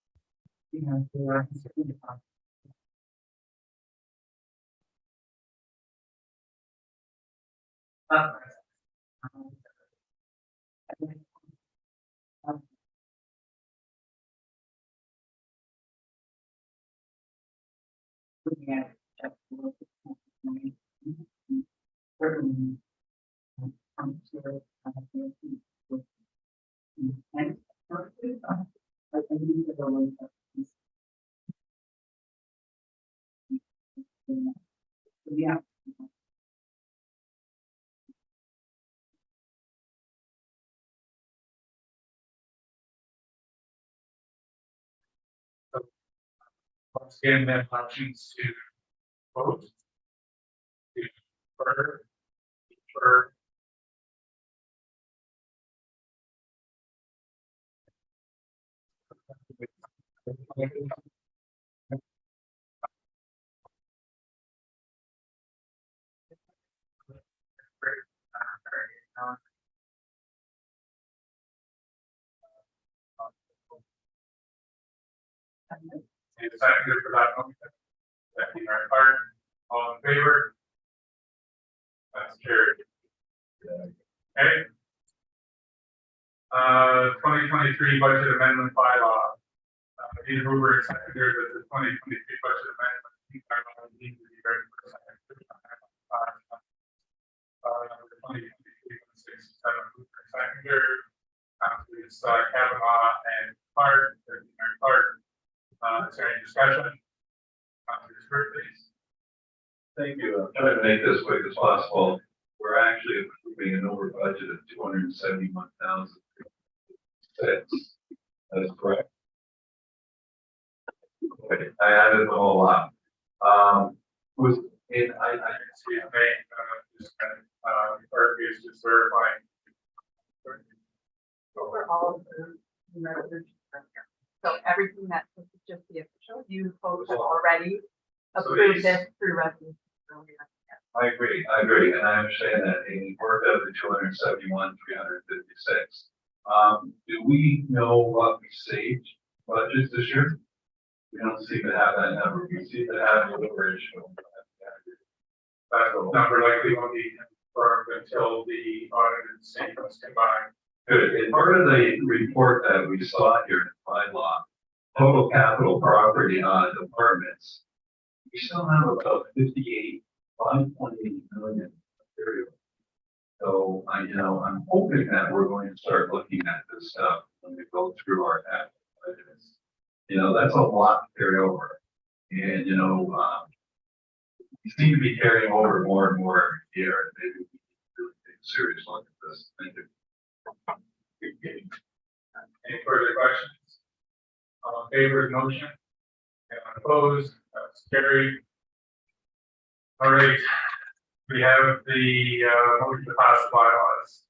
Yeah. once again, we have options to vote. To defer. Any second for that motion? Deputy Mayor Clark, all in favor? That's carried. Okay. 2023 budget amendment bylaw. Peter Hoover and seconded that the 2023 budget amendment bylaw needs to be ready for second. 2023-167 Hoover and seconded. Councilors Kavanaugh and Clark, Deputy Mayor Clark. Is there any discussion? Councilors Burt, please. Thank you. I'm trying to make this quick as possible. We're actually approving an over budget of 271,006. That is correct. Okay, I added a whole lot. Was in Excuse me, just kind of, Clark is just verifying. Overall, so everything that this is just the official, you folks have already approved this through resolution earlier. I agree, and I understand that, Amy, worked out the 271,356. Do we know what we saved budgets this year? We don't seem to have that number. We seem to have a little ratio. That number likely won't be confirmed until the audited statements combined. Good. In part of the report that we saw here in bylaw, total capital property on departments, we still have about 5.8 million material. So I'm hoping that we're going to start looking at this stuff when we go through our capital budgets. That's a lot to carry over. And we seem to be carrying over more and more every year. Maybe we need to really take a serious look at this. Thank you. Any further questions? All in favor of the motion? Anyone opposed? That's carried. All right. We have the motion to pass the bylaws.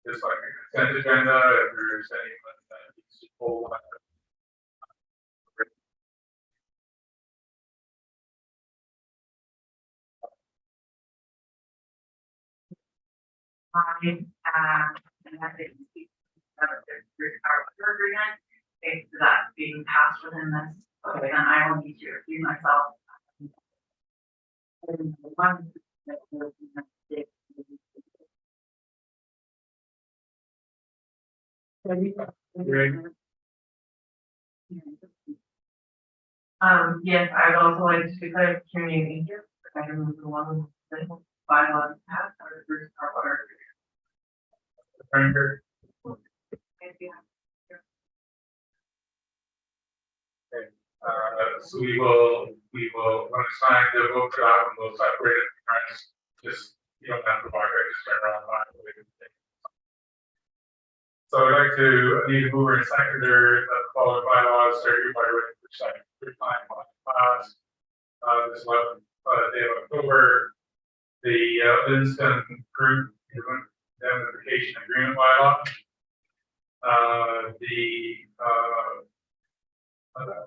Just like a consent agenda, if there's anyone that needs to pull that. And that they can speak through our agreement, if that's being passed within this, okay, then I will need to review myself. Yes, I would also like to declare community here. I remove the one bylaws passed or Bruce our water. Franger. So we will, when it's time to vote it out, we'll separate it. Just, you don't have to mark it, just turn around. So I'd like to need a mover and seconder that the following bylaws are hereby written for second, third time on class. This 11th day of October, the Livingston Group Indemnification Agreement bylaw. The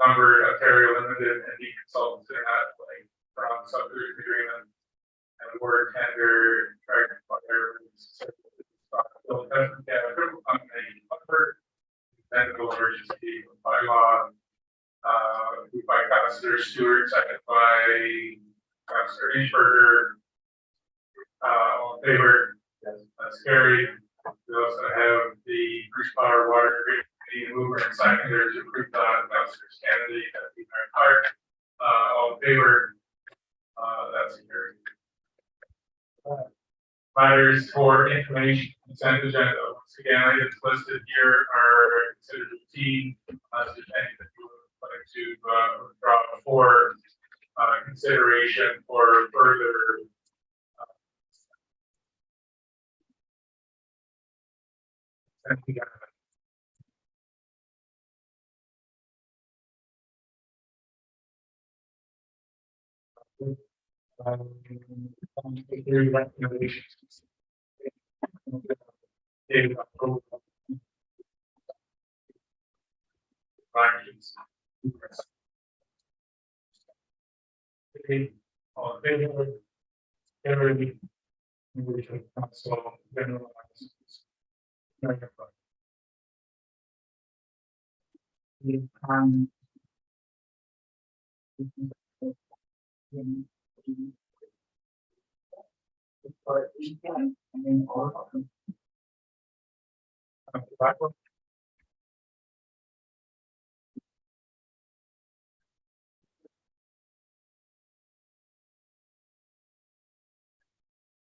number Ontario Limited and the consultants internationally from subdivision agreement and award tender, tractor fire. So that's, yeah, critical company, medical emergency by law. Moved by Councilor Stewart, second by Councilor Inchberger. All in favor? Yes. That's carried. We also have the Bruce Power Water Committee mover and seconder to approve Councilor Kennedy at the Park. All in favor? That's carried. Matters for information consent agenda. Once again, items listed here are considered routine, unless there's any that you would like to withdraw for consideration for further. Recommendations. All in favor? Carried. We should council general.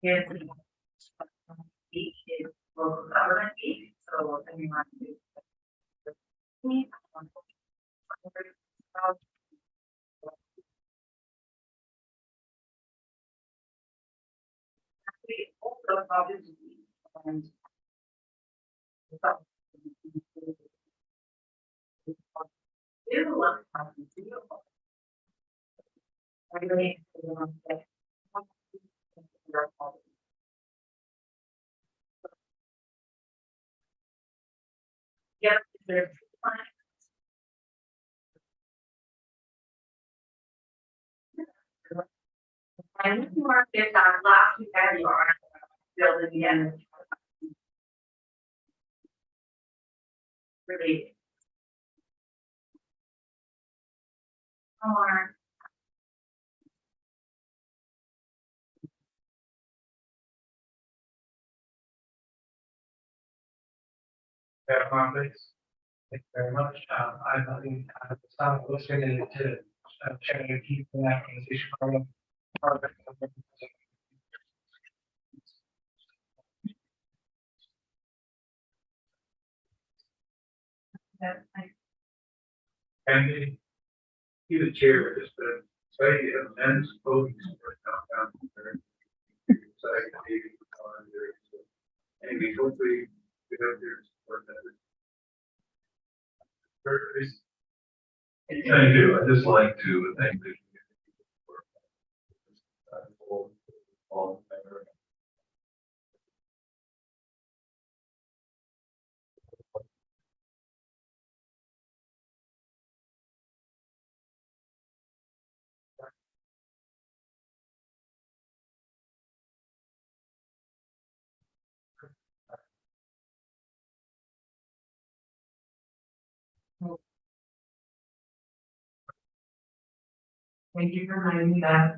Here's the week is local government week, so anyone who. Also, obviously, and there's a lot of beautiful. I really Yep, there's and this more is last week February building again. Really. Or Please. Thank you very much. I have nothing, I'm listening to, Chairman Keith and that organization program. Andy, You the chair, just to say, men's voting for downtown. So I can maybe on there. Maybe hopefully we have their support that. Yeah, I do. I just like to thank the. All Thank you for reminding me that.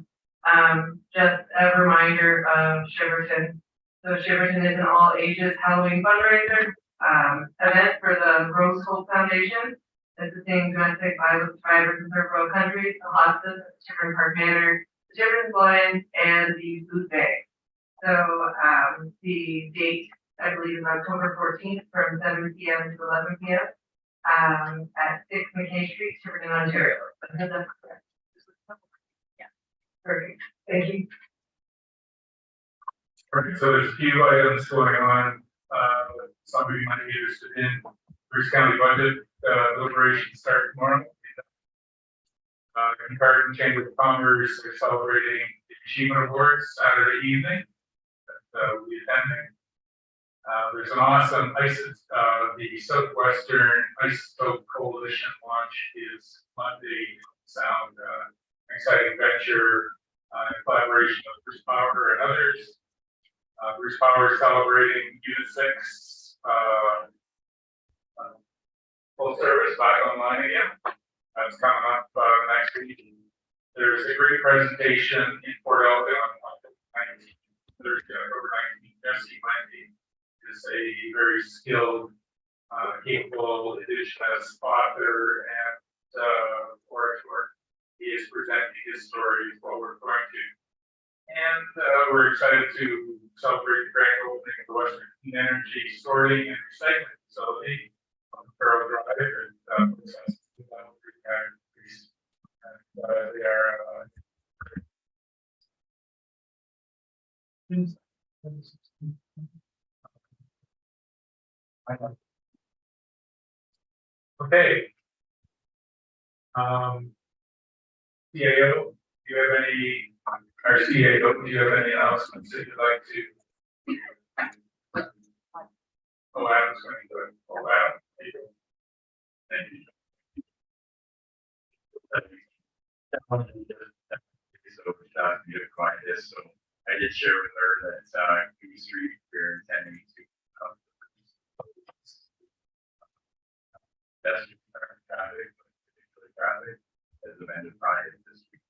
Just a reminder of Shiverton. So Shiverton is an all ages Halloween fundraiser, event for the Rose Hope Foundation. Assisting domestic violence survivors in third world countries, the hospice, Shiverton Park Manor, the Shiverton Lions, and the Food Bank. So, the date, I believe, is October 14th from 7 p.m. to 11 p.m. At 6 McKay Street, Shiverton, Ontario. Yeah. Perfect. Thank you. Perfect. So there's a few items going on. Somebody might be interested in Bruce County budget deliberations start tomorrow. Concardin Chamber of Commerce is celebrating the Achievement Awards Saturday evening. That we'll be attending. There's an awesome the Southwestern Isotope Coalition launch is Monday. Sound exciting venture. in collaboration with Bruce Power and others. Bruce Power is celebrating Unit 6, full service back online again. That's coming up next week. There's a great presentation in Port Elgin on Thursday, October 19th. Jesse Wendy is a very skilled, capable Indigenous author and orator. He is presenting his stories while we're going to. And we're excited to celebrate the grand opening of the Western Clean Energy Sorting and Recycling Facility on Farrell Drive and they are okay. CAO, do you have any, or CAO, do you have any announcements that you'd like to? Oh, Adam's going to do it. Oh, Adam. Thank you. So, you have quite this, so I did share with her that, King Street, we're intending to, that's traffic, particularly traffic, as the vendor Friday this week.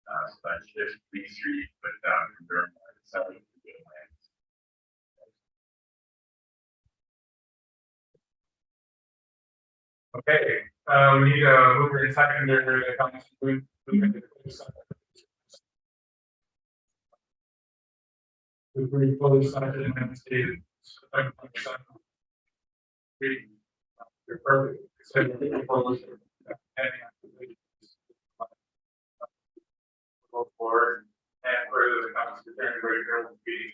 So that's just King Street, but, from Durham, south of the land. Okay, we need a mover and seconder to come to move into closed session. We agree closed session and stated. You're perfect. Except for closed. Go forward and further the constitution. Meeting